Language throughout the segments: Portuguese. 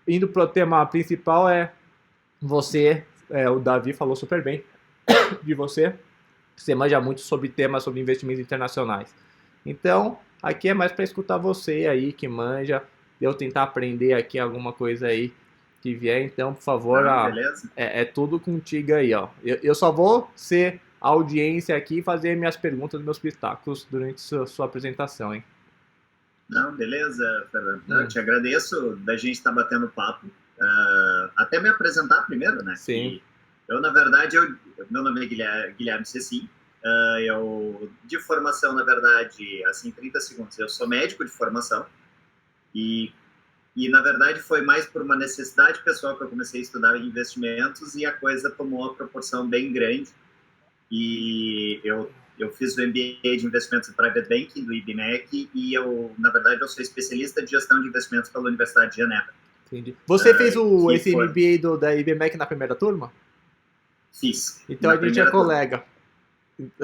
indo para o tema principal, você, o Davi falou super bem de você. Você manja muito sobre temas sobre investimentos internacionais. Então, aqui é mais para escutar você aí que manja, eu tentar aprender aqui alguma coisa aí que vier. Então, por favor, Não, beleza. é tudo contigo aí, ó. Eu só vou ser a audiência aqui e fazer minhas perguntas, meus pitacos durante sua apresentação, hein? Não, beleza, Fernando. Eu Hum, te agradeço da gente estar batendo papo. Até me apresentar primeiro, né? sim, Que eu, na verdade, meu nome é Guilherme Cecim. Eu, de formação, na verdade, assim, 30 segundos, eu sou médico de formação e, na verdade, foi mais por uma necessidade pessoal que eu comecei a estudar investimentos e a coisa tomou uma proporção bem grande. E eu fiz o MBA de Investimentos em Private Banking do IBMEC e eu, na verdade, eu sou especialista de gestão de investimentos pela Universidade de Genebra. entendi. Você fez Que esse foi, MBA da IBMEC na primeira turma? fiz Então na a gente é primeira turma. colega.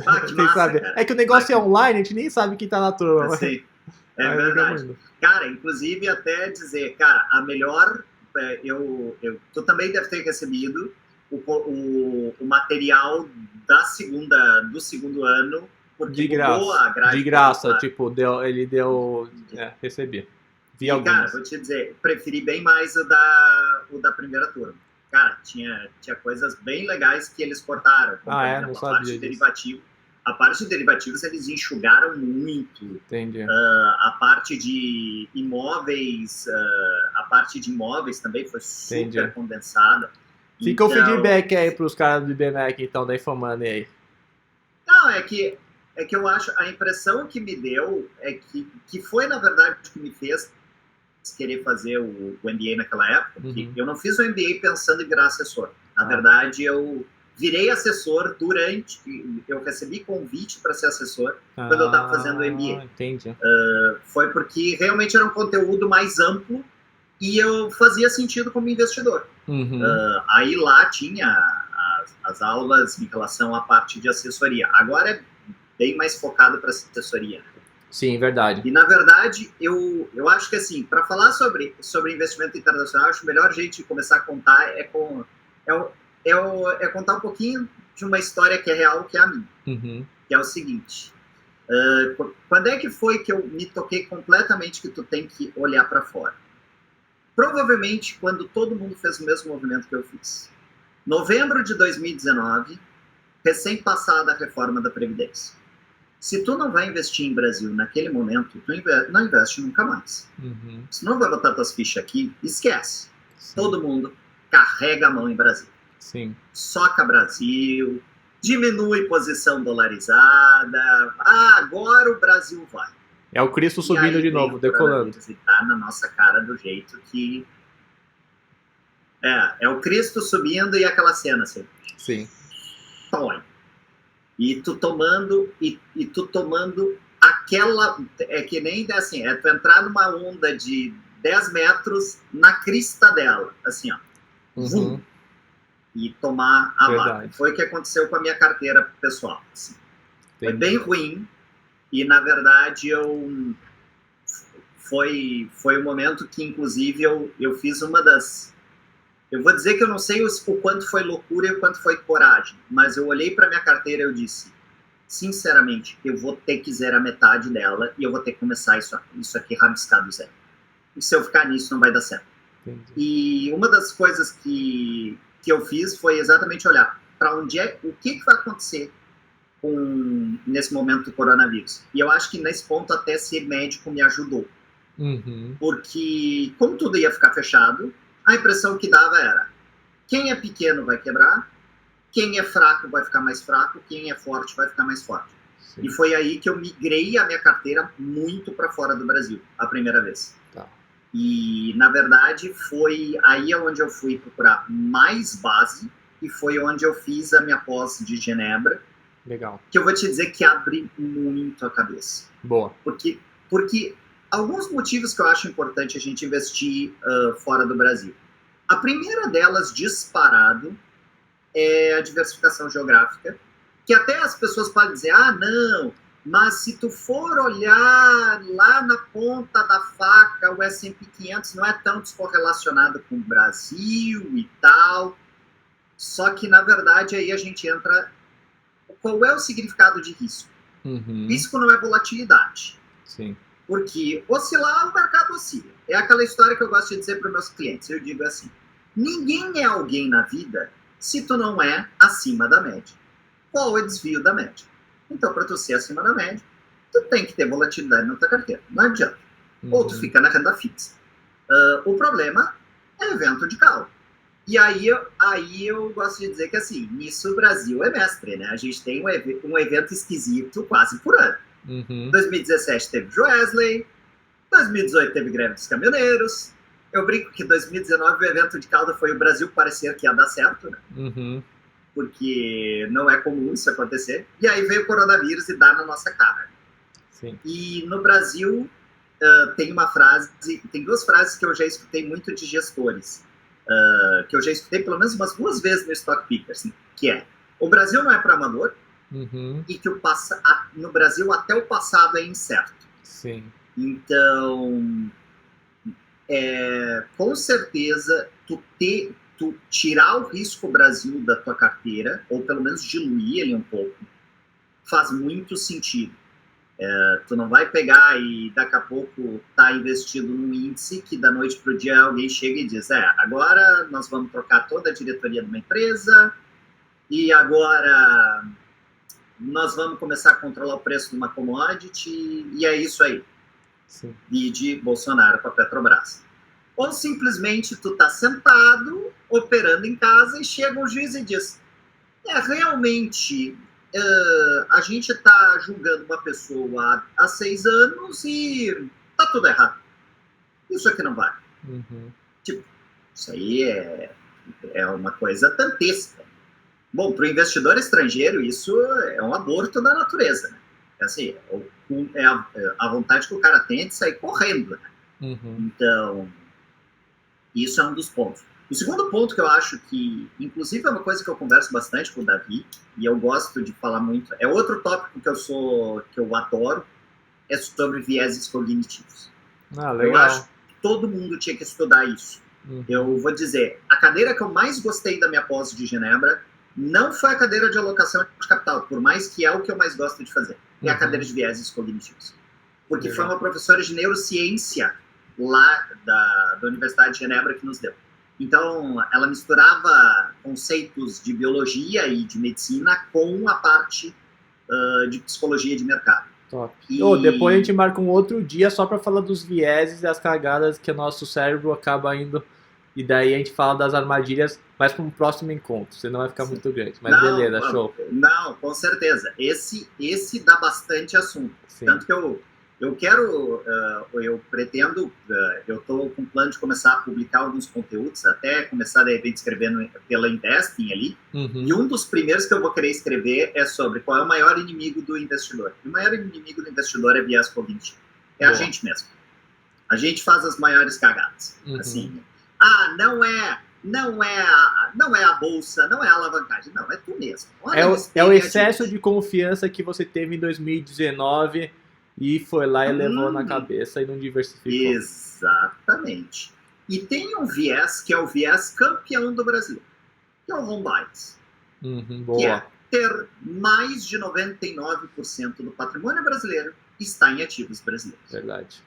Ah, que Vocês massa, sabem. cara. É que o Ah, negócio é online, a gente nem sabe quem tá na turma. assim, é Mas acabou verdade. indo. Cara, inclusive até dizer, cara, a melhor, tu também deve ter recebido o material do segundo ano, porque De mudou graça. a De grade graça, curricular. tipo, ele deu. Recebi. Vi E, cara, algumas. vou te dizer, preferi bem mais o da primeira turma. Cara, tinha coisas bem legais que eles cortaram, como, Ah, por não exemplo, a parte sabia de disso. derivativo. A parte de derivativos eles enxugaram muito. Entendi. A parte de imóveis, a parte de imóveis também foi Entendi. super condensada. Fica o Então, feedback aí pros caras do IBMEC, então, da Infomoney aí. não, é que eu acho, a impressão que me deu é que foi, na verdade, o que me fez querer fazer o MBA naquela época, porque Uhum. eu não fiz o MBA pensando em virar assessor. Na Ah, verdade, eu virei assessor eu recebi convite para ser assessor quando eu estava fazendo o entendi. MBA. Foi porque realmente era um conteúdo mais amplo e eu fazia sentido como investidor. Uhum. Aí lá tinha as aulas em relação à parte de assessoria. Agora é bem mais focado para assessoria. Sim, verdade. E, na verdade, eu acho que, assim, para falar sobre investimento internacional, acho que o melhor jeito de começar a contar é contar um pouquinho de uma história que é real, que é a minha. Uhum. Que é o seguinte, quando é que foi que eu me toquei completamente que tu tem que olhar para fora? Provavelmente quando todo mundo fez o mesmo movimento que eu fiz. Novembro de 2019, recém-passada a reforma da Previdência. Se tu não vai investir em Brasil naquele momento, tu não investe nunca mais. Uhum. Se não vai botar tuas fichas aqui, esquece. Sim. Todo mundo carrega a mão em Brasil. Sim. Soca Brasil, diminui posição dolarizada. Agora o Brasil vai. É o Cristo E subindo aí de vem novo, o decolando. coronavírus e tá na nossa cara do jeito que... É o Cristo subindo e aquela cena assim. Sim. Põe. E tu tomando aquela... É que nem assim, tu entrar numa onda de 10 metros na crista dela, assim, ó. Vum, Uhum. e tomar a vaca. Verdade. Foi o que aconteceu com a minha carteira pessoal. Assim. Foi Entendi. bem ruim e, na verdade, foi um momento que, inclusive, eu fiz uma das... Eu vou dizer que eu não sei o quanto foi loucura e o quanto foi coragem, mas eu olhei para minha carteira e eu disse, sinceramente, eu vou ter que zerar metade dela e eu vou ter que começar isso aqui rabiscar do zero. E se eu ficar nisso, não vai dar certo. Entendi. E uma das coisas que eu fiz foi exatamente olhar para o que vai acontecer nesse momento do coronavírus. E eu acho que nesse ponto até ser médico me ajudou. Uhum. Porque como tudo ia ficar fechado, a impressão que dava era quem é pequeno vai quebrar, quem é fraco vai ficar mais fraco, quem é forte vai ficar mais forte. Sim. E foi aí que eu migrei a minha carteira muito para fora do Brasil, a primeira vez. Tá. E, na verdade, foi aí onde eu fui procurar mais base e foi onde eu fiz a minha pós de Genebra. Legal. Que eu vou te dizer que abre muito a cabeça. Boa. Porque alguns motivos que eu acho importante a gente investir fora do Brasil. A primeira delas, disparado, é a diversificação geográfica, que até as pessoas podem dizer, não, Mas se tu for olhar lá na ponta da faca, o S&P 500 não é tão descorrelacionado com o Brasil e tal. Só que, na verdade, aí a gente entra... Qual é o significado de risco? Risco não é volatilidade. Sim. Porque oscilar, o mercado oscila. É aquela história que eu gosto de dizer para os meus clientes. Eu digo assim, ninguém é alguém na vida se tu não é acima da média. Qual é o desvio da média? Então, para tu ser acima da média, tu tem que ter volatilidade na tua carteira. Não adianta. Ou tu fica na renda fixa. O problema é evento de calo. E aí eu gosto de dizer que, assim, nisso o Brasil é mestre, né? A gente tem um evento esquisito quase por ano. 2017 teve Joesley, 2018 teve greve dos caminhoneiros. Eu brinco que 2019 o evento de caldo foi o Brasil parecer que ia dar certo, né? Porque não é comum isso acontecer. E aí veio o coronavírus e dá na nossa cara. Sim. E no Brasil tem duas frases que eu já escutei muito de gestores, que eu já escutei pelo menos umas 2 vezes no Stock Picker, assim, que é: o Brasil não é para amador, e que no Brasil até o passado é incerto. Sim. Então, com certeza, tu tirar o risco Brasil da tua carteira, ou pelo menos diluir ele um pouco, faz muito sentido. Tu não vai pegar e daqui a pouco tá investido num índice que da noite pro dia alguém chega e diz: agora nós vamos trocar toda a diretoria de uma empresa e agora nós vamos começar a controlar o preço de uma commodity e é isso aí. Sim. E de Bolsonaro para Petrobras. Ou simplesmente tu tá sentado, operando em casa, e chega um juiz e diz: realmente, a gente tá julgando uma pessoa há 6 anos e tá tudo errado. Isso aqui não vale. Tipo, isso aí é uma coisa dantesca. Bom, para o investidor estrangeiro, isso é um aborto da natureza, né? Assim, a vontade que o cara tem é de sair correndo, né? Então, isso é um dos pontos. O segundo ponto que eu acho que, inclusive, é uma coisa que eu converso bastante com o Davi, e eu gosto de falar muito, é outro tópico que eu adoro, é sobre vieses cognitivos. Legal. Eu acho que todo mundo tinha que estudar isso. Eu vou dizer, a cadeira que eu mais gostei da minha pós de Genebra não foi a cadeira de alocação de capital, por mais que é o que eu mais gosto de fazer. É a cadeira de vieses cognitivos. Porque foi uma professora de neurociência lá da Universidade de Genebra que nos deu. Então, ela misturava conceitos de biologia e de medicina com a parte de psicologia de mercado. Top. Depois a gente marca um outro dia só para falar dos vieses e as cagadas que o nosso cérebro acaba indo. E daí a gente fala das armadilhas, mas para um próximo encontro, senão vai ficar muito grande. Mas não, beleza, show. Não, com certeza. Esse dá bastante assunto. Sim. Tanto que eu quero, eu pretendo, eu estou com plano de começar a publicar alguns conteúdos, até começar, de repente, escrevendo pela Investing ali. E um dos primeiros que eu vou querer escrever é sobre qual é o maior inimigo do investidor. E o maior inimigo do investidor é viés cognitivo. É a gente mesmo. A gente faz as maiores cagadas. Assim, não é a bolsa, não é a alavancagem, não, é tu mesmo. É o excesso de confiança que você teve em 2019 e foi lá e levou na cabeça e não diversificou. Exatamente. E tem um viés que é o viés campeão do Brasil, que é o home bias. Boa. Que é ter mais de 99% do patrimônio brasileiro está em ativos brasileiros. Verdade.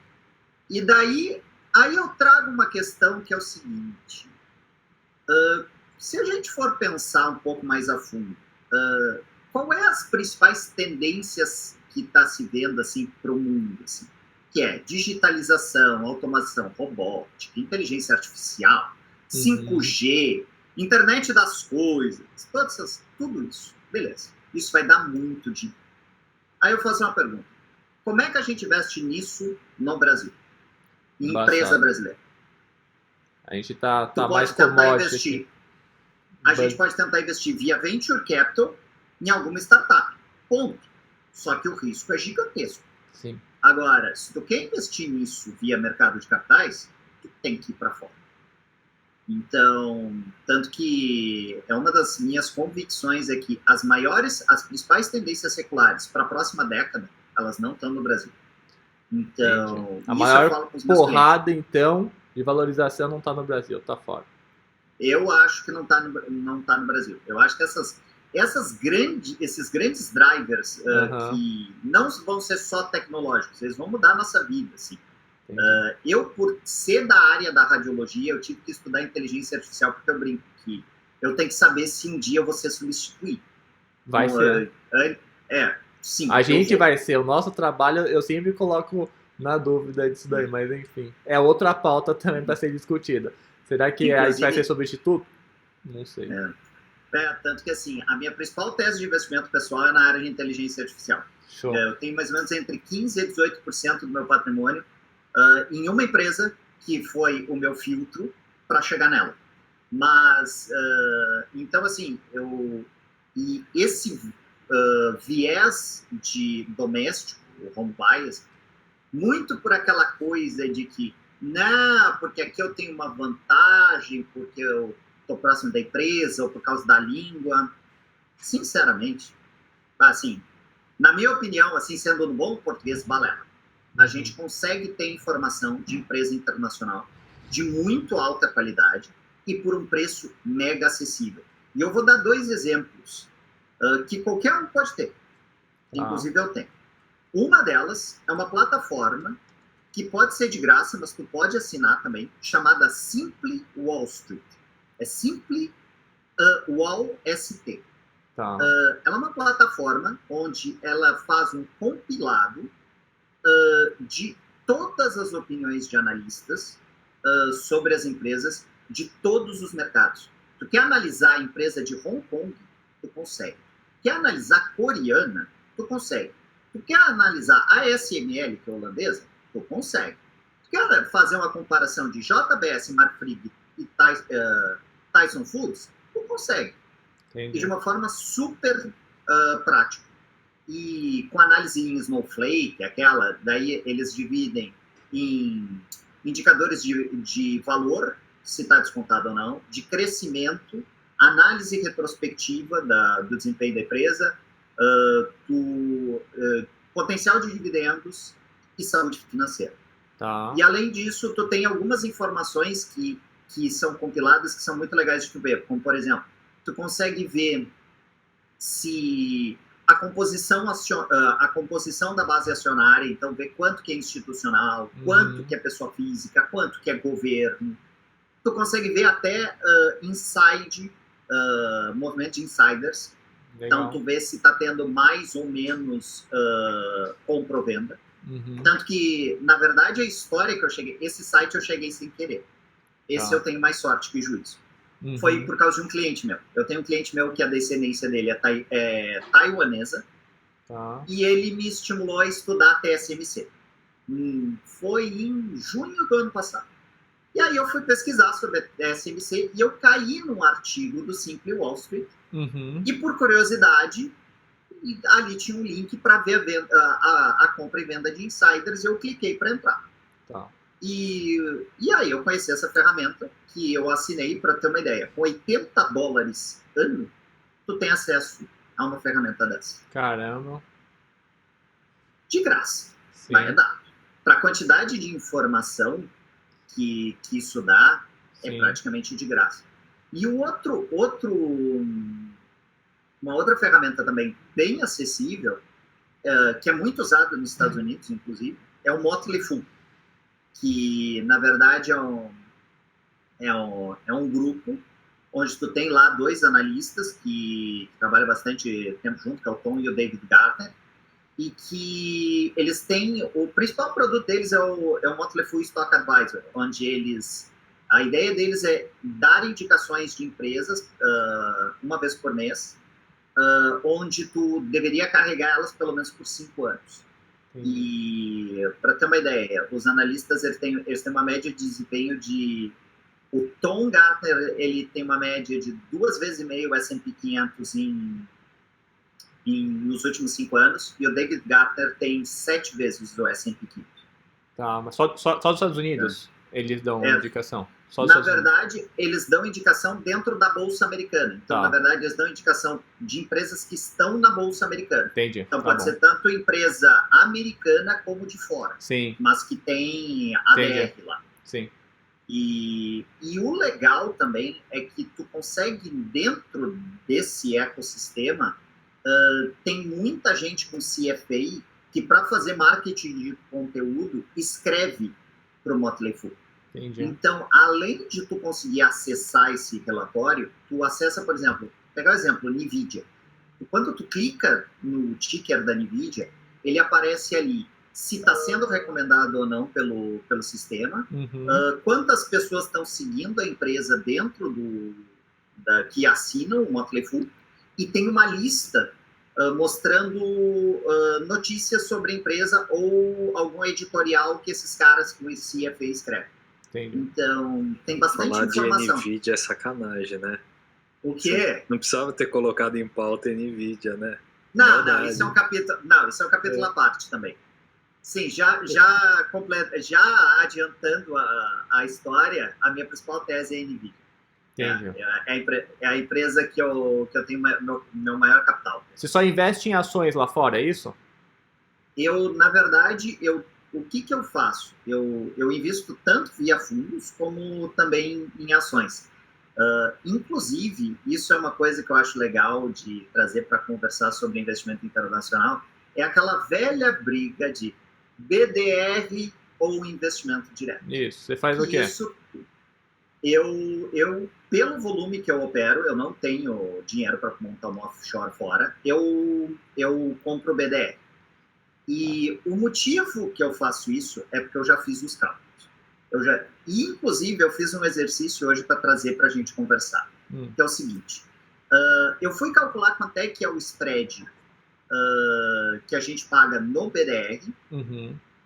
E daí, aí eu trago uma questão que é o seguinte: se a gente for pensar um pouco mais a fundo, qual é as principais tendências que está se vendo assim para o mundo, assim, que é digitalização, automação, robótica, inteligência artificial, 5G, internet das coisas, tudo isso, beleza? Isso vai dar muito dinheiro. Aí eu faço uma pergunta: como é que a gente investe nisso no Brasil? Em empresa brasileira? A gente tá mais commodity aqui. A gente pode tentar investir via venture capital em alguma startup. Ponto. Só que o risco é gigantesco. Sim. Agora, se tu quer investir nisso via mercado de capitais, tu tem que ir para fora. Então, tanto que é uma das minhas convicções é que as principais tendências seculares para a próxima década elas não estão no Brasil. Então, Entendi. A isso eu maior falo com os meus clientes. porrada, então, de valorização não está no Brasil, está fora. Eu acho que não tá no Brasil. Eu acho que esses grandes drivers que não vão ser só tecnológicos, eles vão mudar a nossa vida. Assim. Eu, por ser da área da radiologia, eu tive que estudar inteligência artificial, porque eu brinco que eu tenho que saber se um dia eu vou ser substituído. Vai ser. Sim. A gente vai ser. O nosso trabalho, eu sempre coloco na dúvida disso daí, mas enfim. É outra pauta também para ser discutida. Será que a gente vai ser substituto? Não sei. Tanto que, assim, a minha principal tese de investimento pessoal é na área de inteligência artificial. Show. Eu tenho mais ou menos entre 15% e 18% do meu patrimônio em uma empresa que foi o meu filtro para chegar nela. Mas, então, assim, e esse viés de doméstico, o home bias, muito por aquela coisa de que, não, porque aqui eu tenho uma vantagem, porque eu estou próximo da empresa, ou por causa da língua. Sinceramente, assim, na minha opinião, assim, sendo no bom português, balela. A gente consegue ter informação de empresa internacional de muito alta qualidade e por um preço mega acessível. E eu vou dar 2 exemplos que qualquer um pode ter. Inclusive eu tenho. Uma delas é uma plataforma que pode ser de graça, mas tu pode assinar também, chamada Simple Wall Street. É Simple Wall ST. Tá. Ela é uma plataforma onde ela faz um compilado de todas as opiniões de analistas sobre as empresas de todos os mercados. Tu quer analisar a empresa de Hong Kong? Tu consegue. Quer analisar coreana? Tu consegue. Tu quer analisar a ASML, que é holandesa? Tu consegue. Tu quer fazer uma comparação de JBS, Marfrig e Tyson Foods? Tu consegue. Entendi. E de uma forma super prática. E com análise em Snowflake, daí eles dividem em indicadores de valor, se está descontado ou não, de crescimento, análise retrospectiva do desempenho da empresa, potencial de dividendos e saúde financeira. Tá. E além disso, tu tem algumas informações que são compiladas que são muito legais de tu ver, como por exemplo, tu consegue ver se a composição da base acionária, então ver quanto que é institucional, quanto que é pessoa física, quanto que é governo. Tu consegue ver até movimento de insiders. Legal. Então, tu vê se está tendo mais ou menos compra-venda. Tanto que, na verdade, a história que eu cheguei... Esse site eu cheguei sem querer. Esse eu tenho mais sorte que juízo. Foi por causa de um cliente meu. Eu tenho um cliente meu que a descendência dele é taiwanesa. Tá. E ele me estimulou a estudar TSMC. Foi em junho do ano passado. E aí eu fui pesquisar sobre a TSMC e eu caí num artigo do Simple Wall Street. E por curiosidade, ali tinha um link para ver a compra e venda de insiders e eu cliquei para entrar. Tá. E aí eu conheci essa ferramenta que eu assinei, para ter uma ideia. Com $80 ano, tu tem acesso a uma ferramenta dessa. Caramba. De graça. Sim. Vai dar. Para a quantidade de informação que isso dá, é praticamente de graça. E uma outra ferramenta também bem acessível, que é muito usada nos Estados Unidos, inclusive, é o Motley Fool, que, na verdade, é um grupo onde tu tem lá 2 analistas que trabalham bastante tempo junto, que é o Tom e o David Gartner, e que eles têm... O principal produto deles é o Motley Fool Stock Advisor, onde a ideia deles é dar indicações de empresas uma vez por mês, onde tu deveria carregar elas pelo menos por 5 anos. E, para ter uma ideia, os analistas eles têm uma média de desempenho de... O Tom Gartner ele tem uma média de 2,5 vezes o S&P 500 nos últimos 5 anos, e o David Gartner tem 7 vezes o S&P 500. Tá, mas só dos Estados Unidos eles dão indicação. Só Na verdade, eles dão indicação dentro da Bolsa Americana. Então, Tá. na verdade, eles dão indicação de empresas que estão na Bolsa Americana. Entendi. Então, Tá pode bom. ser tanto empresa americana como de fora. Sim, Mas que tem ADR lá. sim. E o legal também é que tu consegue, dentro desse ecossistema, tem muita gente com CFA que, para fazer marketing de conteúdo, escreve para o Motley Fool. Entendi. Então, além de tu conseguir acessar esse relatório, tu acessa, por exemplo, pegar o exemplo, NVIDIA. Quando tu clica no ticker da NVIDIA, ele aparece ali se está sendo recomendado ou não pelo sistema, quantas pessoas estão seguindo a empresa dentro que assinam o Motley Fool, e tem uma lista mostrando notícias sobre a empresa ou algum editorial que esses caras com esse CFA escrevem. Entendi. Então, tem bastante falar informação. De NVIDIA é sacanagem, né? O quê? Não precisava ter colocado em pauta NVIDIA, né? Não, isso é um capítulo, isso é um capítulo à parte também. Sim, já adiantando a história, a minha principal tese é a NVIDIA. É a empresa que eu tenho meu maior capital. Você só investe em ações lá fora, é isso? Na verdade, o que eu faço? Eu invisto tanto via fundos como também em ações. Inclusive, isso é uma coisa que eu acho legal de trazer para conversar sobre investimento internacional, é aquela velha briga de BDR ou investimento direto. Isso, você faz o quê? Isso, eu, pelo volume que eu opero, eu não tenho dinheiro para montar uma offshore fora, eu compro BDR. E o motivo que eu faço isso é porque eu já fiz os cálculos. Inclusive, eu fiz um exercício hoje para trazer para a gente conversar, que é o seguinte. Eu fui calcular quanto é que é o spread que a gente paga no BDR,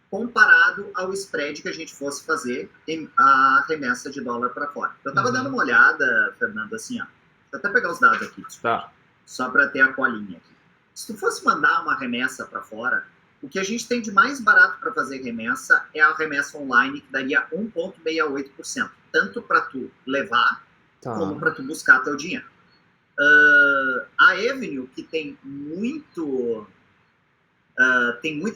comparado ao spread que a gente fosse fazer a remessa de dólar para fora. Eu estava dando uma olhada, Fernando, assim, ó. Vou até pegar os dados aqui, tá, só para ter a colinha aqui. Se tu fosse mandar uma remessa para fora, o que a gente tem de mais barato para fazer remessa é a remessa online, que daria 1,68%, tanto para tu levar, como para tu buscar teu dinheiro. A Avenue, que tem muita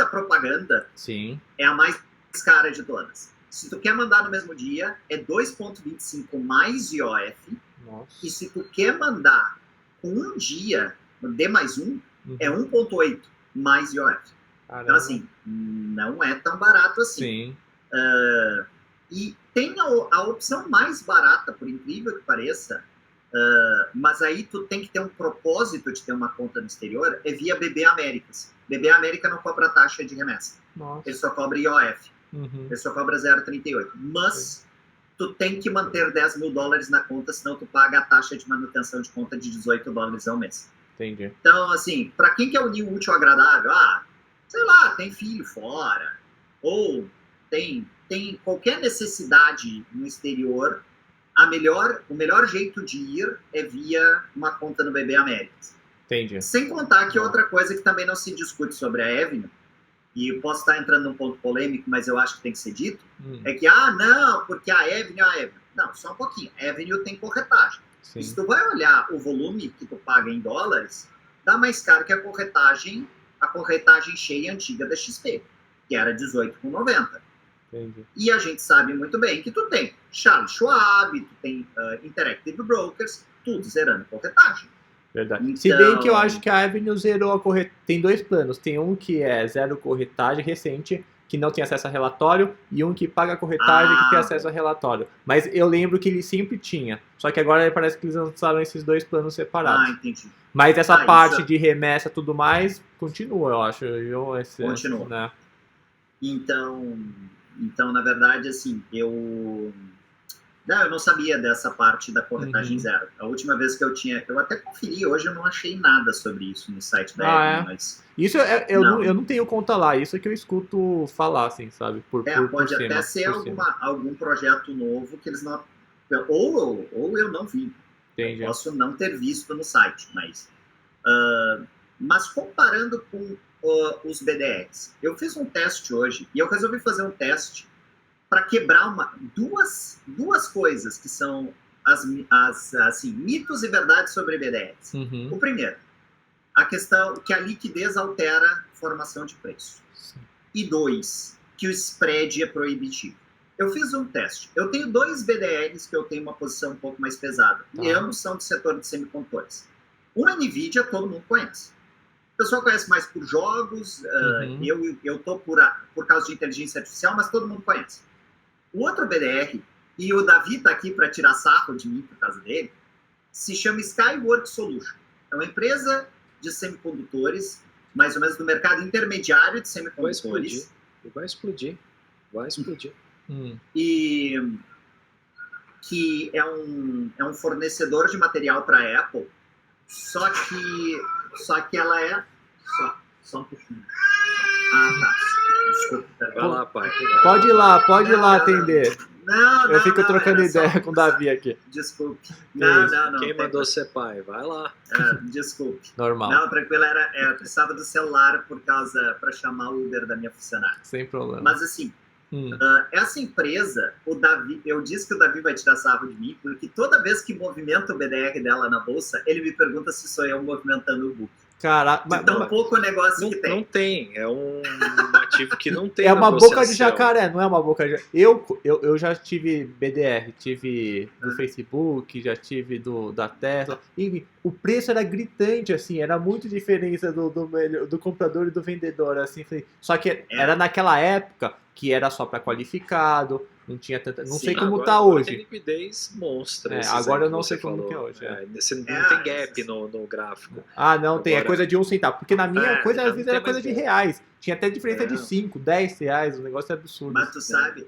propaganda, sim, é a mais cara de todas. Se tu quer mandar no mesmo dia, é 2,25 mais IOF. Nossa. E se tu quer mandar com um dia, D mais um, é 1,8 mais IOF. Caramba. Então, assim, não é tão barato assim. Sim. E tem a opção mais barata, por incrível que pareça, mas aí tu tem que ter um propósito de ter uma conta no exterior, é via BB Américas. BB América não cobra taxa de remessa. Nossa. Ele só cobra IOF. Ele só cobra 0,38. Mas tu tem que manter $10 mil na conta, senão tu paga a taxa de manutenção de conta de $18 ao mês. Entendi. Então, assim, para quem quer unir o útil ao agradável, sei lá, tem filho fora, ou tem qualquer necessidade no exterior, o melhor jeito de ir é via uma conta no BB Américas. Entendi. Sem contar que outra coisa que também não se discute sobre a Avenue, e eu posso estar entrando num ponto polêmico, mas eu acho que tem que ser dito, é que, não, porque a Avenue... Não, só um pouquinho. A Avenue tem corretagem. E se tu vai olhar o volume que tu paga em dólares, dá mais caro que a corretagem cheia antiga da XP, que era R$18,90. Entendi. E a gente sabe muito bem que tu tem Charles Schwab, tu tem Interactive Brokers, tudo zerando corretagem. Verdade. Então... Se bem que eu acho que a Avenue zerou a corretagem. Tem dois planos. Tem um que é zero corretagem recente, que não tem acesso a relatório, e um que paga a corretagem que tem acesso a relatório. Mas eu lembro que ele sempre tinha. Só que agora parece que eles lançaram esses dois planos separados. Entendi. Mas essa parte de remessa e tudo mais, continua, eu acho. Continua. Né? Então, na verdade, assim, eu não sabia dessa parte da corretagem zero. A última vez que eu até conferi, hoje eu não achei nada sobre isso no site da Avenue, mas... Isso eu não teno conta lá, isso é que eu escuto falar, assim, sabe? Pode até ser algum projeto novo que eles não... Ou eu não vi. Entendi. Eu posso não ter visto no site, mas comparando com os BDRs, eu fiz um teste hoje, e eu resolvi fazer um teste para quebrar duas coisas que são assim, mitos e verdades sobre BDRs. Uhum. O primeiro, a questão que a liquidez altera a formação de preço. Sim. E 2, que o spread é proibitivo. Eu fiz um teste. Eu tenho 2 BDRs que eu tenho uma posição um pouco mais pesada. Tá. E ambos são do setor de semicondutores. Uma NVIDIA todo mundo conhece. O pessoal conhece mais por jogos, eu tô por causa de inteligência artificial, mas todo mundo conhece. O outro BDR, e o Davi está aqui para tirar sarro de mim por causa dele, se chama Skyworks Solution. É uma empresa de semicondutores, mais ou menos do mercado intermediário de semicondutores. Vai explodir. E que é um fornecedor de material para a Apple, só que ela é... Só um pouquinho. Ah, tá. Desculpa. Vai lá, pai. Pode ir lá atender. Não, eu fico trocando era ideia com o Davi aqui. Desculpe. Não. Quem mandou ser pai? Vai lá. Desculpe. Normal. Não, tranquilo, eu precisava do celular para chamar o Uber da minha funcionária. Sem problema. Mas assim, essa empresa, o Davi, eu disse que o Davi vai tirar sarro de mim, porque toda vez que movimenta o BDR dela na bolsa, ele me pergunta se sou eu movimentando o book. Caraca, mas tão pouco negócio que tem. Não tem, é um ativo que não tem. É uma boca de jacaré, não é uma boca de jacaré. Eu já tive BDR, tive do Facebook, já tive da Tesla. Enfim, o preço era gritante, assim, era muito diferença do comprador e do vendedor, assim. Só que era naquela época que era só para qualificado, não tinha tanta. Não sei como tá hoje. Tem liquidez monstra. Agora eu não sei como que é hoje. Você não tem gap no gráfico. Ah, não, tem. É coisa de 1 centavo. Porque na minha coisa, às vezes, era coisa de reais. Tinha até diferença de 5, 10 reais. O negócio é absurdo. Mas tu sabe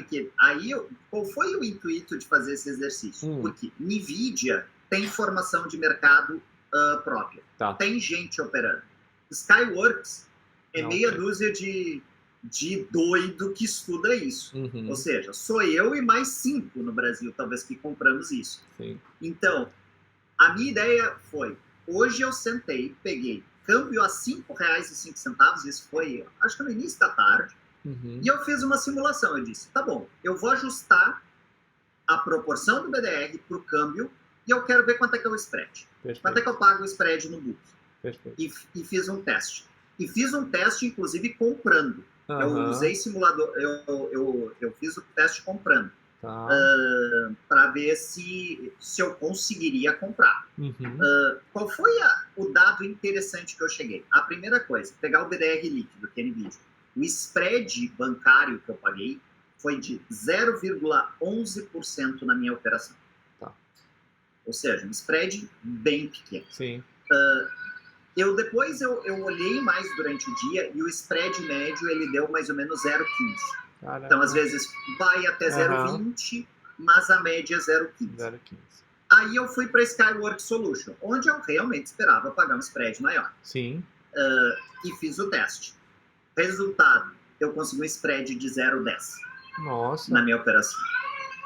que aí, qual foi o intuito de fazer esse exercício? Porque NVIDIA tem formação de mercado própria. Tá. Tem gente operando. Skyworks é meia dúzia de doido que estuda isso. Ou seja, sou eu e mais 5 no Brasil, talvez, que compramos isso. Sim. Então, a minha ideia foi, hoje eu sentei, peguei câmbio a R$5,05, isso foi, acho que no início da tarde, e eu fiz uma simulação. Eu disse, tá bom, eu vou ajustar a proporção do BDR para o câmbio e eu quero ver quanto é que é o spread. Perfeito. Quanto é que eu pago o spread no book. Perfeito. E fiz um teste. E fiz um teste, inclusive, comprando. Eu usei simulador, eu fiz o teste comprando, para ver se eu conseguiria comprar. Qual foi o dado interessante que eu cheguei? A primeira coisa, pegar o BDR líquido, que é NVIDIA. O spread bancário que eu paguei foi de 0,11% na minha operação. Tá. Ou seja, um spread bem pequeno. Sim. Depois eu olhei mais durante o dia e o spread médio ele deu mais ou menos 0,15. Então, às vezes, vai até 0,20, mas a média é 0,15. Aí eu fui para Skyworks Solution, onde eu realmente esperava pagar um spread maior. Sim. E fiz o teste. Resultado, eu consegui um spread de 0,10. Nossa. Na minha operação.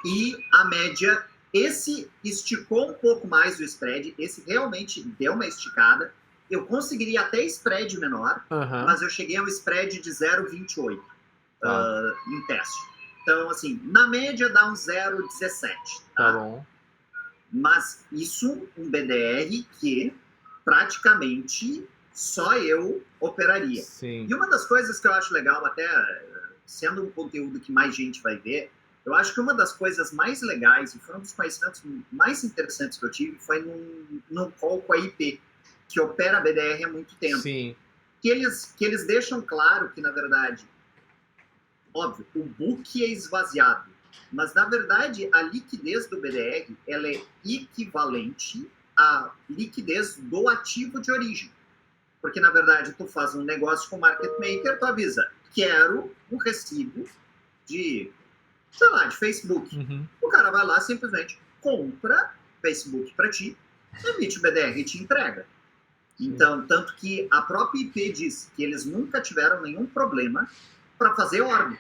E a média, esse esticou um pouco mais o spread, esse realmente deu uma esticada. Eu conseguiria até spread menor, mas eu cheguei a um spread de 0,28 em teste. Então, assim, na média dá um 0,17. Tá bom. Mas isso, um BDR que praticamente só eu operaria. Sim. E uma das coisas que eu acho legal, até sendo um conteúdo que mais gente vai ver, eu acho que uma das coisas mais legais, e foi um dos conhecimentos mais interessantes que eu tive, foi num call com a IP, que opera a BDR há muito tempo. Sim. Que eles deixam claro que, na verdade, óbvio, o book é esvaziado, mas, na verdade, a liquidez do BDR ela é equivalente à liquidez do ativo de origem. Porque, na verdade, tu faz um negócio com o market maker, tu avisa, quero um recibo de, sei lá, de Facebook. O cara vai lá, simplesmente compra Facebook para ti, emite o BDR e te entrega. Então, tanto que a própria IP diz que eles nunca tiveram nenhum problema para fazer ordem.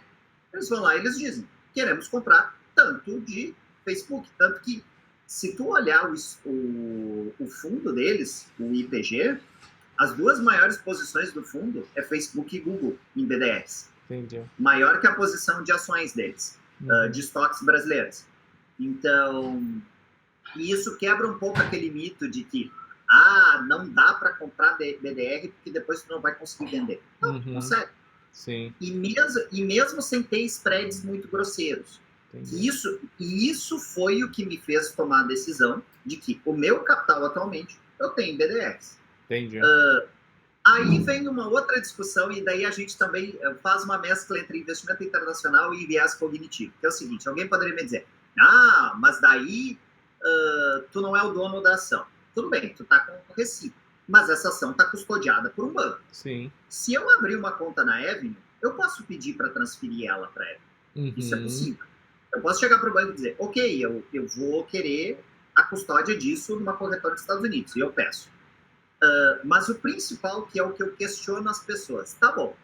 Eles vão lá e eles dizem, queremos comprar tanto de Facebook. Tanto que, se tu olhar o fundo deles, o IPG, as duas maiores posições do fundo é Facebook e Google em BDRs. Entendi. Maior que a posição de ações deles, de estoques brasileiros. Então, isso quebra um pouco aquele mito de que não dá para comprar BDR porque depois tu não vai conseguir vender. Não, não consegue. Sim. E mesmo sem ter spreads muito grosseiros. Isso foi o que me fez tomar a decisão de que o meu capital atualmente eu tenho em BDRs. Entendi. Aí vem uma outra discussão e daí a gente também faz uma mescla entre investimento internacional e viés cognitivo, que é o seguinte, alguém poderia me dizer, mas daí tu não é o dono da ação. Tudo bem, tu tá com o recibo, mas essa ação tá custodiada por um banco. Sim. Se eu abrir uma conta na Avenue, eu posso pedir para transferir ela para Avenue. Isso é possível. Eu posso chegar para o banco e dizer, ok, eu vou querer a custódia disso numa corretora dos Estados Unidos, e eu peço. Mas o principal, que é o que eu questiono as pessoas, tá bom,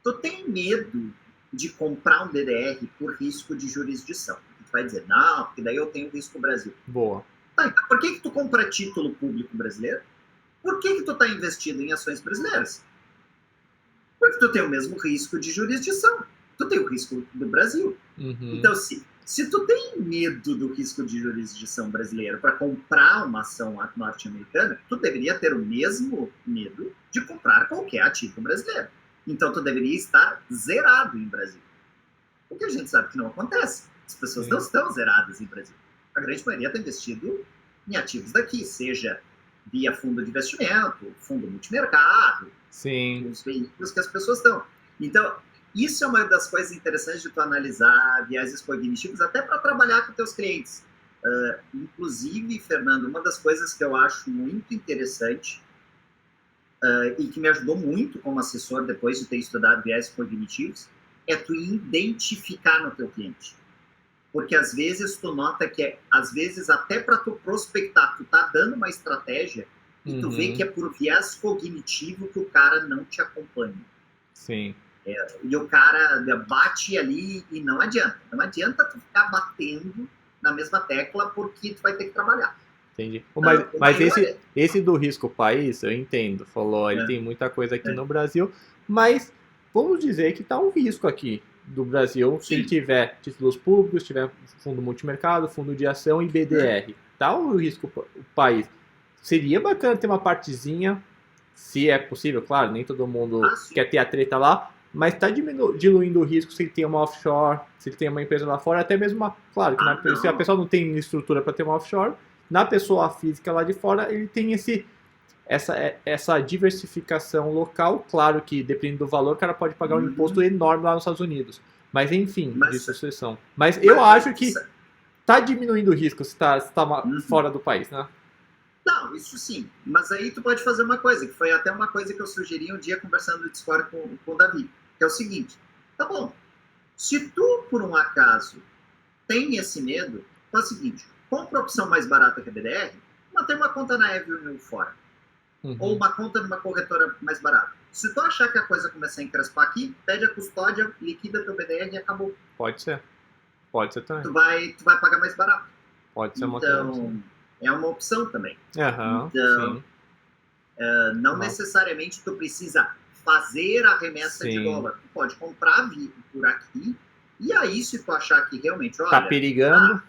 tu tem medo de comprar um DDR por risco de jurisdição? Tu vai dizer, não, porque daí eu tenho risco Brasil. Boa. Tá, então por que tu compra título público brasileiro? Por que tu tá investido em ações brasileiras? Porque tu tem o mesmo risco de jurisdição. Tu tem o risco do Brasil. Então, se tu tem medo do risco de jurisdição brasileira para comprar uma ação norte-americana, tu deveria ter o mesmo medo de comprar qualquer ativo brasileiro. Então, tu deveria estar zerado em Brasil. O que a gente sabe que não acontece. As pessoas não estão zeradas em Brasil. A grande maioria está investido em ativos daqui, seja via fundo de investimento, fundo multimercado, os veículos que as pessoas estão. Então, isso é uma das coisas interessantes de tu analisar viéses cognitivos, até para trabalhar com teus clientes. Inclusive, Fernando, uma das coisas que eu acho muito interessante e que me ajudou muito como assessor depois de ter estudado viéses cognitivos é tu identificar no teu cliente. Porque às vezes tu nota que, às vezes até para tu prospectar, tu tá dando uma estratégia e tu vê que é por viés cognitivo que o cara não te acompanha. Sim. E o cara bate ali e não adianta. Não adianta tu ficar batendo na mesma tecla porque tu vai ter que trabalhar. Entendi. Mas esse do risco país, eu entendo. Falou, ele tem muita coisa aqui no Brasil, mas vamos dizer que tá um risco aqui do Brasil, se ele tiver títulos públicos, tiver fundo multimercado, fundo de ação e BDR. Tá o risco país. Seria bacana ter uma partezinha, se é possível, claro, nem todo mundo quer ter a treta lá, mas está diluindo o risco se ele tem uma offshore, se ele tem uma empresa lá fora, até mesmo, claro, que se a pessoa não tem estrutura para ter uma offshore, na pessoa física lá de fora, ele tem essa diversificação local. Claro que, dependendo do valor, o cara pode pagar um imposto enorme lá nos Estados Unidos. Mas, enfim, de sucessão. Mas eu acho que está diminuindo o risco se está fora do país, né? Não, isso sim. Mas aí tu pode fazer uma coisa, que foi até uma coisa que eu sugeri um dia conversando no Discord com o Davi, que é o seguinte, tá bom, se tu, por um acaso, tem esse medo, faz o seguinte, compra a opção mais barata que a BDR, mantém uma conta na Avenue fora. Ou uma conta numa corretora mais barata. Se tu achar que a coisa começar a encrespar aqui, pede a custódia, liquida teu BDR e acabou. Pode ser. Pode ser também. Tu vai pagar mais barato. Pode ser uma Então, é uma opção também. Então, não necessariamente tu precisa fazer a remessa de dólar. Tu pode comprar por aqui, e aí se tu achar que realmente, olha, tá perigando,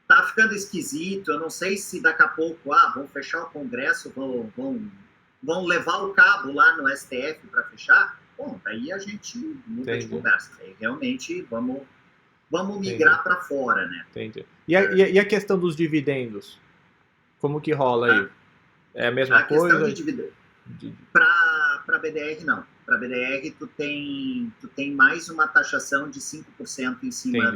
tá ficando esquisito, eu não sei se daqui a pouco, vão fechar o Congresso, vão levar o cabo lá no STF para fechar, bom, daí a gente muda de conversa. Aí realmente vamos migrar para fora, né? Entendi. E a questão dos dividendos? Como que rola aí? É a mesma coisa? A questão de dividendo. Para BDR, não. Para BDR, tu tem mais uma taxação de 5% em cima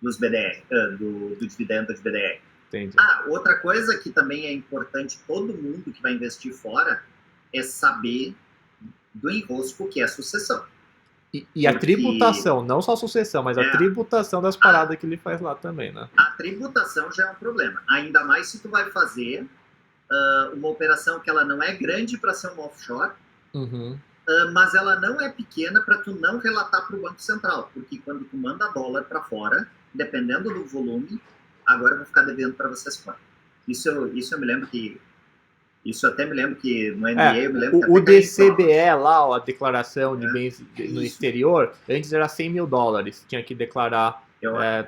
dos BDR, do dividendo de BDR. Entendi. Outra coisa que também é importante, todo mundo que vai investir fora, é saber do enrosco que é a sucessão. E a tributação, não só a sucessão, mas a tributação das paradas que ele faz lá também, né? A tributação já é um problema. Ainda mais se tu vai fazer uma operação que ela não é grande para ser uma offshore, mas ela não é pequena para tu não relatar para o Banco Central. Porque quando tu manda dólar para fora, dependendo do volume, agora eu vou ficar devendo para vocês fora. Isso eu me lembro que Isso até me lembro que no MBA, eu me lembro que o até DCBE lá, ó, a declaração de bens no Isso. exterior, antes era $100.000, tinha que declarar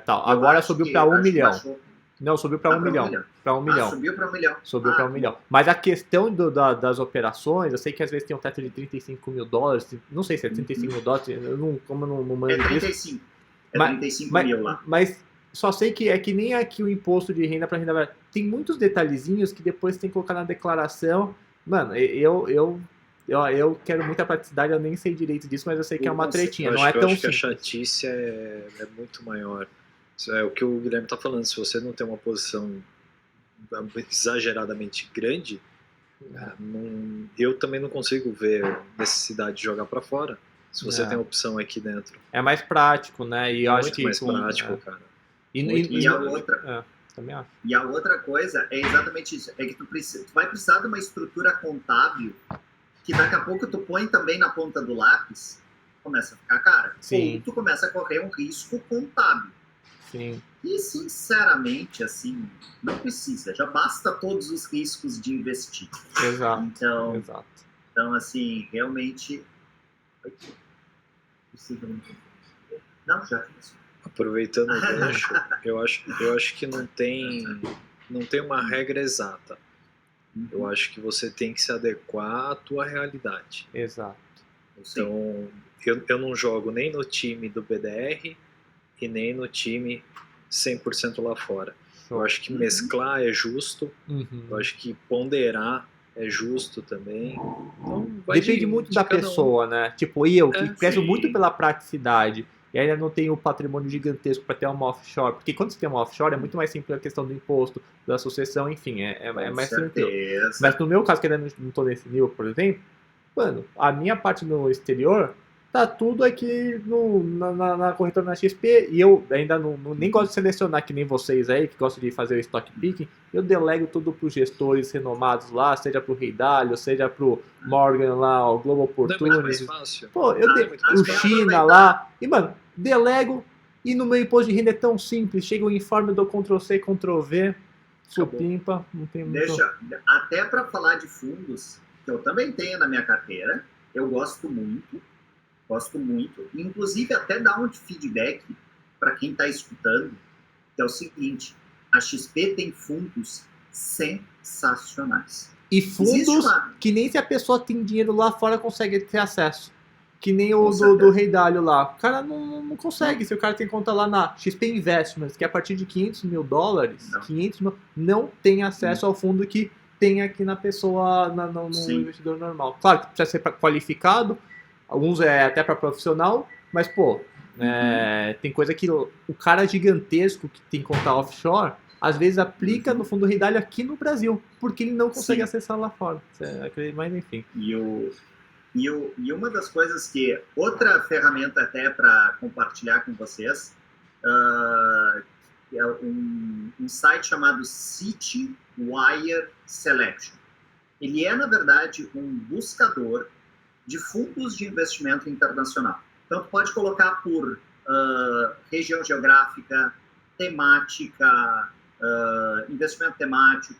tal. eu Agora acho subiu que- para 1 acho que milhão. baixou. Não, subiu para 1 pra 1 milhão. milhão. Para 1 milhão. Subiu para 1 milhão. Subiu para 1 milhão. Mas a questão das operações, eu sei que às vezes tem um teto de $35.000, não sei se é $35.000, como eu não É manjo disso. 35. É Mas- 35 Mas, mil lá. mas só sei que é que nem aqui o imposto de renda para renda variável. Tem muitos detalhezinhos que depois tem que colocar na declaração. Mano, eu quero muita praticidade, eu nem sei direito disso, mas eu sei que é uma tretinha, não é Eu tão acho que a simples. chatice é muito maior. Isso é o que o Guilherme está falando. Se você não tem uma posição exageradamente grande, eu também não consigo ver necessidade de jogar para fora. Se você tem opção aqui dentro. É mais prático, né? E eu acho Muito que mais prático, cara. E a outra... também acho. E a outra coisa é exatamente isso, é que tu vai precisar de uma estrutura contábil que daqui a pouco tu põe também na ponta do lápis, começa a ficar cara. Sim. Ou tu começa a correr um risco contábil. Sim. E, sinceramente, assim, não precisa. Já basta todos os riscos de investir. Exato. Então assim, realmente... Não, já fiz. Aproveitando o gancho, eu acho que não tem uma regra exata. Eu acho que você tem que se adequar à tua realidade. Exato. Então, eu não jogo nem no time do BDR e nem no time 100% lá fora. Eu acho que mesclar é justo, eu acho que ponderar é justo também. Então, depende muito da pessoa, né? Tipo, eu que prezo muito pela praticidade e ainda não tenho o patrimônio gigantesco para ter uma offshore, porque quando você tem uma offshore é muito mais simples a questão do imposto, da sucessão, enfim, é mais tranquilo. Mas no meu caso, que ainda não estou nesse nível, por exemplo, mano, a minha parte no exterior tá tudo aqui na corretora na XP e eu ainda nem gosto de selecionar que nem vocês aí, que gostam de fazer o stock picking, eu delego tudo pros gestores renomados lá, seja pro Rei Dalio, seja pro Morgan lá, o Global Opportunities. Pô, o China lá, e mano, delego e no meu imposto de renda é tão simples, chega o informe do Ctrl+C, Ctrl+V, supimpa, não tem muito... Até para falar de fundos, que eu também tenho na minha carteira, eu gosto muito, inclusive até dar um feedback para quem está escutando, que é o seguinte, a XP tem fundos sensacionais. E fundos que nem se a pessoa tem dinheiro lá fora consegue ter acesso. Que nem o do Rei Dalio lá. O cara não consegue. Se o cara tem conta lá na XP Investments, que é a partir de $500 mil, 500 mil, não tem acesso ao fundo que tem aqui na pessoa, no investidor normal. Claro que precisa ser qualificado, alguns é até para profissional, mas pô, tem coisa que o cara gigantesco que tem conta offshore, às vezes aplica no fundo Rei Dalio aqui no Brasil, porque ele não consegue acessar lá fora. Mas enfim. E uma das coisas que... Outra ferramenta até para compartilhar com vocês, é um site chamado Citywire Selection. Ele é, na verdade, um buscador de fundos de investimento internacional. Então, tu pode colocar por região geográfica, temática, investimento temático,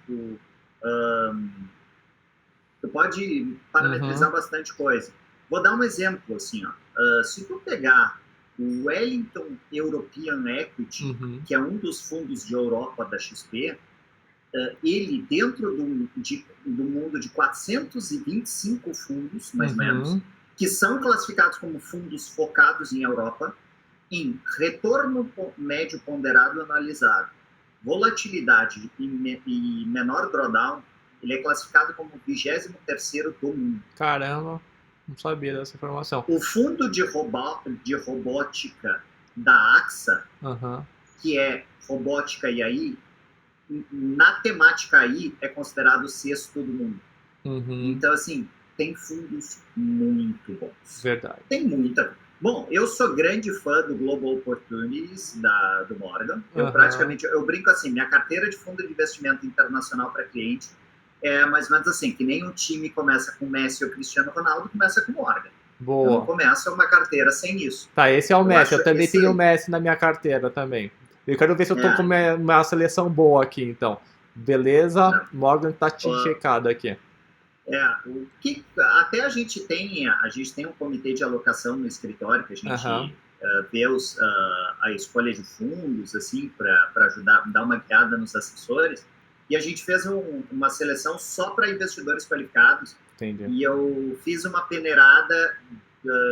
tu pode parametrizar bastante coisa. Vou dar um exemplo, assim, ó. Se tu pegar o Wellington European Equity, que é um dos fundos de Europa da XP, ele, dentro do mundo de 425 fundos, mais ou menos, que são classificados como fundos focados em Europa, em retorno médio ponderado analisado, volatilidade e menor drawdown, ele é classificado como o 23º do mundo. Caramba, não sabia dessa informação. O fundo de robótica da AXA, que é robótica e AI, na temática AI é considerado o 6º do mundo. Então, assim, tem fundos muito bons. Verdade. Tem muita. Bom, eu sou grande fã do Global Opportunities do Morgan. Eu brinco assim, minha carteira de fundo de investimento internacional para cliente é mais ou menos assim, que nem um time começa com Messi ou Cristiano Ronaldo, começa com Morgan. Boa. Não começa uma carteira sem isso. Tá, esse é o Messi. Eu também tenho o Messi na minha carteira também. Eu quero ver se eu tô com uma seleção boa aqui, então. Beleza? Morgan tá checado aqui. Até a gente tem um comitê de alocação no escritório que a gente vê a escolha de fundos, assim, para ajudar, dar uma guiada nos assessores, e a gente fez uma seleção só para investidores qualificados. Entendi. E eu fiz uma peneirada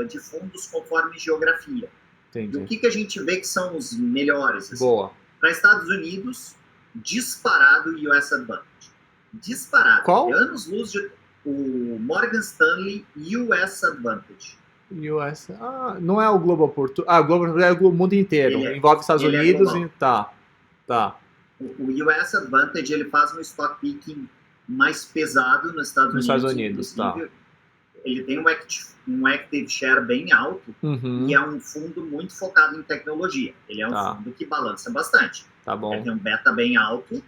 de fundos conforme geografia. Entendi. E o que a gente vê que são os melhores? Assim, boa. Para Estados Unidos, disparado US Advantage. Disparado. Qual? Anos-luz de o Morgan Stanley US Advantage. US, não é o Global Portfolio. O Global Portfolio é o mundo inteiro. Envolve Estados Unidos e tá. O US Advantage, ele faz um stock picking mais pesado nos Estados Unidos. Tá. Ele tem um active share bem alto e é um fundo muito focado em tecnologia. Ele é um fundo que balança bastante. Tá bom. Ele tem um beta bem alto,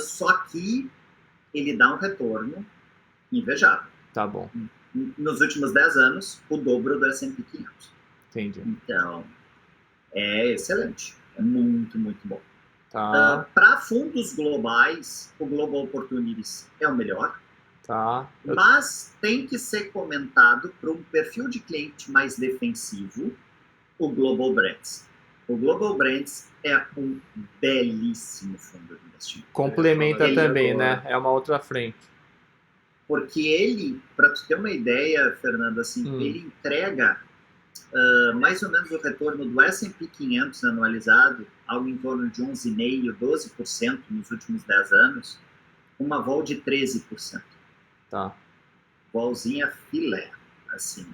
só que ele dá um retorno invejável. Tá bom. Nos últimos 10 anos, o dobro do S&P 500. Entendi. Então, é excelente. É muito, muito bom. Tá. Para fundos globais, o Global Opportunities é o melhor. Tá. Mas tem que ser comentado para um perfil de cliente mais defensivo, o Global Brands. O Global Brands é um belíssimo fundo de investimento. Complementa também, né? É uma outra frente. Porque ele, para tu ter uma ideia, Fernando, assim, ele entrega mais ou menos o retorno do S&P 500 anualizado, algo em torno de 11,5%, 12% nos últimos 10 anos, uma vol de 13%. Tá. Volzinha filé, assim.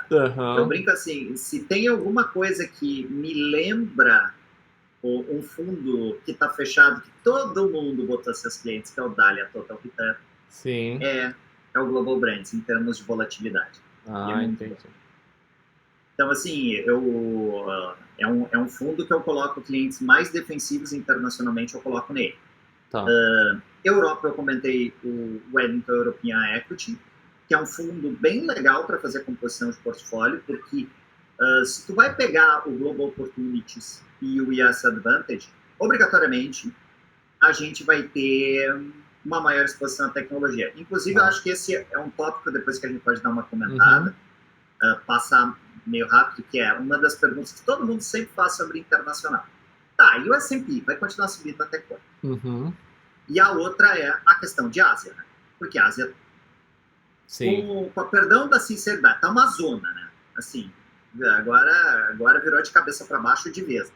Eu brinco assim, se tem alguma coisa que me lembra um fundo que está fechado, que todo mundo botou seus clientes, que é o Dahlia Total Return, sim. É o Global Brands, em termos de volatilidade. Entendi. Então, assim, é um fundo que eu coloco clientes mais defensivos internacionalmente, eu coloco nele. Tá. Europa, eu comentei o Wellington European Equity, que é um fundo bem legal para fazer composição de portfólio, porque se tu vai pegar o Global Opportunities e o US Advantage, obrigatoriamente a gente vai ter uma maior exposição à tecnologia. Inclusive, eu acho que esse é um tópico, depois que a gente pode dar uma comentada, passar meio rápido, que é uma das perguntas que todo mundo sempre faz sobre internacional. Tá, e o S&P vai continuar subindo até quando? E a outra é a questão de Ásia, né? Porque a Ásia, com a perdão da sinceridade, tá uma zona, né? Assim, agora virou de cabeça para baixo de vez.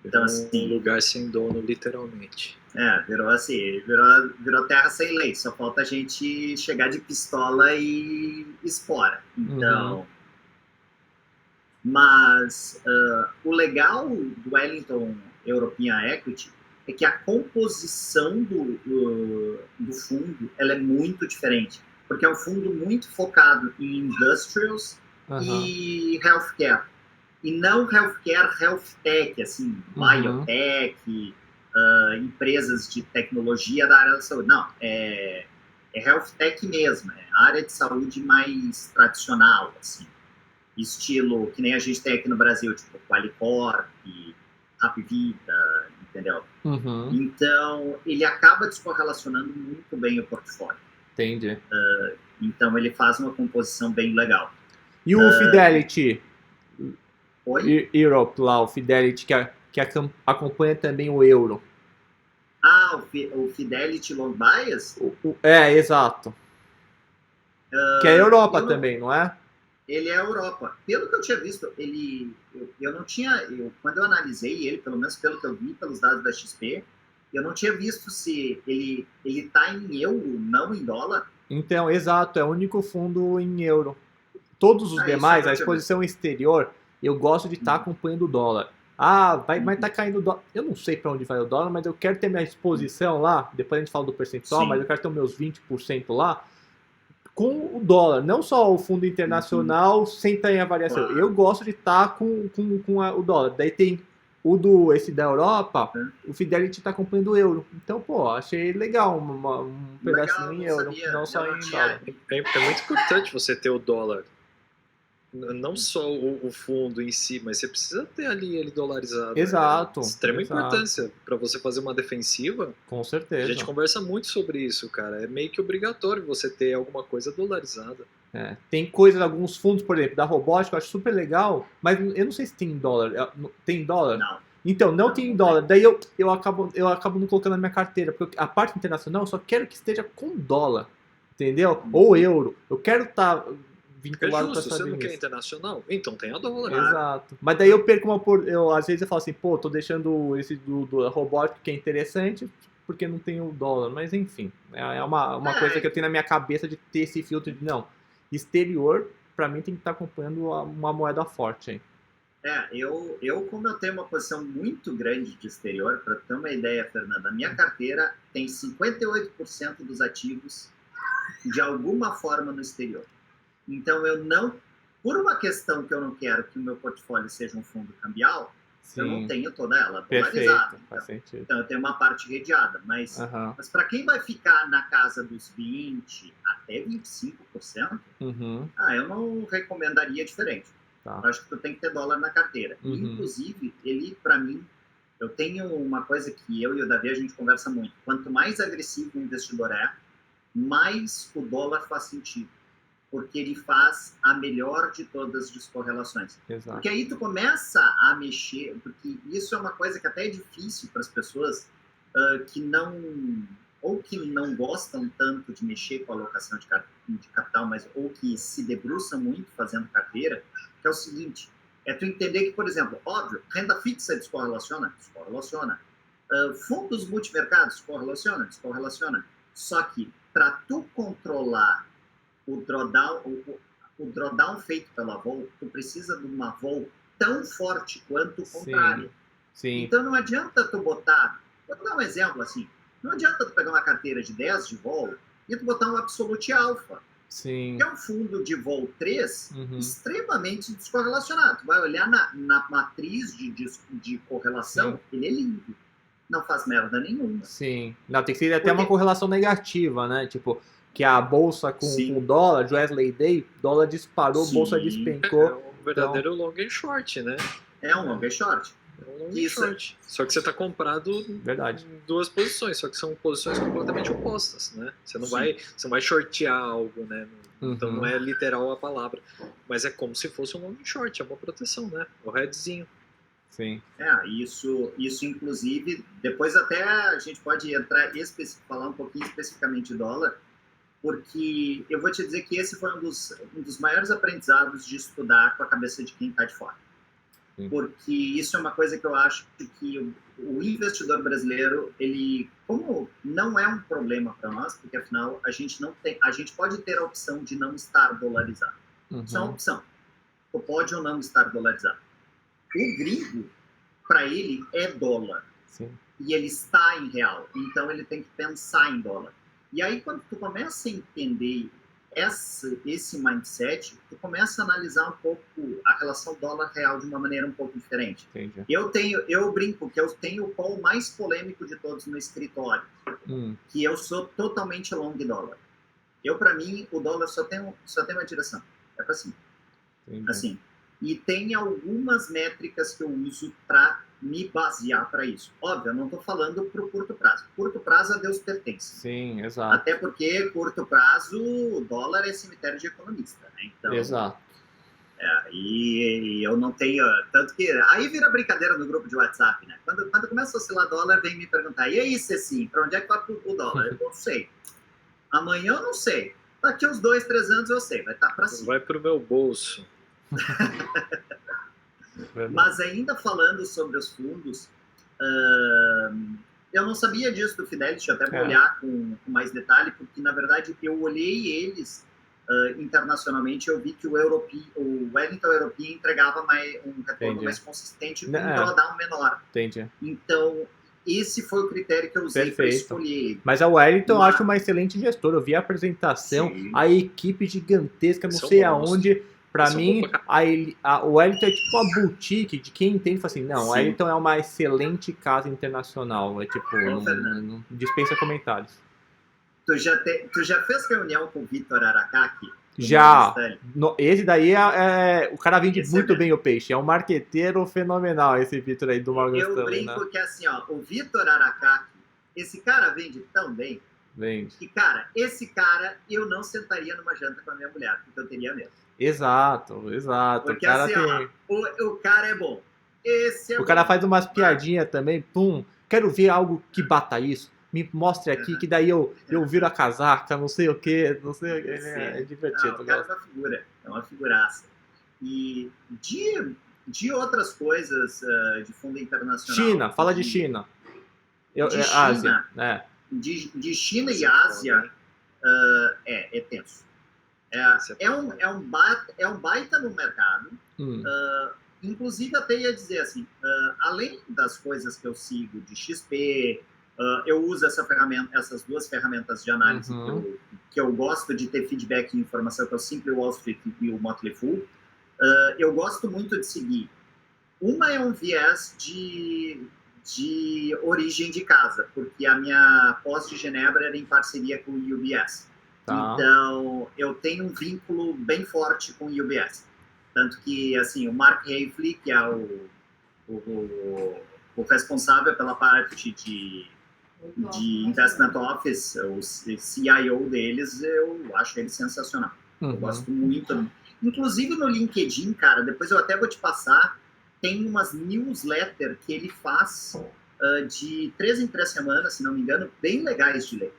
Então, assim, um lugar sem dono, literalmente. Virou assim, virou terra sem lei. Só falta a gente chegar de pistola e espora. Então, mas o legal do Wellington European Equity é que a composição do fundo ela é muito diferente, porque é um fundo muito focado em industrials e healthcare. E não healthcare, health tech, assim, biotech, empresas de tecnologia da área da saúde. Não, é health tech mesmo, é a área de saúde mais tradicional, assim. Estilo que nem a gente tem aqui no Brasil, tipo Qualicorp, Hapvida, entendeu? Então, ele acaba descorrelacionando muito bem o portfólio. Entendi. Então, ele faz uma composição bem legal. E o Fidelity? Oi? Europe lá, o Fidelity, que acompanha também o euro. O Fidelity Long Bias? Exato. Que é a Europa também, não é? Ele é a Europa. Pelo que eu tinha visto, eu não tinha... quando eu analisei ele, pelo menos pelo que eu vi, pelos dados da XP, eu não tinha visto se ele tá em euro, não em dólar. Então, exato, é o único fundo em euro. Todos os demais, a exposição exterior, eu gosto de estar acompanhando o dólar. Vai estar caindo o dólar. Eu não sei para onde vai o dólar, mas eu quero ter minha exposição lá, depois a gente fala do percentual, mas eu quero ter os meus 20% lá, com o dólar, não só o fundo internacional sem estar em avaliação. Eu gosto de estar com o dólar. Daí tem esse da Europa, o Fidelity está acompanhando o euro. Então, achei legal um pedacinho em euro, não só em dólar. É muito importante você ter o dólar não só o fundo em si, mas você precisa ter ali ele dolarizado. Exato. É de extrema exato. importância para você fazer uma defensiva. Com A certeza. gente conversa muito sobre isso, cara. É meio que obrigatório você ter alguma coisa dolarizada. Tem coisas, alguns fundos, por exemplo, da robótica, eu acho super legal, mas eu não sei se tem em dólar. Tem em dólar? Não. Então, não tem em dólar. Daí eu acabo não colocando na minha carteira, porque a parte internacional eu só quero que esteja com dólar, entendeu? Ou euro. Eu quero estar É vinculado para justo, você não quer internacional? Então tem a dólar. Exato. Mas daí eu perco às vezes eu falo assim, pô, tô deixando esse do robótico que é interessante, porque não tem o dólar. Mas enfim, é uma coisa que eu tenho na minha cabeça de ter esse filtro de não. Exterior, pra mim, tem que estar acompanhando uma moeda forte aí. Como eu tenho uma posição muito grande de exterior, para ter uma ideia, Fernanda, a minha carteira tem 58% dos ativos de alguma forma no exterior. Então, por uma questão que eu não quero que o meu portfólio seja um fundo cambial, Sim. Eu não tenho toda ela Perfeito, polarizada. faz sentido. Então, eu tenho uma parte redeada. Mas para quem vai ficar na casa dos 20% até 25%, eu não recomendaria diferente. Tá. Eu acho que tu tem que ter dólar na carteira. Inclusive, ele, para mim, eu tenho uma coisa que eu e o Davi, a gente conversa muito. Quanto mais agressivo o investidor mais o dólar faz sentido. Porque ele faz a melhor de todas as descorrelações. Exato. Porque aí tu começa a mexer, porque isso é uma coisa que até é difícil para as pessoas que não gostam tanto de mexer com a alocação de capital, mas ou que se debruçam muito fazendo carteira, que é o seguinte, é tu entender que, por exemplo, óbvio, renda fixa descorrelaciona, fundos multimercados descorrelaciona, só que para tu controlar o drawdown feito pela vol, tu precisa de uma vol tão forte quanto o contrário. Sim. Então não adianta tu botar, vou dar um exemplo assim, não adianta tu pegar uma carteira de 10 de vol e tu botar um Absolute Alpha, Sim. que é um fundo de vol 3 extremamente descorrelacionado. Tu vai olhar na matriz de correlação, ele é lindo, não faz merda nenhuma. Sim. Não, tem que ser até uma correlação negativa, né? Tipo, que a bolsa com o dólar, Wesley Day, dólar disparou, bolsa despencou. É um verdadeiro long and short, né? É um long and short. Short. Só que você está comprado em duas posições, só que são posições completamente opostas, né? Você não vai shortear algo, né? Então não é literal a palavra, mas é como se fosse um long and short, é uma proteção, né? O headzinho. Sim. Isso inclusive, depois até a gente pode entrar falar um pouquinho especificamente de dólar, porque eu vou te dizer que esse foi um dos maiores aprendizados de estudar com a cabeça de quem está de fora. Porque isso é uma coisa que eu acho que o investidor brasileiro, ele, como não é um problema para nós, porque afinal a gente pode ter a opção de não estar dolarizado. Isso é uma opção. Tu pode ou não estar dolarizado. O gringo, para ele, é dólar. Sim. E ele está em real. Então ele tem que pensar em dólar. E aí, quando tu começa a entender esse mindset, tu começa a analisar um pouco a relação dólar-real de uma maneira um pouco diferente. Entendi. Eu brinco que eu tenho o call mais polêmico de todos no escritório, que eu sou totalmente long dólar. Para mim, o dólar só tem uma direção. É para cima. Assim. E tem algumas métricas que eu uso para me basear para isso. Óbvio, eu não estou falando para o curto prazo. Curto prazo a Deus pertence. Sim, exato. Até porque, curto prazo, o dólar é cemitério de economista, né? Então, exato. E eu não tenho... Tanto que... Aí vira brincadeira no grupo de WhatsApp, né? Quando começa a oscilar dólar, vem me perguntar, e aí, Ceci, para onde é que vai o dólar? Eu não sei. Amanhã eu não sei. Daqui uns 2, 3 anos eu sei. Vai estar para cima. Vai para o meu bolso. Mas ainda falando sobre os fundos, eu não sabia disso do Fidelity, até vou olhar com mais detalhe, porque na verdade eu olhei eles internacionalmente, eu vi que o Wellington European entregava um retorno mais consistente com um drawdown menor. Entendi. Então, esse foi o critério que eu usei para escolher ele. Mas a Wellington eu acho uma excelente gestora. Eu vi a apresentação, a equipe gigantesca, não sei aonde. Pra mim, o Wellington é tipo uma boutique de quem entende, fala assim, não, o Wellington é uma excelente casa internacional, é tipo, não dispensa comentários. Tu já fez reunião com o Vitor Aracaki? Já, Morgan Stanley. esse daí o cara vende Esse muito é bem o peixe. É um marqueteiro fenomenal, esse Vitor aí do Morgan Eu Stanley, brinco né? que assim, ó, o Vitor Aracaki, esse cara vende tão bem Vende. que, cara, esse cara eu não sentaria numa janta com a minha mulher, porque eu teria medo. Exato, exato. Porque O cara assim, tem. ó, o cara é bom. Esse é O cara bom. faz umas piadinhas também, pum. Quero ver algo que bata isso. Me mostre aqui, que daí eu viro a casaca, não sei o que, não sei o que. É divertido. Não, o cara é uma figura, é uma figuraça. E de outras coisas de fundo internacional. China, fala de China. De Ásia, China, né? de China e Ásia é tenso. É um baita no mercado. Inclusive, até ia dizer assim, além das coisas que eu sigo de XP, eu uso essas duas ferramentas de análise que eu gosto de ter feedback e informação, que é o Simple Wall Street e o Motley Fool. Eu gosto muito de seguir. Uma é um viés de origem de casa, porque a minha pós de Genebra era em parceria com o UBS. Tá. Então, eu tenho um vínculo bem forte com o UBS. Tanto que, assim, o Mark Haefele, que é o responsável pela parte de Investment Office, o CIO deles, eu acho ele sensacional. Eu gosto muito. Inclusive no LinkedIn, cara, depois eu até vou te passar, tem umas newsletters que ele faz de 3 em 3 semanas, se não me engano, bem legais de ler.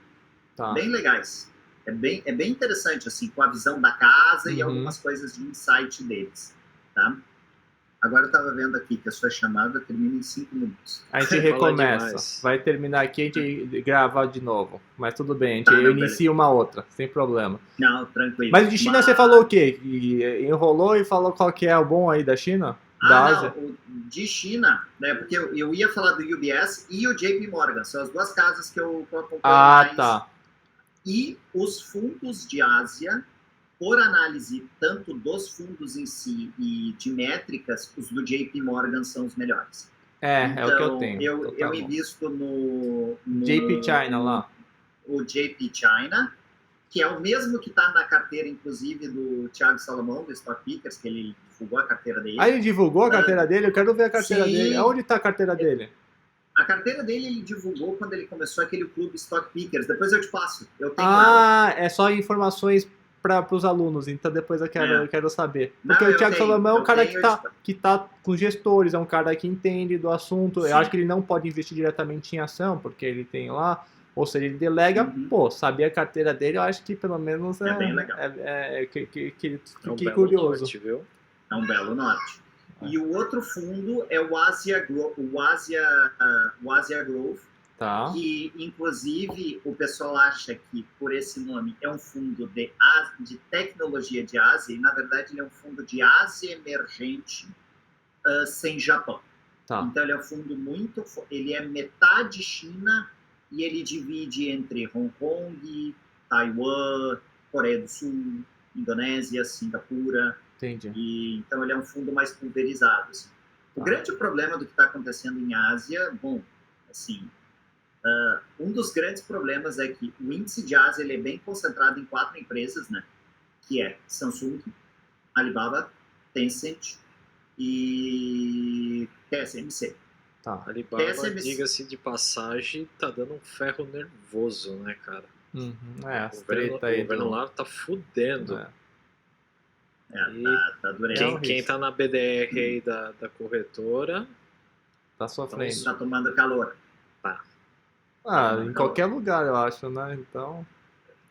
Tá. Bem legais. É bem interessante, assim, com a visão da casa e algumas coisas de insight deles, tá? Agora eu tava vendo aqui que a sua chamada termina em 5 minutos. A gente recomeça. Vai terminar aqui e a gente gravar de novo. Mas tudo bem, eu inicio uma outra, sem problema. Não, tranquilo. Mas de China você falou o quê? Enrolou e falou qual que é o bom aí da China? Da Ásia? Não, de China, né? Porque eu ia falar do UBS e o JP Morgan. São as duas casas que eu acompanho mais. Tá. E os fundos de Ásia, por análise tanto dos fundos em si e de métricas, os do JP Morgan são os melhores. Então, é o que eu tenho. Eu invisto no JP China lá. O JP China, que é o mesmo que está na carteira, inclusive, do Thiago Salomão, do Stock Pickers, que ele divulgou a carteira dele. Ele divulgou a carteira dele? Eu quero ver a carteira dele. Onde está a carteira dele? A carteira dele ele divulgou quando ele começou aquele clube Stock Pickers. Depois eu te passo. Eu tenho é só informações para os alunos, então depois eu quero saber. Porque o Thiago Salomão é um cara que tá com gestores, é um cara que entende do assunto. Sim. Eu acho que ele não pode investir diretamente em ação, porque ele tem lá, ou seja, ele delega, saber a carteira dele, eu acho que pelo menos é bem legal. Fiquei curioso. Norte, viu? É um belo norte. E o outro fundo é o Asia Growth, tá. Que inclusive o pessoal acha que por esse nome é um fundo de tecnologia de Ásia, e na verdade ele é um fundo de Ásia emergente sem Japão. Tá. Então ele é um fundo ele é metade China e ele divide entre Hong Kong, Taiwan, Coreia do Sul, Indonésia, Singapura. Entendi. Então ele é um fundo mais pulverizado. Assim. O grande problema do que está acontecendo em Ásia, assim, um dos grandes problemas é que o índice de Ásia ele é bem concentrado em 4 empresas, né? Que é Samsung, Alibaba, Tencent e TSMC. Tá. Alibaba, diga-se de passagem, tá dando um ferro nervoso, né, cara? As treta aí. O governo lá tá fudendo. Tá dureza. Quem tá na BDR aí da corretora tá sofrendo. Tá tomando calor. Tá. Em qualquer lugar, eu acho, né? Então,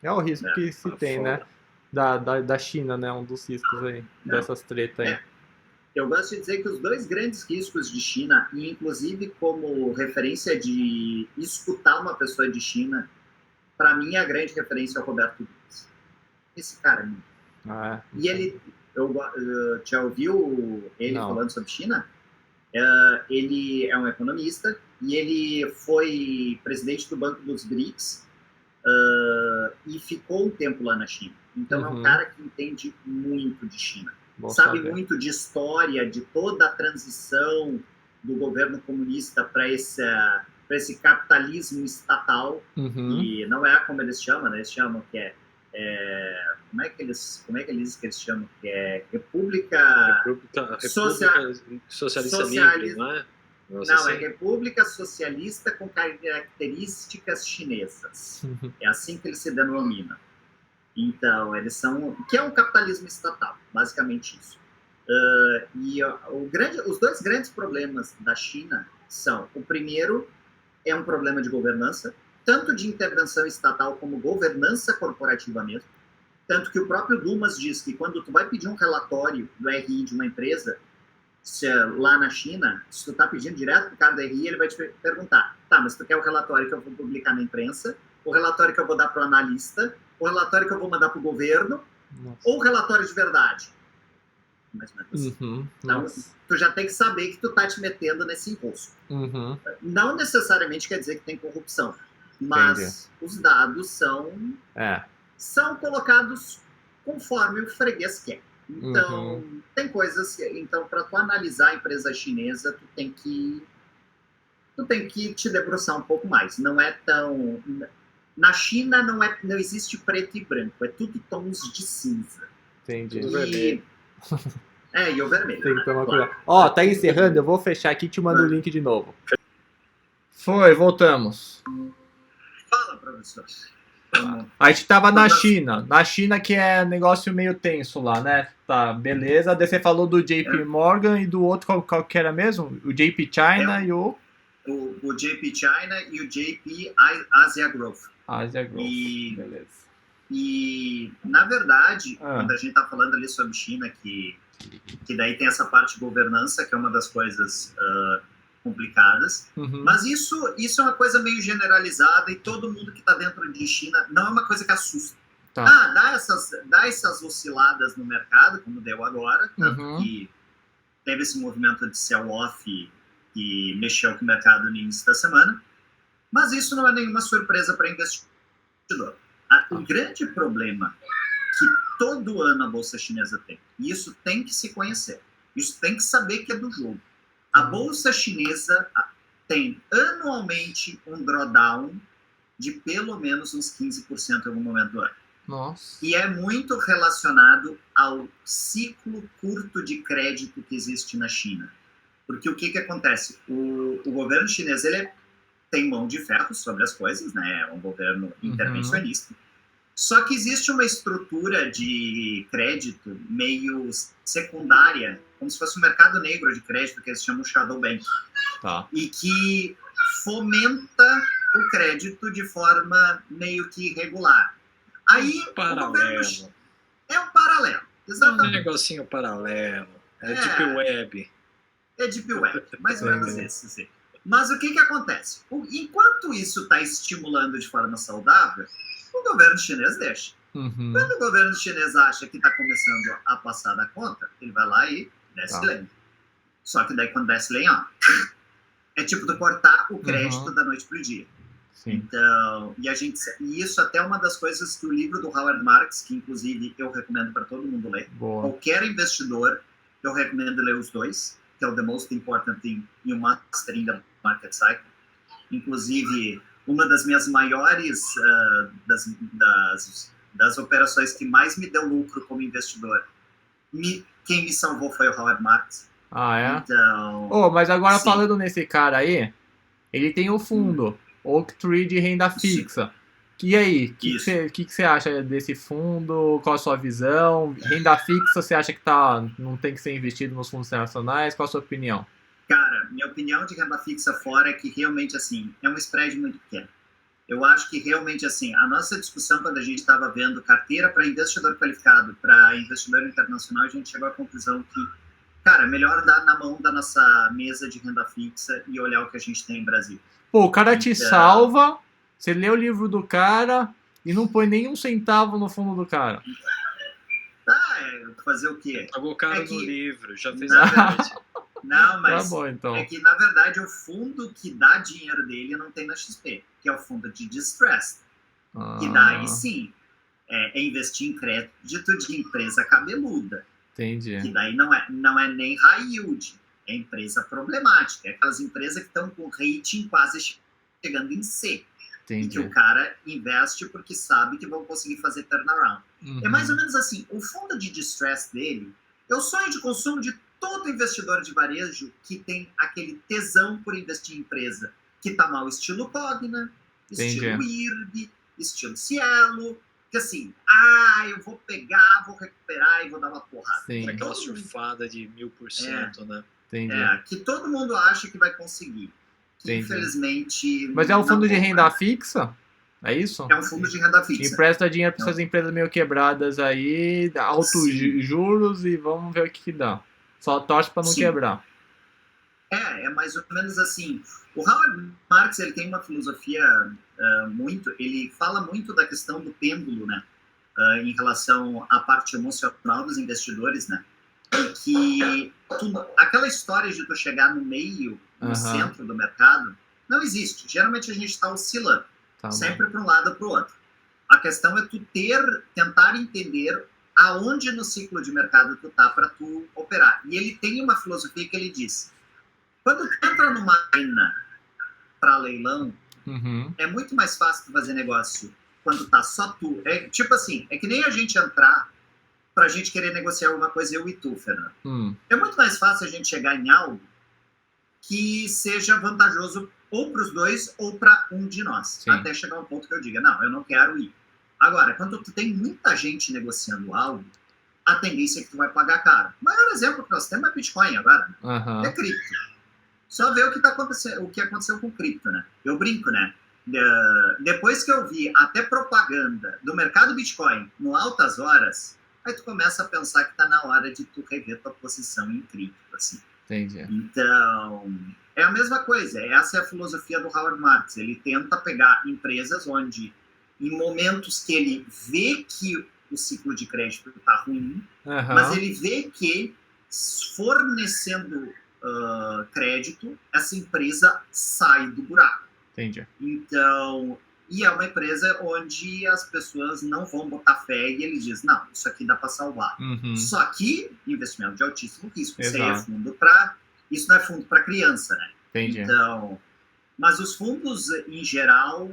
é o risco que se tem, fora. Né? Da China, né? Um dos riscos aí, dessas tretas aí. Eu gosto de dizer que os 2 grandes riscos de China, e inclusive como referência de escutar uma pessoa de China, para mim a grande referência é o Roberto Dias. Esse cara é muito. E ele, já ouviu ele falando sobre China? Ele é um economista e ele foi presidente do Banco dos BRICS e ficou um tempo lá na China. Então é um cara que entende muito de China. Sabe muito de história, de toda a transição do governo comunista para esse capitalismo estatal, que não é como eles chamam, né? Eles chamam que é como é que eles chamam? Que é República Socialista Livre, não é? Não, assim? É República Socialista com características chinesas. É assim que eles se denominam. Então, eles são... que é um capitalismo estatal, basicamente isso. Os dois grandes problemas da China são... O primeiro é um problema de governança, tanto de intervenção estatal como governança corporativa mesmo. Tanto que o próprio Dumas diz que quando tu vai pedir um relatório do RI de uma empresa, lá na China, se tu tá pedindo direto pro cara do RI, ele vai te perguntar, tá, mas tu quer o relatório que eu vou publicar na imprensa, o relatório que eu vou dar pro analista, o relatório que eu vou mandar pro governo, ou o relatório de verdade? Mais ou menos. Então, tu já tem que saber que tu tá te metendo nesse enrosco. Não necessariamente quer dizer que tem corrupção, mas os dados são colocados conforme o freguês quer. Então, tem coisas... Então, para tu analisar a empresa chinesa, tu tem que te debruçar um pouco mais. Não é tão... Na China não existe preto e branco, é tudo tons de cinza. Entendi. Tudo vermelho. E o vermelho. Tem que tomar cuidado. Ó, tá encerrando, eu vou fechar aqui e te mando o link de novo. Foi, voltamos. Fala, professor. A gente tava na China. Na China que é negócio meio tenso lá, né? Tá, beleza. Daí você falou do JP Morgan e do outro, qual que era mesmo? O JP China e o... O JP China e o JP Asia Growth. Asia Growth, beleza. E, na verdade, quando a gente tá falando ali sobre China, que daí tem essa parte de governança, que é uma das coisas complicadas, mas isso é uma coisa meio generalizada e todo mundo que tá dentro de China não é uma coisa que assusta. Tá. Dá essas osciladas no mercado, como deu agora, tanto que teve esse movimento de sell-off que mexeu com o mercado no início da semana, mas isso não é nenhuma surpresa para investidor. O grande problema que todo ano a Bolsa Chinesa tem, e isso tem que se conhecer, isso tem que saber que é do jogo. A Bolsa Chinesa tem anualmente um drawdown de pelo menos uns 15% em algum momento do ano. Nossa. E é muito relacionado ao ciclo curto de crédito que existe na China. Porque o que acontece? O governo chinês ele tem mão de ferro sobre as coisas, né? É um governo intervencionista. Só que existe uma estrutura de crédito meio secundária, como se fosse um mercado negro de crédito, que eles chamam Shadow Bank. E que fomenta o crédito de forma meio que irregular. Aí, paralelo. É um paralelo, exatamente. Um negocinho paralelo. É Deep Web. É Deep Web, mais ou menos isso. Sim. Mas o que acontece? Enquanto isso está estimulando de forma saudável, o governo chinês deixa. Quando o governo chinês acha que está começando a passar da conta, ele vai lá e desce lenha. Só que daí quando desce lenha, é tipo de cortar o crédito da noite pro dia. Sim. Então, e isso até é uma das coisas que o livro do Howard Marks, que inclusive eu recomendo para todo mundo ler, qualquer investidor, eu recomendo ler os dois, que é o The Most Important Thing e o Mastering the Market Cycle. Inclusive, uma das minhas maiores, das operações que mais me deu lucro como investidor, quem me salvou foi o Howard Marks. Então... mas agora falando nesse cara aí, ele tem o fundo, Oaktree de renda fixa. E aí, o que você acha desse fundo? Qual a sua visão? Renda fixa, você acha que não tem que ser investido nos fundos internacionais? Qual a sua opinião? Cara, minha opinião de renda fixa fora é que realmente, assim, é um spread muito pequeno. Eu acho que realmente, assim, a nossa discussão quando a gente estava vendo carteira para investidor qualificado, para investidor internacional, a gente chegou à conclusão que, cara, melhor dar na mão da nossa mesa de renda fixa e olhar o que a gente tem no Brasil. Pô, o cara te salva... Você lê o livro do cara e não põe nem um centavo no fundo do cara. Fazer o quê? Pagou caro no livro, já fez Não, mas tá bom, então. É que, na verdade, o fundo que dá dinheiro dele não tem na XP, que é o fundo de distressed. Que daí, sim, é investir em crédito de empresa cabeluda. Entendi. Que daí não é nem high yield, é empresa problemática. É aquelas empresas que estão com rating quase chegando em C. E que o cara investe porque sabe que vão conseguir fazer turnaround. É mais ou menos assim, o fundo de distress dele é o sonho de consumo de todo investidor de varejo que tem aquele tesão por investir em empresa que tá mal estilo Cogna, estilo IRB, estilo Cielo, que assim, eu vou pegar, vou recuperar e vou dar uma porrada. Sim. Aquela surfada de 1000%, né? Que todo mundo acha que vai conseguir. Que infelizmente... Mas é um fundo de renda fixa? É isso? É um fundo de renda fixa. Empresta dinheiro para essas empresas meio quebradas aí, altos juros e vamos ver o que dá. Só torce para não quebrar. É mais ou menos assim. O Howard Marks, ele tem uma filosofia ele fala muito da questão do pêndulo, né? Em relação à parte emocional dos investidores, né? Que aquela história de tu chegar no meio, no centro do mercado, não existe. Geralmente a gente está oscilando, sempre para um lado ou para o outro. A questão é tu tentar entender aonde no ciclo de mercado tu tá para tu operar. E ele tem uma filosofia que ele diz: quando tu entra numa arena para leilão, é muito mais fácil tu fazer negócio quando tá só tu. É tipo assim, é que nem a gente entrar pra gente querer negociar alguma coisa, eu e tu, Fernando. É muito mais fácil a gente chegar em algo que seja vantajoso ou para os dois ou para um de nós. Sim. Até chegar um ponto que eu diga, não, eu não quero ir. Agora, quando tu tem muita gente negociando algo, a tendência é que tu vai pagar caro. O maior exemplo que nós temos é Bitcoin agora. É cripto. Só ver o que aconteceu com cripto, né? Eu brinco, né? Depois que eu vi até propaganda do mercado Bitcoin no altas horas, aí tu começa a pensar que tá na hora de tu rever tua posição em cripto, assim. Entendi. Então, é a mesma coisa. Essa é a filosofia do Howard Marks. Ele tenta pegar empresas onde, em momentos que ele vê que o ciclo de crédito tá ruim, mas ele vê que fornecendo crédito, essa empresa sai do buraco. Entendi. Então, e é uma empresa onde as pessoas não vão botar fé e ele diz, não, isso aqui dá para salvar. Só que investimento de altíssimo risco. Isso aí é fundo isso não é fundo para criança, né? Entendi. Então, mas os fundos, em geral,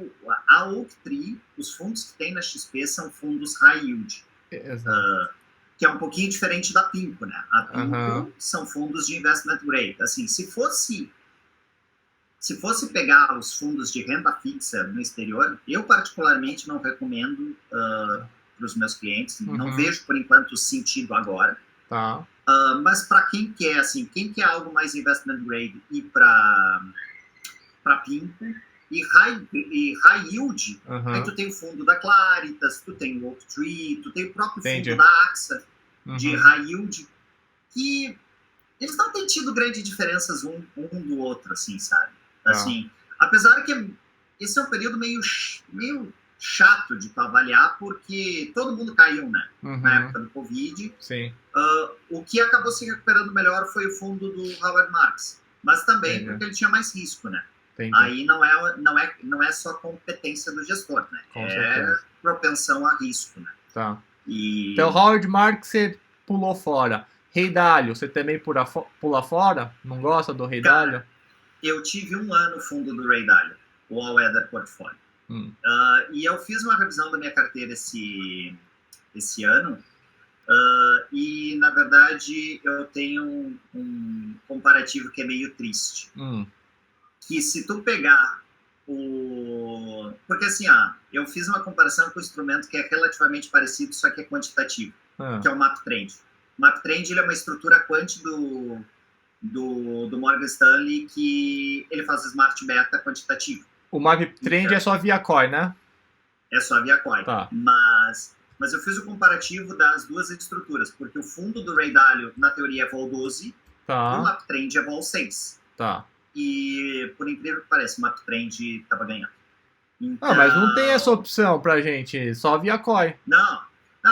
a Oaktree, os fundos que tem na XP são fundos high yield. Que é um pouquinho diferente da Pimco, né? A Pimco são fundos de investment grade. Assim, se fosse pegar os fundos de renda fixa no exterior, eu particularmente não recomendo para os meus clientes. Não vejo, por enquanto, sentido agora. Mas para quem quer, assim, quem quer algo mais investment grade e para Pimco e high yield, aí tu tem o fundo da Claritas, tu tem o Oaktree, tu tem o próprio fundo da AXA de high yield, que eles não têm tido grandes diferenças um do outro, assim, sabe? Assim, apesar que esse é um período meio chato de avaliar, porque todo mundo caiu, né? Na época do Covid. Sim. O que acabou se recuperando melhor foi o fundo do Howard Marks, mas também porque ele tinha mais risco, né? Entendi. Aí não é só competência do gestor, né? Propensão a risco, né? Então, Howard Marks, você pulou fora. Rei Dalio, você também pula fora? Não gosta do Rei Dalio? Eu tive um ano fundo do Rei Dalio, o All Weather Portfolio. E eu fiz uma revisão da minha carteira esse ano. E, na verdade, eu tenho um comparativo que é meio triste. Que se tu pegar porque assim, eu fiz uma comparação com um instrumento que é relativamente parecido, só que é quantitativo, que é o MapTrend. O MapTrend, ele é uma estrutura quant do Morgan Stanley, que ele faz Smart Beta quantitativo. O MapTrend é só via COI, né? É só via COI. Mas eu fiz o comparativo das duas estruturas, porque o fundo do Ray Dalio, na teoria, é vol 12, e o MapTrend é vol 6. E, por incrível que pareça, o MapTrend estava ganhando. Então, mas não tem essa opção pra gente, só via COI. Não,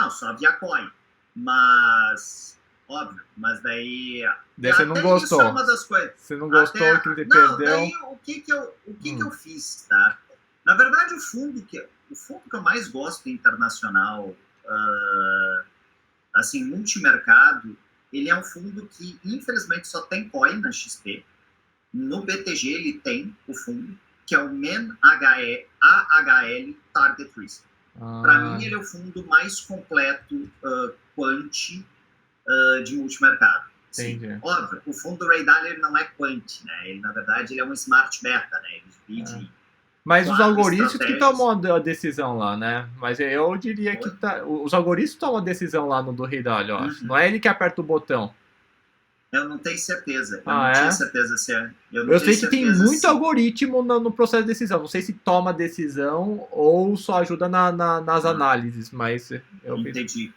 só via COI. Mas, óbvio, mas daí você não gostou. Isso é uma das coisas. Você não gostou que ele perdeu? Daí, o que eu fiz, tá? Na verdade, o fundo que eu mais gosto internacional, assim, multimercado, ele é um fundo que, infelizmente, só tem COI na XP. No BTG ele tem o fundo. que é o MEN AHL Target Risk. Para mim, ele é o fundo mais completo quant de multimercado. Entendi. Óbvio, o fundo do Ray Dalio não é quant, né? Ele, na verdade, ele é um smart beta, né? Ele divide... Mas os algoritmos que estratégias. tomam a decisão lá, né? Mas eu diria que os algoritmos tomam a decisão lá no do Ray Dalio, eu acho. Não é ele que aperta o botão. Eu não tenho certeza. Eu não tinha certeza se é. Eu sei que tem muito algoritmo no processo de decisão. Não sei se toma decisão ou só ajuda nas análises, mas eu entendi.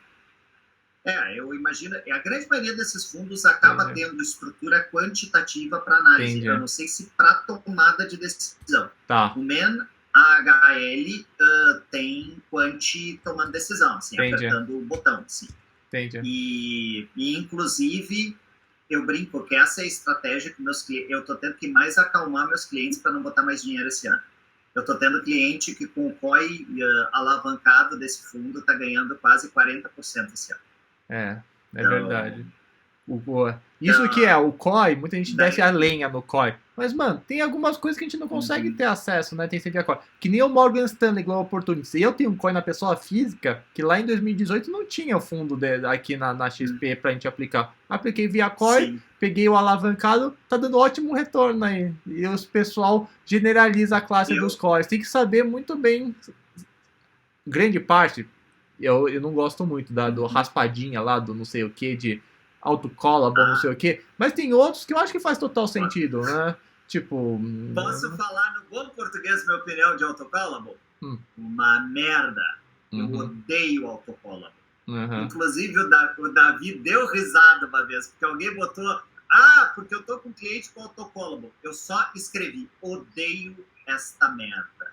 Eu imagino. A grande maioria desses fundos acaba tendo estrutura quantitativa para análise. Entendi. Eu não sei se para tomada de decisão. Tá. O MEN AHL tem quant tomando decisão, assim, apertando o botão. Assim. Entendi. E inclusive, eu brinco que essa é a estratégia que meus clientes... Eu estou tendo que mais acalmar meus clientes para não botar mais dinheiro esse ano. Eu estou tendo cliente que com o COI alavancado desse fundo está ganhando quase 40% esse ano. É verdade. Isso que é o COI, muita gente desce a lenha no COI. Mas, mano, tem algumas coisas que a gente não consegue ter acesso, né? Tem sempre a COI. Que nem o Morgan Stanley Global Opportunities. Eu tenho um COI na pessoa física, que lá em 2018 não tinha o fundo aqui na XP pra gente aplicar. Apliquei via COI, peguei o alavancado, tá dando ótimo retorno aí. E o pessoal generaliza a classe dos COIs. Tem que saber muito bem. Grande parte, eu não gosto muito do raspadinha lá, do não sei o que, de autocallable, não sei o que. Mas tem outros que eu acho que faz total sentido, né? Tipo... Posso falar no bom português minha opinião de autocallable? Uma merda. Eu odeio autocallable. Inclusive o Davi deu risada uma vez, porque alguém botou... porque eu tô com um cliente com autocallable. Eu só escrevi, odeio esta merda.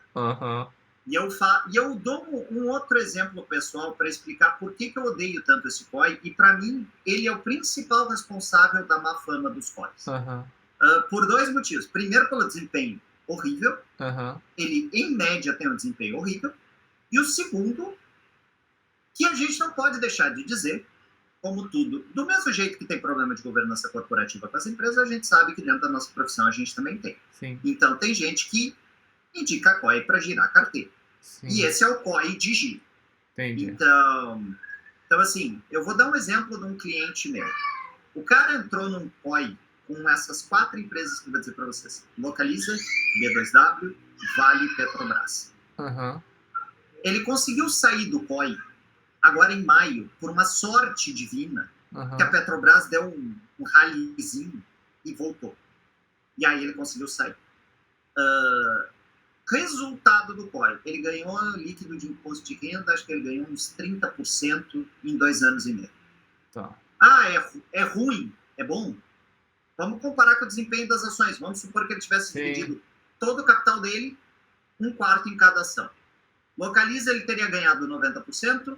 E eu dou um outro exemplo pessoal para explicar por que eu odeio tanto esse COI, e para mim ele é o principal responsável da má fama dos COIs. Por dois motivos. Primeiro, pelo desempenho horrível. Ele, em média, tem um desempenho horrível. E o segundo, que a gente não pode deixar de dizer, como tudo, do mesmo jeito que tem problema de governança corporativa com as empresas, a gente sabe que dentro da nossa profissão a gente também tem. Sim. Então tem gente que indica COI para girar a carteira. Sim. E esse é o COI de giro. Entendi. Então, assim, eu vou dar um exemplo de um cliente meu. O cara entrou num COI com essas 4 empresas que eu vou dizer para vocês. Localiza, B2W, Vale, Petrobras. Ele conseguiu sair do COI agora em maio, por uma sorte divina, que a Petrobras deu um ralizinho e voltou. E aí ele conseguiu sair. Resultado do COI, ele ganhou líquido de imposto de renda, acho que ele ganhou uns 30% em 2 anos e meio. Tá. É ruim, é bom? Vamos comparar com o desempenho das ações. Vamos supor que ele tivesse vendido todo o capital dele, 1/4 em cada ação. Localiza, ele teria ganhado 90%,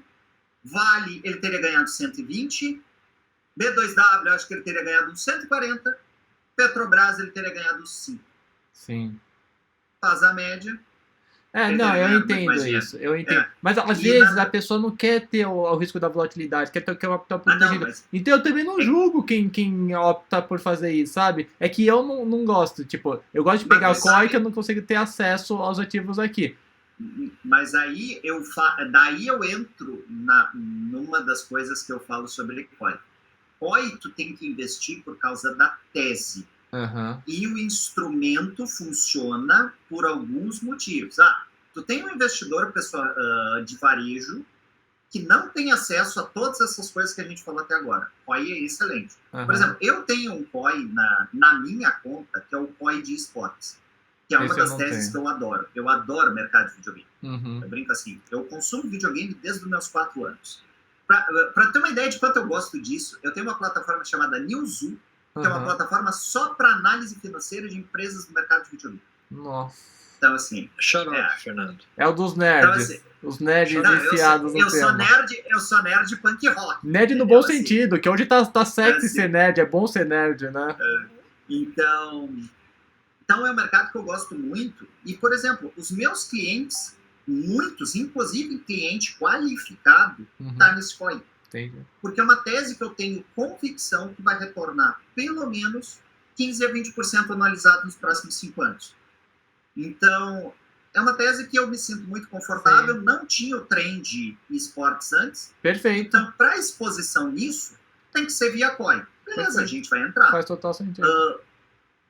Vale, ele teria ganhado 120%, B2W, acho que ele teria ganhado uns 140%, Petrobras, ele teria ganhado 5%. Sim. Faz a média. Eu entendo isso. Eu entendo. Mas às vezes a pessoa não quer ter o risco da volatilidade, quer ter o capital protegido. Então eu também não julgo quem opta por fazer isso, sabe? É que eu não gosto. Tipo, eu gosto de pegar o COI que eu não consigo ter acesso aos ativos aqui. Mas aí daí eu entro numa das coisas que eu falo sobre COI. COI tu tem que investir por causa da tese. E o instrumento funciona por alguns motivos. Tu tem um investidor de varejo que não tem acesso a todas essas coisas que a gente falou até agora. COI é excelente. Por exemplo, eu tenho um COI na minha conta, que é o COI de esportes, que é uma das teses que eu adoro. Eu adoro mercado de videogame. Eu brinco assim, eu consumo videogame desde os meus 4 anos. Para ter uma ideia de quanto eu gosto disso, eu tenho uma plataforma chamada Newzoo, que é uma plataforma só para análise financeira de empresas do mercado de videogame. Nossa. Então, assim... Shut up, Fernando. É o dos nerds. Então, assim, os nerds iniciados no tema. Eu sou nerd punk rock. Nerd no bom sentido, que hoje tá sexy ser nerd, é bom ser nerd, né? Então é um mercado que eu gosto muito. E, por exemplo, os meus clientes, muitos, inclusive cliente qualificado, tá nesse COI. Entendi. Porque é uma tese que eu tenho convicção que vai retornar pelo menos 15 a 20% anualizado nos próximos 5 anos. Então, é uma tese que eu me sinto muito confortável, Sim. não tinha o trend esportes antes. Perfeito. Então, para exposição nisso, tem que ser via COI. Beleza, Perfeito. a gente vai entrar. Faz total sentido.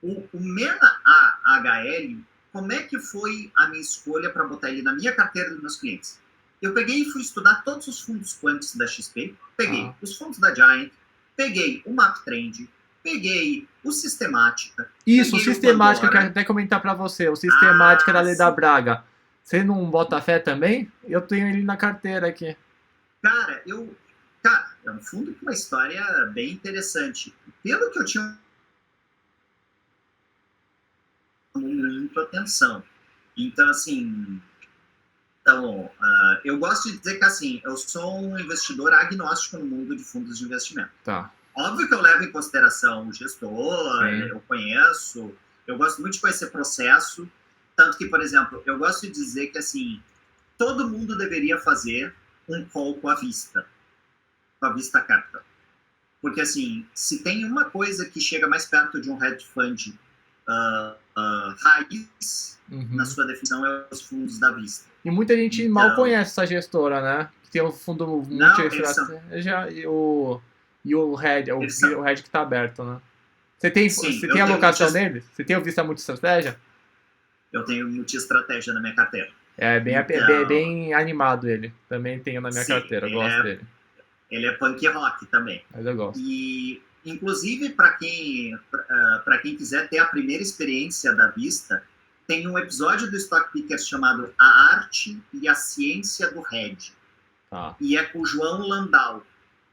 O MENA AHL, como é que foi a minha escolha para botar ele na minha carteira dos meus clientes? Eu peguei e fui estudar todos os fundos quantis da XP, peguei os fundos da Giant, peguei o MapTrend, peguei o Sistemática. Isso, o peguei Sistemática, eu Pandora. quero até comentar para você. O Sistemática da Leda Braga. Você não bota fé também? Eu tenho ele na carteira aqui. Cara, é um fundo com uma história bem interessante. Pelo que eu tinha muito atenção. Então, assim, eu gosto de dizer que, assim, eu sou um investidor agnóstico no mundo de fundos de investimento. Tá. Óbvio que eu levo em consideração o gestor, eu conheço, eu gosto muito de conhecer processo, tanto que, por exemplo, eu gosto de dizer que, assim, todo mundo deveria fazer um call com a Vista Capital. Porque, assim, se tem uma coisa que chega mais perto de um hedge fund raiz, na sua definição, é os fundos da Vista. E muita gente mal conhece essa gestora, né? Que tem o fundo multi-estratégia e o hedge, o hedge que está aberto, né? Você tem alocação neles? Você tem o Vista Multi-Estratégia? Eu tenho multi-estratégia na minha carteira. É bem animado ele. Também tenho na minha carteira, eu gosto dele. Ele é punk rock também. Mas eu gosto. E, inclusive, para quem quiser ter a primeira experiência da Vista, tem um episódio do Stock Pickers chamado A Arte e a Ciência do Hedge. E é com o João Landau.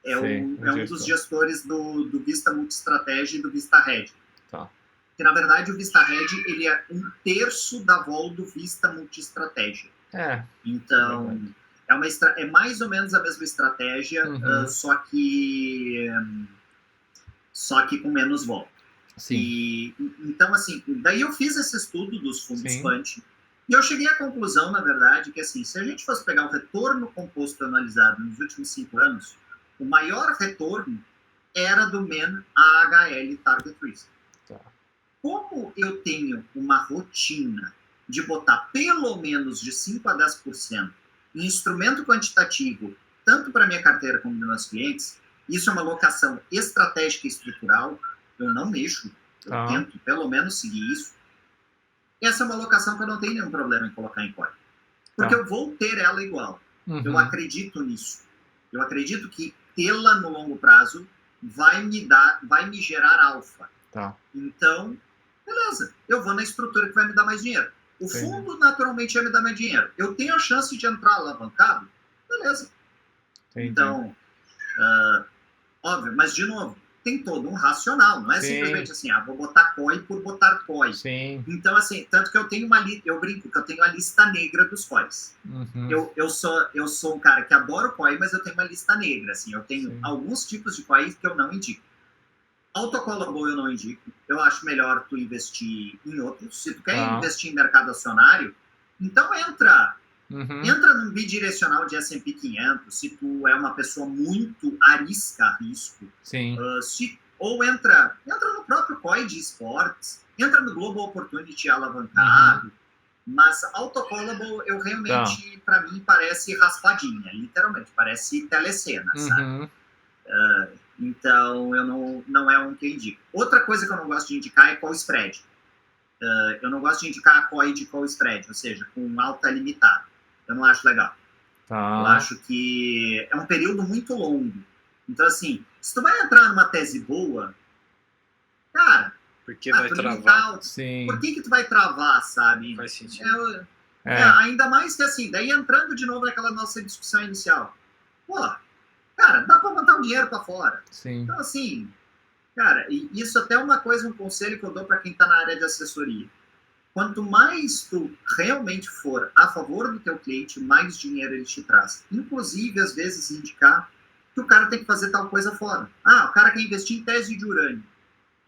É um dos gestores do Vista Multi-Estratégia e do Vista Hedge. Que, na verdade, o Vista Hedge ele é 1/3 da vol do Vista Multi-Estratégia. Então, é mais ou menos a mesma estratégia, só que com menos vol. Então, assim, daí eu fiz esse estudo dos fundos quant e eu cheguei à conclusão, na verdade, que, assim, se a gente fosse pegar o retorno composto anualizado nos últimos 5 anos, o maior retorno era do MEN AHL Target Risk. Como eu tenho uma rotina de botar pelo menos de 5 a 10% em instrumento quantitativo, tanto para minha carteira como para meus clientes, isso é uma alocação estratégica e estrutural, eu não mexo, eu tento pelo menos seguir isso. Essa é uma alocação que eu não tenho nenhum problema em colocar em COI. Porque eu vou ter ela igual. Eu acredito nisso. Eu acredito que tê-la no longo prazo vai me gerar alfa. Então, beleza, eu vou na estrutura que vai me dar mais dinheiro. O fundo naturalmente vai me dar mais dinheiro. Eu tenho a chance de entrar alavancado? Beleza. Então, óbvio, mas de novo, tem todo um racional, não é simplesmente assim, vou botar COI por botar COI. Então, assim, tanto que eu brinco que eu tenho a lista negra dos COIs. Eu sou um cara que adoro COI, mas eu tenho uma lista negra, assim, eu tenho alguns tipos de COI que eu não indico. Autocallable eu não indico, eu acho melhor tu investir em outros. Se tu quer investir em mercado acionário, então entra num bidirecional de S&P 500, se tu é uma pessoa muito arisca a risco. Ou entra no próprio COI de esportes, entra no Global Opportunity alavancado, mas autocallable eu realmente, para mim, parece raspadinha, literalmente, parece telecena, sabe? Então, não é um que eu indico. Outra coisa que eu não gosto de indicar é call spread. Eu não gosto de indicar a COI de call spread, ou seja, com alta limitada. Eu não acho legal. Eu acho que é um período muito longo. Então, assim, se tu vai entrar numa tese boa, cara, porque vai travar. Por que tu vai travar, sabe? Faz sentido. Ainda mais que, assim, daí entrando de novo naquela nossa discussão inicial. Pô, cara, dá pra botar o dinheiro pra fora. Então, assim, cara, e isso até é uma coisa, um conselho que eu dou pra quem tá na área de assessoria. Quanto mais tu realmente for a favor do teu cliente, mais dinheiro ele te traz. Inclusive, às vezes, indicar que o cara tem que fazer tal coisa fora. O cara quer investir em tese de urânio.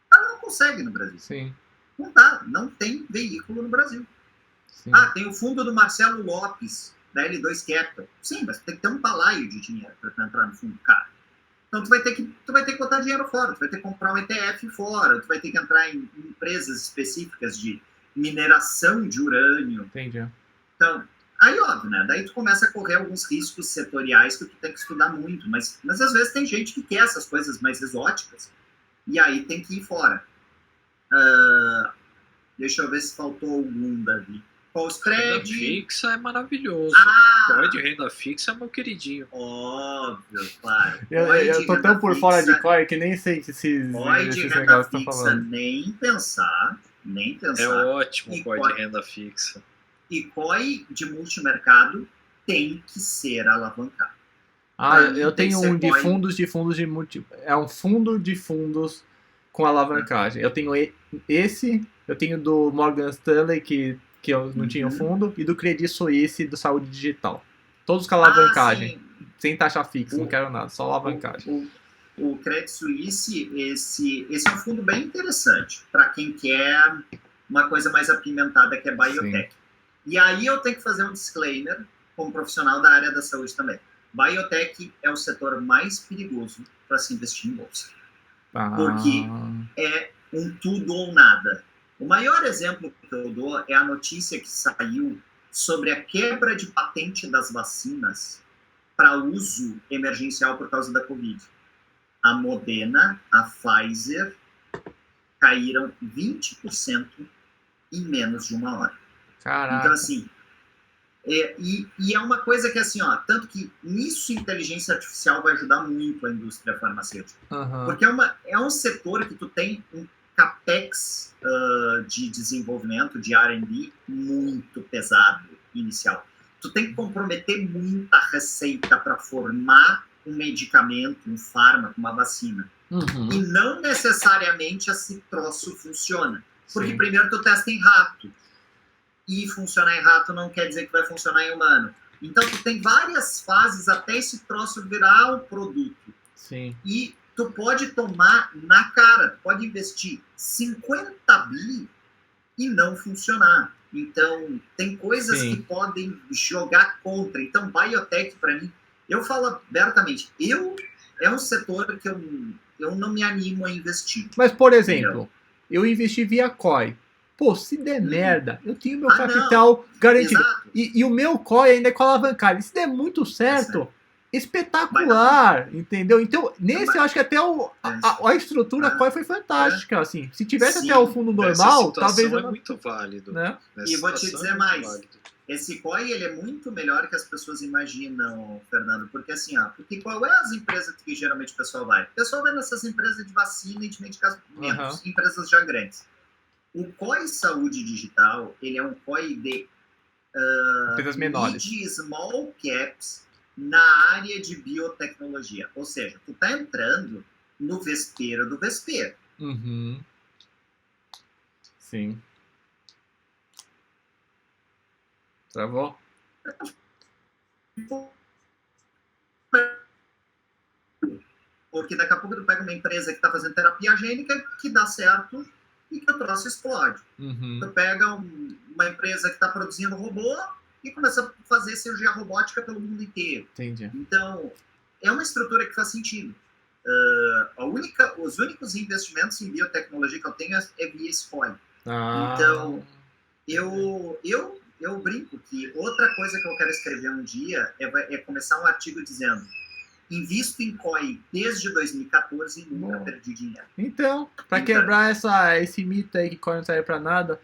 O cara não consegue no Brasil. Não dá, não tem veículo no Brasil. Tem o fundo do Marcelo Lopes, da L2 Capital. Sim, mas tem que ter um balaio de dinheiro para entrar no fundo do cara. Então tu vai ter que botar dinheiro fora, tu vai ter que comprar um ETF fora, tu vai ter que entrar em empresas específicas de mineração de urânio. Entendi. Então, aí óbvio, né? Daí tu começa a correr alguns riscos setoriais que tu tem que estudar muito, mas às vezes tem gente que quer essas coisas mais exóticas e aí tem que ir fora. Deixa eu ver se faltou algum, Davi. Renda fixa é maravilhoso. COI de renda fixa é meu queridinho. Óbvio, claro. Eu tô tão por fora de COI que nem sei se COI de renda fixa, nem pensar. É ótimo COI de renda fixa. E COI de multimercado tem que ser alavancado. Eu tenho um de fundos de multi... É um fundo de fundos com alavancagem. Eu tenho esse, eu tenho do Morgan Stanley, que eu não tinha fundo, e do Credit Suisse do Saúde Digital. Todos com alavancagem. Sem taxa fixa, não quero nada, só alavancagem. O Credit Suisse, esse é um fundo bem interessante para quem quer uma coisa mais apimentada, que é biotech. Sim. E aí eu tenho que fazer um disclaimer, como profissional da área da saúde também. Biotech é o setor mais perigoso para se investir em bolsa. Porque é um tudo ou nada. O maior exemplo que eu dou é a notícia que saiu sobre a quebra de patente das vacinas para uso emergencial por causa da Covid. A Moderna, a Pfizer, caíram 20% em menos de uma hora. Caraca. Então, assim, e é uma coisa que, assim, ó, tanto que nisso inteligência artificial vai ajudar muito a indústria farmacêutica. Porque é um setor que tu tem um capex de desenvolvimento, de R&D, muito pesado, inicial. Tu tem que comprometer muita receita para formar um medicamento, um fármaco, uma vacina. E não necessariamente esse troço funciona. Porque primeiro tu testa em rato. E funcionar em rato não quer dizer que vai funcionar em humano. Então tu tem várias fases até esse troço virar um produto. Sim. E tu pode tomar na cara, tu pode investir 50 bi e não funcionar. Então, tem coisas que podem jogar contra. Então, biotech, para mim, eu falo abertamente, é um setor que eu não me animo a investir. Mas, por exemplo, eu investi via COI. Pô, se der merda, eu tenho meu capital garantido. E o meu COI ainda é com alavancagem. Se der muito certo, espetacular, entendeu? Então, nesse eu acho que até a estrutura COI foi fantástica, assim. Se tivesse até o fundo normal, talvez... é muito válido. Né? E vou te dizer mais. Esse COI, ele é muito melhor que as pessoas imaginam, Fernando, porque assim, porque qual é as empresas que geralmente o pessoal vai? O pessoal vai nessas empresas de vacina e de medicamentos, empresas já grandes. O COI Saúde Digital, ele é um COI de empresas menores, de small caps na área de biotecnologia. Ou seja, tu tá entrando no vespeiro do vespeiro. Sim. Travou? Porque daqui a pouco tu pega uma empresa que tá fazendo terapia gênica que dá certo e que o troço explode. Tu pega uma empresa que está produzindo robô e começa a fazer cirurgia robótica pelo mundo inteiro. Entendi. Então, é uma estrutura que faz sentido. Os únicos investimentos em biotecnologia que eu tenho é via COI. Então, eu brinco que outra coisa que eu quero escrever um dia é começar um artigo dizendo: invisto em COI desde 2014 e nunca perdi dinheiro. Então, para quebrar esse mito aí que COI não serve para nada,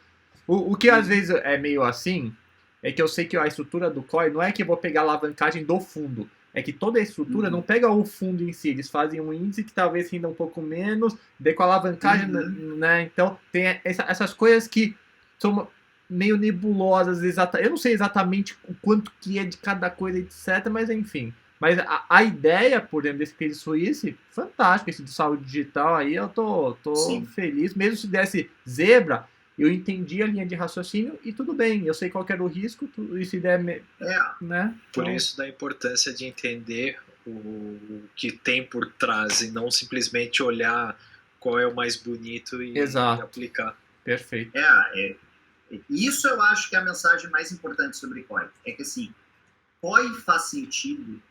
o que às vezes é meio assim, é que eu sei que a estrutura do COI não é que eu vou pegar a alavancagem do fundo, é que toda a estrutura não pega o fundo em si, eles fazem um índice que talvez renda um pouco menos, daí com a alavancagem, né? Então, tem essas coisas que são meio nebulosas, eu não sei exatamente o quanto que é de cada coisa, etc, mas enfim. Mas a ideia, por exemplo, desse Credit Suisse, fantástica, esse de saúde digital aí, eu tô feliz. Mesmo se desse zebra, eu entendi a linha de raciocínio e tudo bem, eu sei qual que era o risco, e se der... né? Por isso da importância de entender o que tem por trás e não simplesmente olhar qual é o mais bonito e aplicar. Perfeito. Isso eu acho que é a mensagem mais importante sobre COI. É que assim, COI faz sentido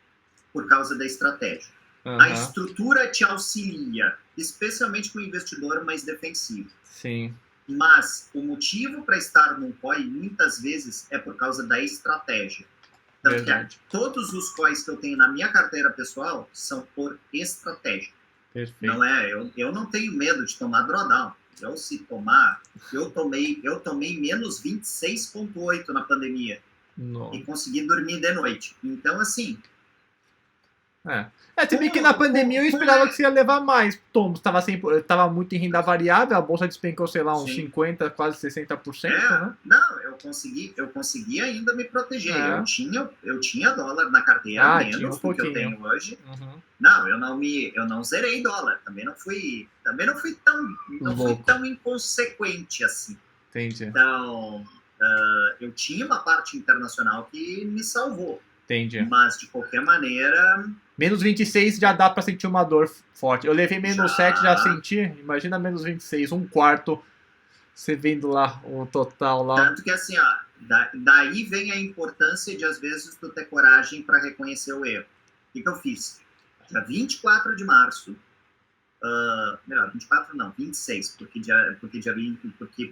por causa da estratégia. A estrutura te auxilia, especialmente com o investidor mais defensivo. Sim. Mas o motivo para estar num COI, muitas vezes, é por causa da estratégia. Tanto que todos os COIs que eu tenho na minha carteira pessoal são por estratégia. Perfeito. Não é, eu não tenho medo de tomar drawdown. Se tomar, eu tomei menos 26,8 na pandemia. Não. E consegui dormir de noite. Então, assim... Se bem que na pandemia eu esperava que você ia levar mais tombos. Tava muito em renda variável, a bolsa despencou, sei lá, uns 50%, quase 60%, né? Não, eu consegui ainda me proteger. Eu tinha dólar na carteira, menos do que eu tenho hoje. Uhum. Não, eu não zerei dólar. Também não fui tão inconsequente assim. Entendi. Então, eu tinha uma parte internacional que me salvou. Entendi. Mas, de qualquer maneira... Menos 26 já dá pra sentir uma dor forte. Eu levei menos 7, já senti. Imagina menos 26, um quarto. Você vendo lá o total lá. Tanto que assim, ó, daí vem a importância de, às vezes, tu ter coragem para reconhecer o erro. O que eu fiz? Dia 24 de março, melhor, 24 não, 26, porque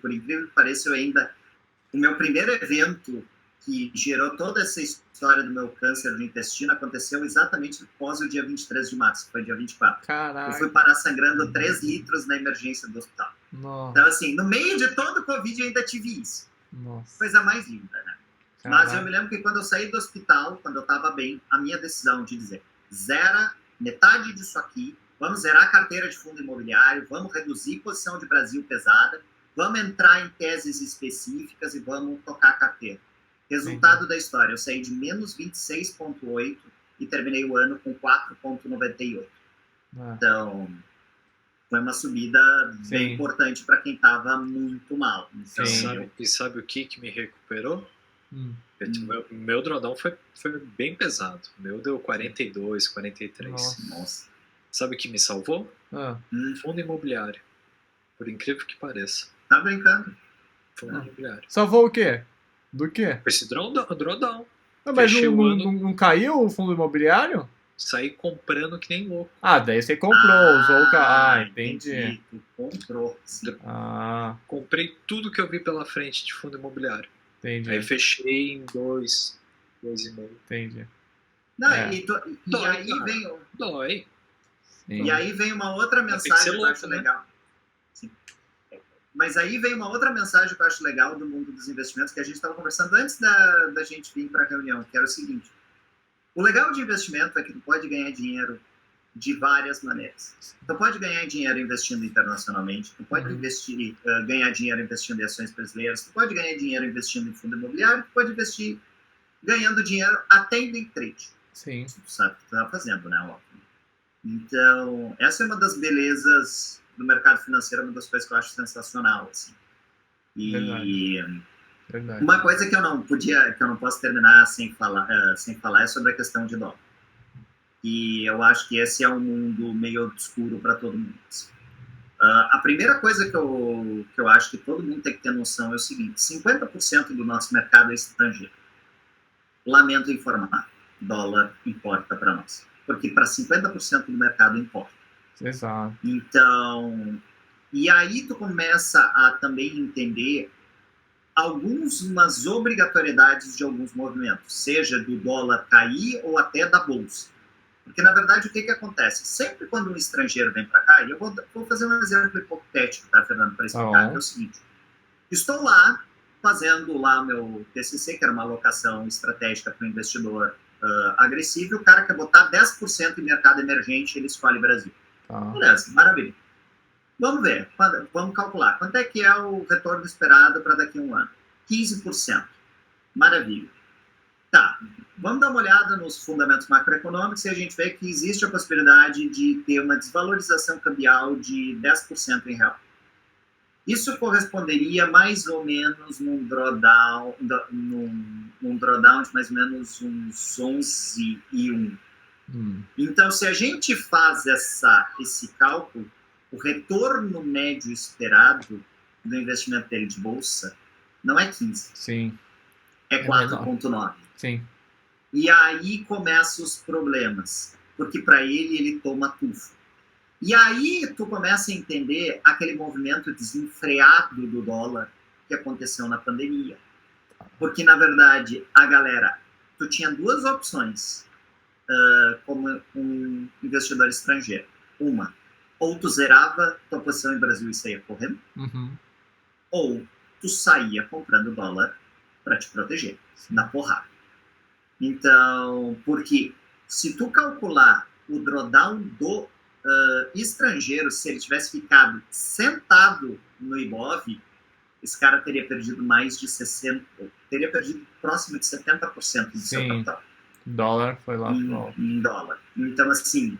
por incrível que pareça, o meu primeiro evento que gerou toda essa história do meu câncer no intestino aconteceu exatamente após o dia 23 de março, que foi dia 24. Caraca. Eu fui parar sangrando 3 litros na emergência do hospital. Nossa. Então, assim, no meio de todo o Covid eu ainda tive isso. Nossa. Coisa mais linda, né? Caraca. Mas eu me lembro que quando eu saí do hospital, quando eu estava bem, a minha decisão de dizer, zera metade disso aqui, vamos zerar a carteira de fundo imobiliário, vamos reduzir posição de Brasil pesada, vamos entrar em teses específicas e vamos tocar a carteira. Resultado da história, eu saí de menos 26,8 e terminei o ano com 4,98. Então, foi uma subida bem importante para quem estava muito mal. Então, e sabe o que me recuperou? Meu drawdown foi bem pesado. O meu deu 42, 43. Nossa. Sabe o que me salvou? Fundo imobiliário. Por incrível que pareça. Tá brincando? Fundo imobiliário. Salvou o quê? Do quê? Esse drawdown. Mas não caiu o fundo imobiliário? Saí comprando que nem louco. Daí você comprou, usou o entendi. Tu comprou, sim. Comprei tudo que eu vi pela frente de fundo imobiliário. Entendi. Aí fechei em 2,5. Entendi. Não, e aí vem... Dói. E aí vem uma outra mensagem que eu acho legal. Sim. Mas aí vem uma outra mensagem que eu acho legal do mundo dos investimentos, que a gente estava conversando antes da gente vir para a reunião, que era o seguinte. O legal de investimento é que tu pode ganhar dinheiro de várias maneiras. Tu pode ganhar dinheiro investindo internacionalmente, tu pode ganhar dinheiro investindo em ações brasileiras, tu pode ganhar dinheiro investindo em fundo imobiliário, tu pode investir ganhando dinheiro até em day trade. Sim. Tu sabe o que tu tá fazendo, né? Óbvio. Então, essa é uma das belezas do mercado financeiro, uma das coisas que eu acho sensacional, assim. Verdade. Uma coisa que eu não posso terminar sem falar é sobre a questão de dólar. E eu acho que esse é um mundo meio obscuro para todo mundo. A primeira coisa que eu acho que todo mundo tem que ter noção é o seguinte: 50% do nosso mercado é estrangeiro. Lamento informar, dólar importa para nós. Porque para 50% do mercado importa. Exato. Então, e aí tu começa a também entender algumas obrigatoriedades de alguns movimentos, seja do dólar cair ou até da bolsa. Porque, na verdade, o que acontece? Sempre quando um estrangeiro vem para cá, e eu vou fazer um exemplo hipotético, tá, Fernando, para explicar, que é o seguinte. Estou lá, fazendo lá meu TCC, que era uma alocação estratégica para o investidor agressivo, e o cara quer botar 10% em mercado emergente, ele escolhe Brasil. Beleza, maravilha. Vamos ver, vamos calcular. Quanto é que é o retorno esperado para daqui a um ano? 15%. Maravilha. Tá, vamos dar uma olhada nos fundamentos macroeconômicos e a gente vê que existe a possibilidade de ter uma desvalorização cambial de 10% em real. Isso corresponderia mais ou menos num drawdown de mais ou menos uns 11,1. Então, se a gente faz esse cálculo, o retorno médio esperado do investimento dele de bolsa não é 15. Sim. É 4,9. Sim. E aí começam os problemas. Porque para ele toma tufo. E aí tu começa a entender aquele movimento desenfreado do dólar que aconteceu na pandemia. Porque, na verdade, a galera, tu tinha duas opções como um investidor estrangeiro. Uma, ou tu zerava tua posição em Brasil e saía correndo, ou tu saía comprando dólar para te proteger, na porrada. Então, porque se tu calcular o drawdown do estrangeiro, se ele tivesse ficado sentado no Ibov, esse cara teria perdido mais de 60%, teria perdido próximo de 70% do seu capital. Dólar foi lá em dólar. Então, assim,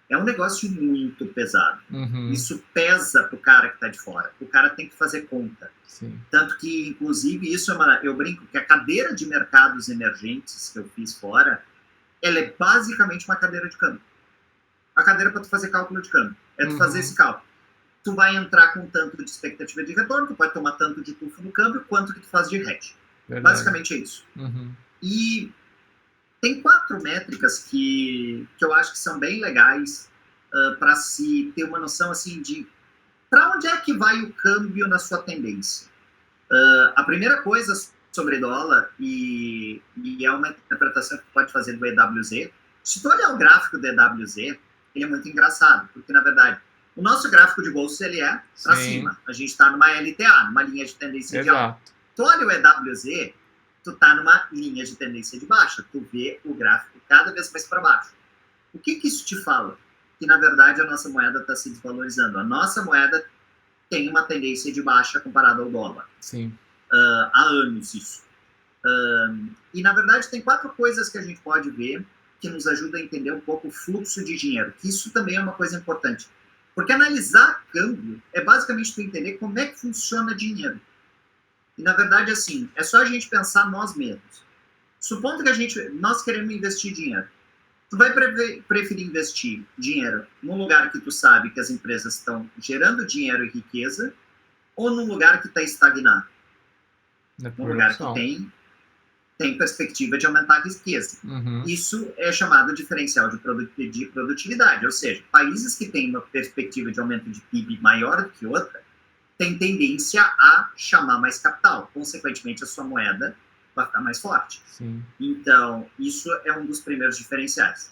é um negócio muito pesado. Isso pesa pro cara que tá de fora. O cara tem que fazer conta. Sim. Tanto que, inclusive, isso eu brinco que a cadeira de mercados emergentes que eu fiz fora, ela é basicamente uma cadeira de câmbio. A cadeira para tu fazer cálculo de câmbio. É tu fazer esse cálculo. Tu vai entrar com tanto de expectativa de retorno, tu pode tomar tanto de tufo no câmbio, quanto que tu faz de hedge. Verdade. Basicamente é isso. E tem 4 métricas que eu acho que são bem legais para se ter uma noção assim de para onde é que vai o câmbio na sua tendência. A primeira coisa sobre dólar, e é uma interpretação que tu pode fazer do EWZ, se tu olhar o gráfico do EWZ, ele é muito engraçado, porque na verdade o nosso gráfico de bolsa ele é para cima. A gente está numa LTA, numa linha de tendência de alta. Tu olha o EWZ, tu tá numa linha de tendência de baixa. Tu vê o gráfico cada vez mais para baixo. O que isso te fala? Que, na verdade, a nossa moeda está se desvalorizando. A nossa moeda tem uma tendência de baixa comparada ao dólar. Sim. Há anos isso. E, na verdade, tem 4 coisas que a gente pode ver que nos ajuda a entender um pouco o fluxo de dinheiro. Que isso também é uma coisa importante. Porque analisar câmbio é basicamente tu entender como é que funciona dinheiro. E, na verdade, assim, é só a gente pensar nós mesmos. Supondo que nós queremos investir dinheiro. Tu vai preferir investir dinheiro num lugar que tu sabe que as empresas estão gerando dinheiro e riqueza, ou num lugar que está estagnado? Num lugar que tem perspectiva de aumentar a riqueza. Isso é chamado diferencial de produtividade, ou seja, países que têm uma perspectiva de aumento de PIB maior do que outra, tem tendência a chamar mais capital. Consequentemente, a sua moeda vai ficar mais forte. Sim. Então, isso é um dos primeiros diferenciais.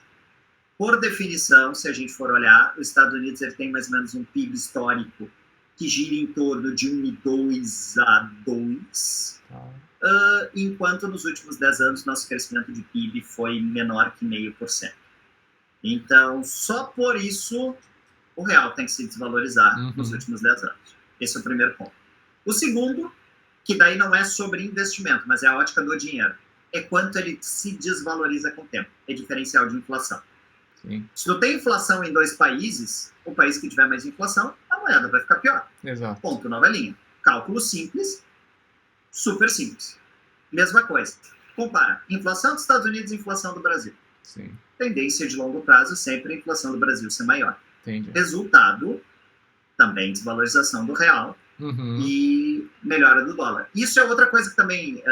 Por definição, se a gente for olhar, os Estados Unidos ele tem mais ou menos um PIB histórico que gira em torno de 1,2 a 2, enquanto nos últimos 10 anos nosso crescimento de PIB foi menor que 0,5%. Então, só por isso, o real tem que se desvalorizar nos últimos 10 anos. Esse é o primeiro ponto. O segundo, que daí não é sobre investimento, mas é a ótica do dinheiro, é quanto ele se desvaloriza com o tempo. É diferencial de inflação. Sim. Se tu tem inflação em 2 países, o país que tiver mais inflação, a moeda vai ficar pior. Exato. Ponto, nova linha. Cálculo simples, super simples. Mesma coisa. Compara inflação dos Estados Unidos e inflação do Brasil. Sim. Tendência de longo prazo, sempre a inflação do Brasil ser maior. Entendi. Resultado, também desvalorização do real e melhora do dólar. Isso é outra coisa que também,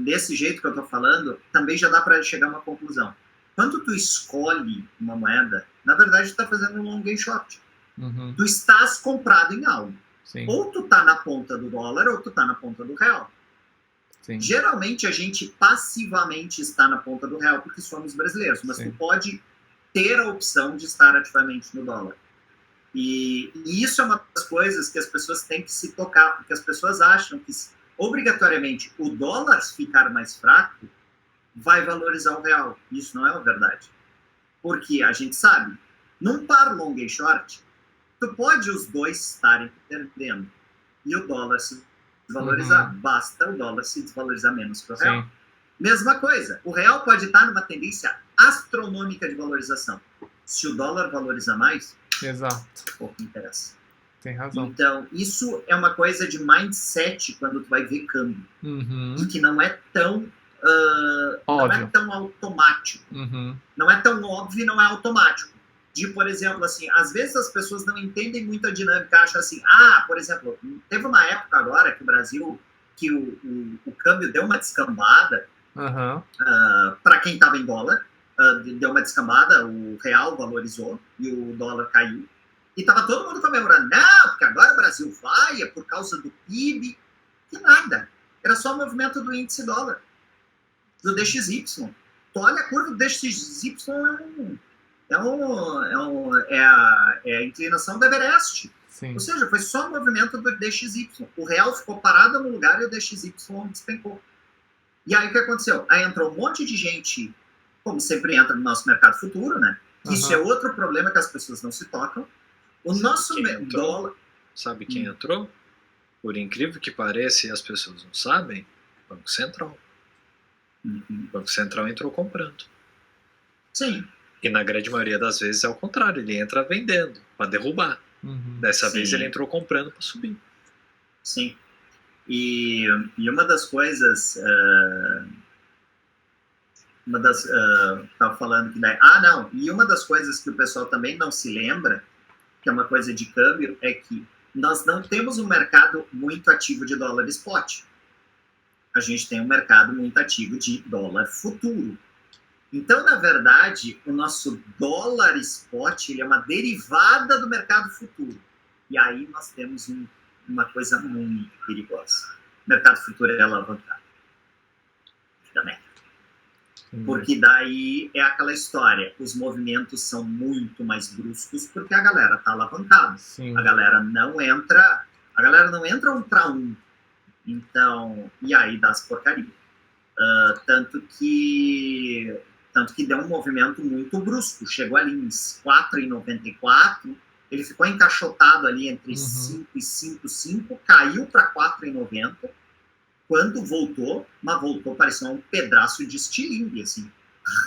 desse jeito que eu estou falando, também já dá para chegar a uma conclusão. Quando tu escolhe uma moeda, na verdade tu está fazendo um long and short. Tu estás comprado em algo. Sim. Ou tu está na ponta do dólar ou tu está na ponta do real. Sim. Geralmente a gente passivamente está na ponta do real porque somos brasileiros, mas tu pode ter a opção de estar ativamente no dólar. E isso é uma das coisas que as pessoas têm que se tocar, porque as pessoas acham que obrigatoriamente o dólar ficar mais fraco vai valorizar o real. Isso não é a verdade. Porque a gente sabe, num par long e short, tu pode os dois estarem perdendo e o dólar se desvalorizar. Basta o dólar se desvalorizar menos que o real. Sim. Mesma coisa, o real pode estar numa tendência astronômica de valorização. Se o dólar valoriza mais, Exato. pouco interessa. Tem razão. Então, isso é uma coisa de mindset quando tu vai ver câmbio. E que não é tão não é tão automático. Não é tão óbvio e não é automático. De, por exemplo, assim, às vezes as pessoas não entendem muito a dinâmica, acham assim, por exemplo, teve uma época agora que o Brasil, que o câmbio deu uma descambada para quem estava em dólar, deu uma descambada, o real valorizou e o dólar caiu. E estava todo mundo comemorando. Não, porque agora o Brasil vai, é por causa do PIB. Que nada. Era só o movimento do índice dólar, do DXY. Tu olha a curva do DXY, é a inclinação do Everest. Sim. Ou seja, foi só o movimento do DXY. O real ficou parado no lugar e o DXY despencou. E aí o que aconteceu? Aí entrou um monte de gente, como sempre entra no nosso mercado futuro, né? Isso é outro problema que as pessoas não se tocam. O nosso dólar... Sabe quem entrou? Por incrível que pareça, e as pessoas não sabem, Banco Central. O Banco Central entrou comprando. Sim. E na grande maioria das vezes é o contrário, ele entra vendendo, para derrubar. Dessa vez ele entrou comprando para subir. Sim. E uma das coisas... Estava falando que daí... não. E uma das coisas que o pessoal também não se lembra, que é uma coisa de câmbio, é que nós não temos um mercado muito ativo de dólar spot. A gente tem um mercado muito ativo de dólar futuro. Então, na verdade, o nosso dólar spot ele é uma derivada do mercado futuro. E aí nós temos uma coisa muito perigosa. O mercado futuro é alavancado. Porque daí é aquela história, os movimentos são muito mais bruscos porque a galera está alavancada. A galera não entra um para um. Então, e aí dá as porcarias. Tanto que deu um movimento muito brusco. Chegou ali em 4,94, ele ficou encaixotado ali entre 5 e 5,5, caiu para 4,90. Quando voltou, mas voltou, parecia um pedaço de estilingue, assim,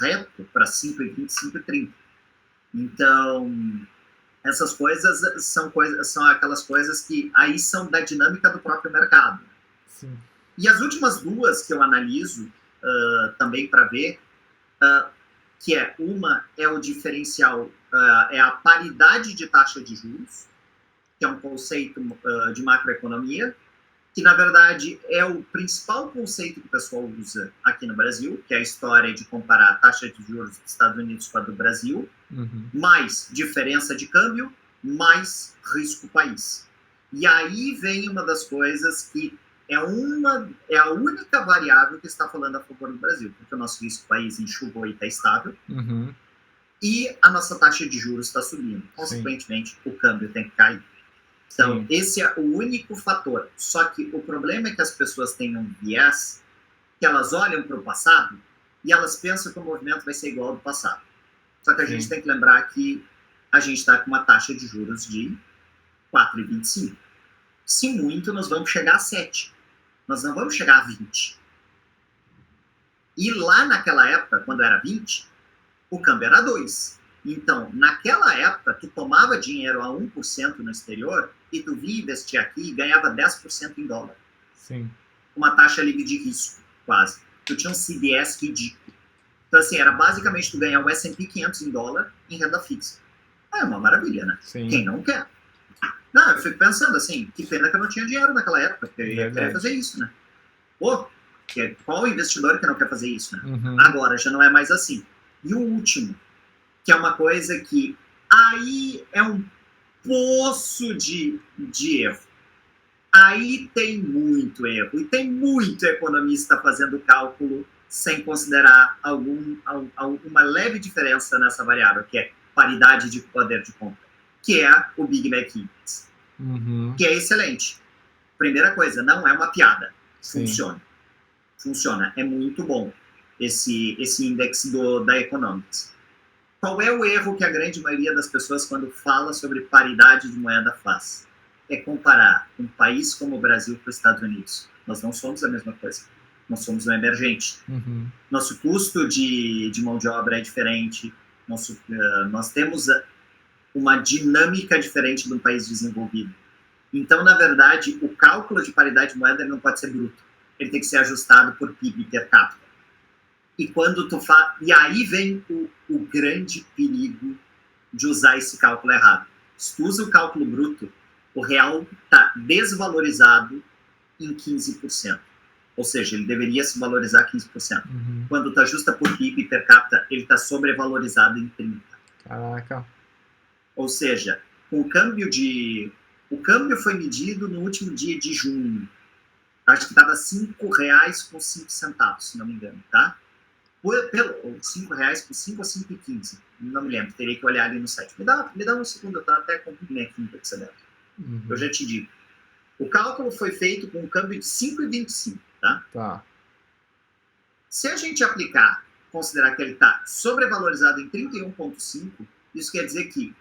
reto para 5,20, 5,30. Então, essas coisas são aquelas coisas que aí são da dinâmica do próprio mercado. Sim. E as últimas duas que eu analiso também para ver, que uma é o diferencial, é a paridade de taxa de juros, que é um conceito de macroeconomia, que na verdade é o principal conceito que o pessoal usa aqui no Brasil, que é a história de comparar a taxa de juros dos Estados Unidos com a do Brasil, mais diferença de câmbio, mais risco país. E aí vem uma das coisas que é a única variável que está falando a favor do Brasil, porque o nosso risco país enxugou e está estável, e a nossa taxa de juros está subindo. Consequentemente, o câmbio tem que cair. Então, esse é o único fator. Só que o problema é que as pessoas têm um viés, que elas olham para o passado e elas pensam que o movimento vai ser igual ao do passado. Só que a gente tem que lembrar que a gente está com uma taxa de juros de 4,25. Se muito, nós vamos chegar a 7. Nós não vamos chegar a 20. E lá naquela época, quando era 20, o câmbio era 2. Então, naquela época, tu tomava dinheiro a 1% no exterior e tu via investir aqui e ganhava 10% em dólar. Sim. Uma taxa livre de risco, quase. Tu tinha um CDS ridículo. Então, assim, era basicamente tu ganhar o S&P 500 em dólar em renda fixa. É uma maravilha, né? Sim. Quem não quer? Não, eu fico pensando assim, que pena que eu não tinha dinheiro naquela época, porque eu ia querer fazer isso, né? Pô, qual investidor que não quer fazer isso, né? Agora, já não é mais assim. E o último, que é uma coisa que aí é um poço de erro. Aí tem muito erro. E tem muito economista fazendo cálculo sem considerar alguma leve diferença nessa variável, que é paridade de poder de compra, que é o Big Mac Index, que é excelente. Primeira coisa, não é uma piada. Funciona. Funciona. É muito bom esse índex da Economics. Qual é o erro que a grande maioria das pessoas, quando fala sobre paridade de moeda, faz? É comparar um país como o Brasil com os Estados Unidos. Nós não somos a mesma coisa. Nós somos um emergente. Nosso custo de mão de obra é diferente. Nós temos uma dinâmica diferente de um país desenvolvido. Então, na verdade, o cálculo de paridade de moeda não pode ser bruto. Ele tem que ser ajustado por PIB per capita. E aí vem o grande perigo de usar esse cálculo errado. Se tu usa o cálculo bruto, o real está desvalorizado em 15%. Ou seja, ele deveria se valorizar 15%. Quando tu ajusta por PIB per capita, ele está sobrevalorizado em 30%. Caraca. Ou seja, o câmbio foi medido no último dia de junho. Acho que estava R$ 5,05, se não me engano, tá? Ou R$ 5 por 5 ou 5,15. Não me lembro, teria que olhar ali no site. Me dá um segundo, eu até comprei aqui no Pixelento. Eu já te digo. O cálculo foi feito com um câmbio de 5,25, tá? Tá. Se a gente considerar que ele está sobrevalorizado em 31,5, isso quer dizer que,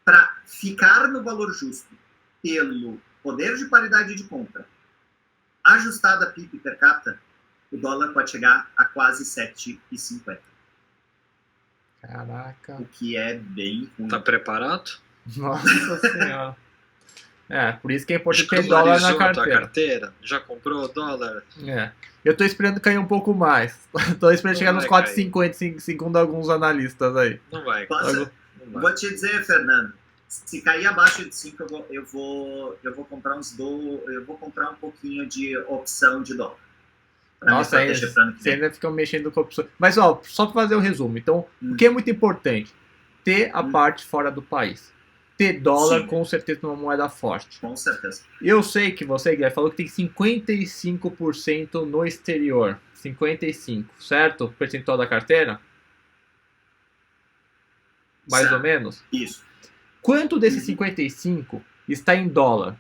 para ficar no valor justo, pelo poder de paridade de compra, ajustado a PIB per capita, o dólar pode chegar a quase 7,50. Caraca. O que é bem ruim. Tá preparado? Nossa Senhora. Por isso que é importante ter Já dólar na atualizou a tua carteira. carteira? Já comprou dólar? Eu tô esperando cair um pouco mais. Tô esperando Não chegar nos vai 4,50, segundo alguns analistas aí. Não vai. Vou te dizer, Fernando, se cair abaixo de 5, eu vou comprar eu vou comprar um pouquinho de opção de dólar. Nossa, aí você ainda fica mexendo com opções. Mas, ó, só para fazer o resumo. Então, o que é muito importante? Ter a parte fora do país. Ter dólar, Sim. com certeza, numa moeda forte. Com certeza. Eu sei que você, Guilherme, falou que tem 55% no exterior. 55%, certo? Percentual da carteira? Mais certo. ou menos? Isso. Quanto desses 55% está em dólar?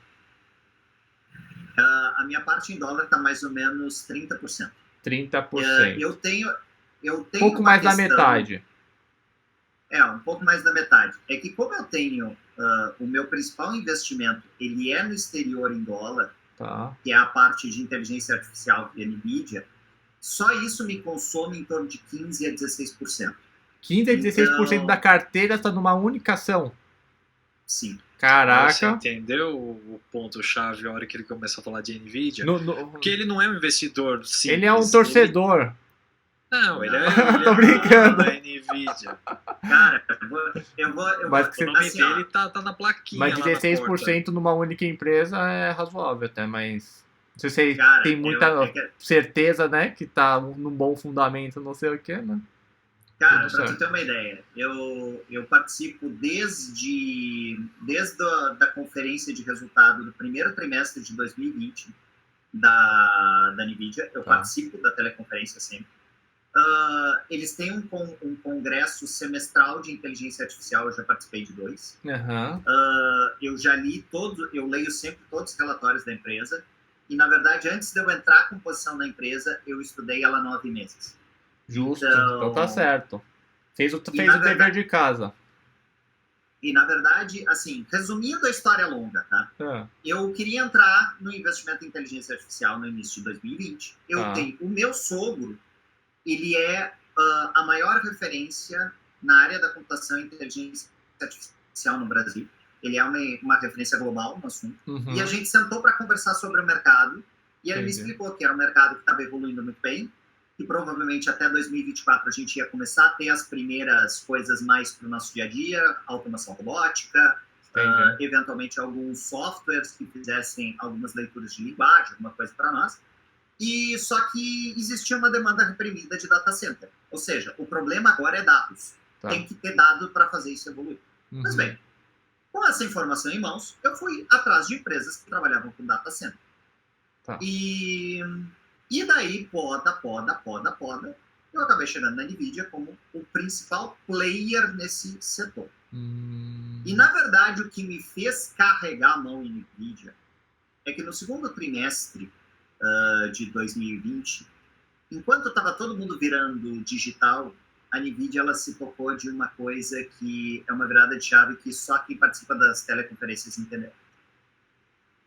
A minha parte em dólar está mais ou menos 30%. 30%. Eu tenho pouco mais da metade. Um pouco mais da metade. É que como eu tenho o meu principal investimento, ele é no exterior em dólar, tá, que é a parte de inteligência artificial e NVIDIA, só isso me consome em torno de 15% a 16%. 15% a 16% da carteira está numa única ação. Sim. Caraca. Você entendeu o ponto-chave a hora que ele começou a falar de NVIDIA? Porque ele não é um investidor simples. Ele é um torcedor. Não, ele é Tô brincando. da NVIDIA. Cara, Mas o nome dele tá na plaquinha. Mas 16% numa única empresa é razoável até, mas se você tem muita certeza, né, que tá num bom fundamento, não sei o que, né? Cara, pra tu ter uma ideia, eu participo desde da conferência de resultado do primeiro trimestre de 2020 da NVIDIA, eu participo da teleconferência sempre. Eles têm um congresso semestral de inteligência artificial, eu já participei de 2. Eu já li eu leio sempre todos os relatórios da empresa, e na verdade, antes de eu entrar com posição na empresa, eu estudei ela 9 meses. Justo, então tá certo. Fez o dever de casa. E na verdade, assim, resumindo a história longa, tá? Eu queria entrar no investimento em inteligência artificial no início de 2020. Eu tenho o meu sogro, ele é a maior referência na área da computação e inteligência artificial no Brasil. Ele é uma referência global no assunto. E a gente sentou para conversar sobre o mercado, e ele me explicou que era um mercado que estava evoluindo muito bem, que provavelmente até 2024 a gente ia começar a ter as primeiras coisas mais para o nosso dia a dia, automação robótica, eventualmente alguns softwares que fizessem algumas leituras de linguagem, alguma coisa para nós. E só que existia uma demanda reprimida de data center. Ou seja, o problema agora é dados. Tem que ter dado para fazer isso evoluir. Mas bem, com essa informação em mãos, eu fui atrás de empresas que trabalhavam com data center. E daí, poda, eu acabei chegando na NVIDIA como o principal player nesse setor. E, na verdade, o que me fez carregar a mão em NVIDIA é que no segundo trimestre de 2020, enquanto estava todo mundo virando digital, a NVIDIA ela se tocou de uma coisa que é uma virada de chave que só quem participa das teleconferências entendeu.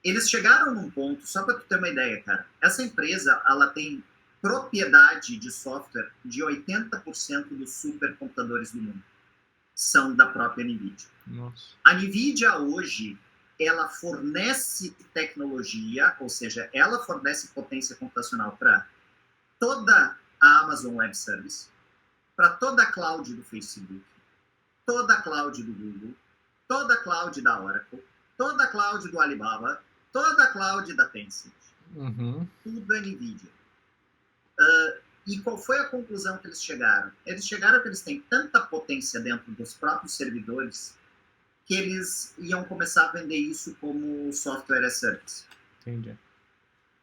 Eles chegaram num ponto, só para tu ter uma ideia, cara, essa empresa ela tem propriedade de software de 80% dos supercomputadores do mundo. São da própria NVIDIA. Nossa. A NVIDIA hoje, ela fornece tecnologia, ou seja, ela fornece potência computacional para toda a Amazon Web Service, para toda a cloud do Facebook, toda a cloud do Google, toda a cloud da Oracle, toda a cloud do Alibaba, toda a cloud da Tencent. Tudo é NVIDIA. E qual foi a conclusão que eles chegaram? Eles chegaram que eles têm tanta potência dentro dos próprios servidores que eles iam começar a vender isso como software as service. Entendi.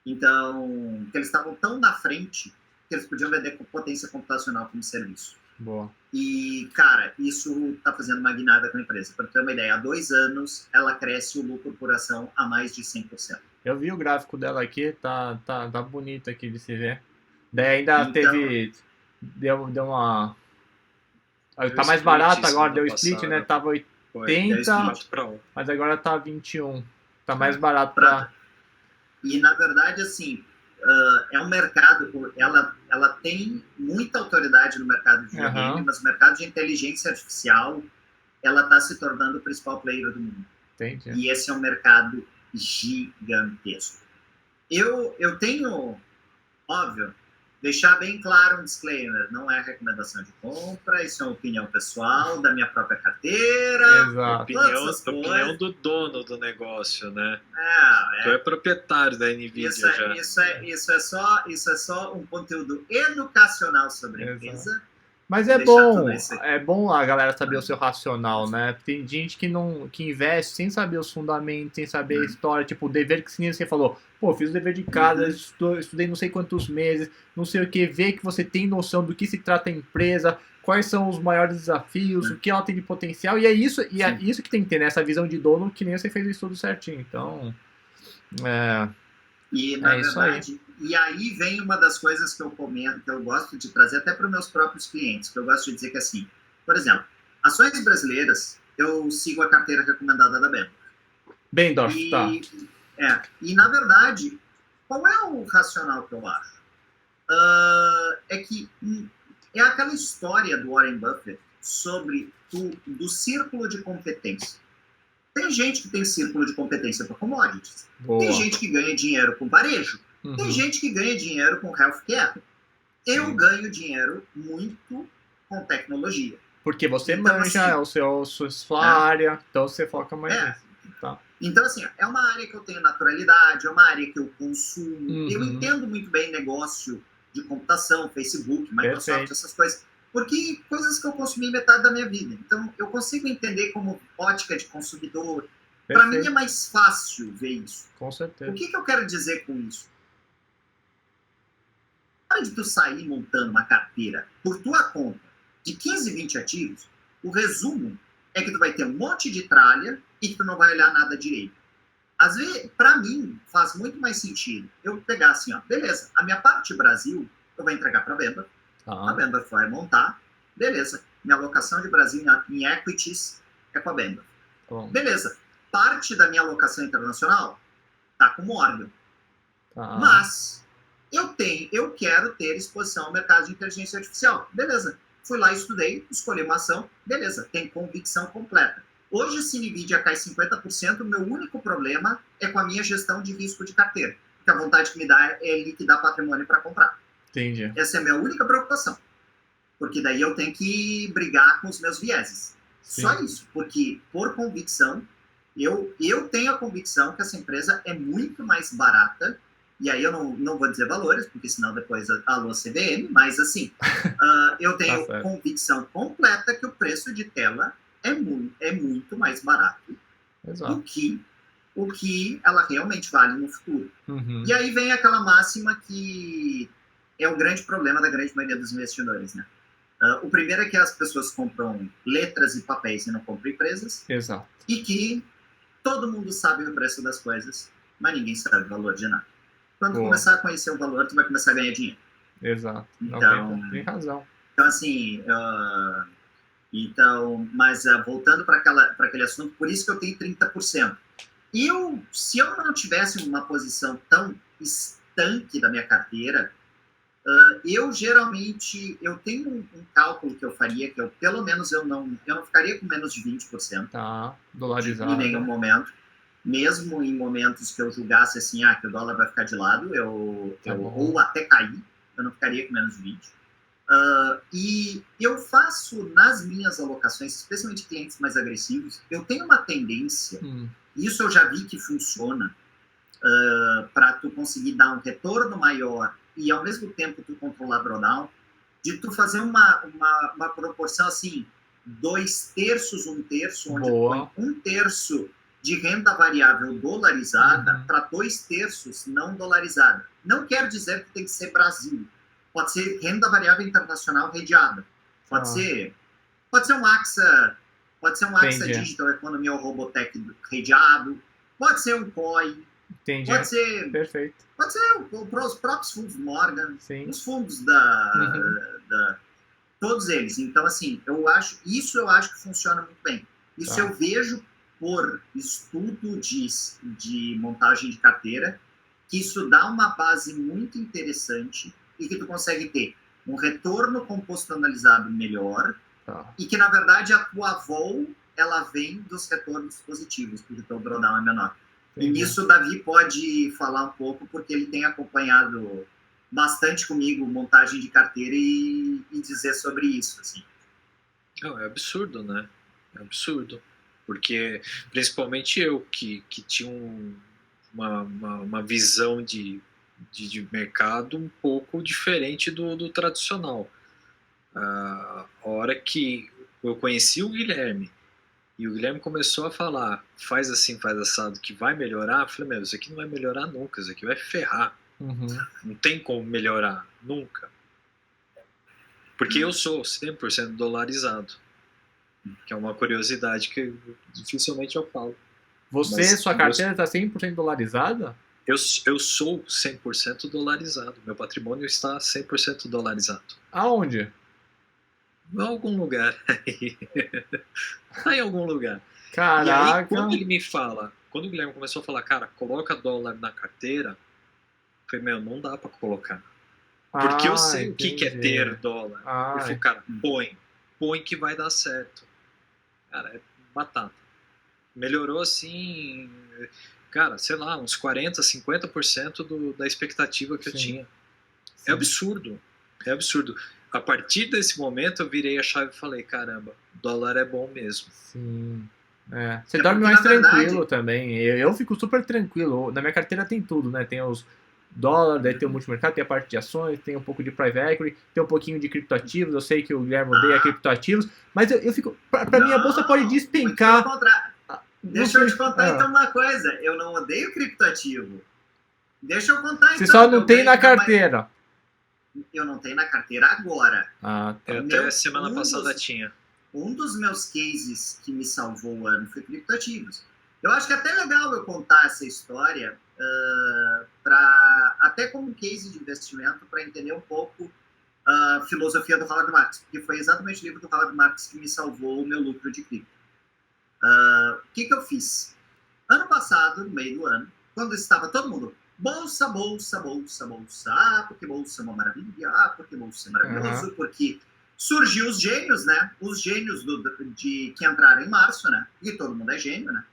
Então, que eles estavam tão na frente que eles podiam vender com potência computacional como serviço. Boa. E, cara, isso está fazendo uma guinada com a empresa. Para ter uma ideia, há 2 anos ela cresce o lucro por ação a mais de 100%. Eu vi o gráfico dela aqui, tá bonito aqui de se ver. Daí ainda Então, teve... Deu uma... Tá mais barato agora, deu split, passado. né? Tava 80, mas agora tá 21. Tá mais barato pra... E, na verdade, assim, é um mercado... Ela tem muita autoridade no mercado de videogame, mas o mercado de inteligência artificial, ela está se tornando o principal player do mundo. Entendi. E esse é um mercado gigantesco. Eu tenho, óbvio, deixar bem claro um disclaimer, não é recomendação de compra, isso é uma opinião pessoal da minha própria carteira. Exato. Opinião do dono do negócio, né? Tu é proprietário da Nvidia já. Isso é só um conteúdo educacional sobre a empresa. Mas é bom a galera saber o seu racional, né? Tem gente que investe sem saber os fundamentos, sem saber a história, tipo, o dever que você falou, pô, fiz o dever de casa, estudei não sei quantos meses, não sei o que, ver que você tem noção do que se trata a empresa, quais são os maiores desafios, o que ela tem de potencial, e é isso que tem que ter, né? Essa visão de dono, que nem você fez isso tudo certinho, então... E, na verdade, isso aí. E aí vem uma das coisas que eu comento, que eu gosto de trazer até para os meus próprios clientes, que eu gosto de dizer que assim, por exemplo, ações brasileiras, eu sigo a carteira recomendada da Bendorf. Bendorf, tá. E na verdade, qual é o racional que eu acho? É que é aquela história do Warren Buffett sobre do círculo de competência. Tem gente que tem círculo de competência para commodities. Boa. Tem gente que ganha dinheiro com varejo. Tem gente que ganha dinheiro com healthcare. Eu ganho dinheiro muito com tecnologia. Porque você manja, assim, sua área, então você foca mais nisso. Tá. Então, assim, é uma área que eu tenho naturalidade, é uma área que eu consumo. Eu entendo muito bem negócio de computação, Facebook, Microsoft, essas coisas. Porque coisas que eu consumi metade da minha vida. Então, eu consigo entender como ótica de consumidor. Para mim é mais fácil ver isso. Com certeza. O que eu quero dizer com isso? Na hora de tu sair montando uma carteira por tua conta de 15, 20 ativos, o resumo é que tu vai ter um monte de tralha e que tu não vai olhar nada direito. Às vezes, para mim, faz muito mais sentido eu pegar assim, ó, beleza, a minha parte Brasil eu vou entregar para a Bendorf. A Bendorf vai montar, beleza. Minha alocação de Brasil em equities é com a Bendorf. Beleza. Parte da minha alocação internacional tá com o Morgan. Mas eu quero ter exposição ao mercado de inteligência artificial. Beleza. Fui lá, estudei, escolhi uma ação, beleza. Tem convicção completa. Hoje, se Nvidia cai 50%, o meu único problema é com a minha gestão de risco de carteira. Porque a vontade que me dá é liquidar patrimônio para comprar. Entendi. Essa é a minha única preocupação. Porque daí eu tenho que brigar com os meus vieses. Sim. Só isso. Porque, por convicção, eu tenho a convicção que essa empresa é muito mais barata. E aí eu não vou dizer valores, porque senão depois alô CVM, mas assim, eu tenho convicção completa que o preço de tela é muito mais barato do que o que ela realmente vale no futuro. E aí vem aquela máxima que é o grande problema da grande maioria dos investidores, né? O primeiro é que as pessoas compram letras e papéis e não compram empresas. Exato. E que todo mundo sabe o preço das coisas, mas ninguém sabe o valor de nada. Quando começar a conhecer o valor, tu vai começar a ganhar dinheiro. Exato. Então, tem razão. Então, assim, mas voltando para aquele assunto, por isso que eu tenho 30%. Se eu não tivesse uma posição tão estanque da minha carteira, eu geralmente, eu tenho um cálculo que eu faria, que pelo menos eu não ficaria com menos de 20%. Tá, dolarizado. Em nenhum momento. Mesmo em momentos que eu julgasse assim, que o dólar vai ficar de lado, ou até cair, eu não ficaria com menos de 20. E eu faço nas minhas alocações, especialmente clientes mais agressivos, eu tenho uma tendência, isso eu já vi que funciona, para tu conseguir dar um retorno maior e ao mesmo tempo tu controlar drawdown, de tu fazer uma proporção assim, 2/3, 1/3, onde tu põe 1/3 de renda variável dolarizada para 2/3 não dolarizada. Não quer dizer que tem que ser Brasil. Pode ser renda variável internacional redeada. Pode ser um AXA, Digital Economy ou Robotech redeado. Pode ser um COI. Entendi. Pode ser. Perfeito. Pode ser os próprios fundos Morgan, os fundos todos eles. Então, assim, eu acho que funciona muito bem. Isso eu vejo por estudo de montagem de carteira, que isso dá uma base muito interessante e que tu consegue ter um retorno composto analisado melhor e que, na verdade, a tua vol, ela vem dos retornos positivos, porque o teu drawdown é menor. E nisso o Davi pode falar um pouco, porque ele tem acompanhado bastante comigo montagem de carteira e dizer sobre isso. Assim. Não, é absurdo, né? É absurdo. Porque, principalmente eu, que tinha uma visão de mercado um pouco diferente do tradicional. A hora que eu conheci o Guilherme, e o Guilherme começou a falar, faz assim, faz assado, que vai melhorar, eu falei, isso aqui não vai melhorar nunca, isso aqui vai ferrar. Não tem como melhorar, nunca. Porque eu sou 100% dolarizado, que é uma curiosidade que dificilmente eu falo. Sua carteira está 100% dolarizada? Eu sou 100% dolarizado, meu patrimônio está 100% dolarizado. Aonde? Em algum lugar aí. Tá em algum lugar. Caraca. E aí, quando ele me fala, quando o Guilherme começou a falar, cara, coloca dólar na carteira, eu falei, não dá pra colocar. Porque eu sei entendi. O que é ter dólar. Eu falei, cara, põe que vai dar certo. Cara, é batata. Melhorou assim, cara, sei lá, uns 40%, 50% da expectativa que eu tinha. É absurdo. É absurdo. A partir desse momento eu virei a chave e falei, caramba, dólar é bom mesmo. Sim. Você dorme mais tranquilo também. Eu fico super tranquilo. Na minha carteira tem tudo, né? Tem os dólar, daí tem o multimercado, tem a parte de ações, tem um pouco de private equity, tem um pouquinho de criptoativos. Eu sei que o Guilherme odeia criptoativos, mas eu fico... Pra mim a bolsa pode despencar. Deixa eu te contar então uma coisa. Eu não odeio criptoativo. Deixa eu contar então. Você só não tem na carteira. Eu não tenho na carteira agora. Até semana passada tinha. Um dos meus cases que me salvou o ano foi criptoativos. Eu acho que é até legal eu contar essa história até como um case de investimento para entender um pouco a filosofia do Howard Marks, porque foi exatamente o livro do Howard Marks que me salvou o meu lucro de cripto. O que eu fiz? Ano passado, no meio do ano, quando estava todo mundo bolsa, bolsa, bolsa, bolsa, porque bolsa é uma maravilha, porque bolsa é maravilhoso, porque surgiu os gênios, né? Os gênios que entraram em março, né? E todo mundo é gênio, né?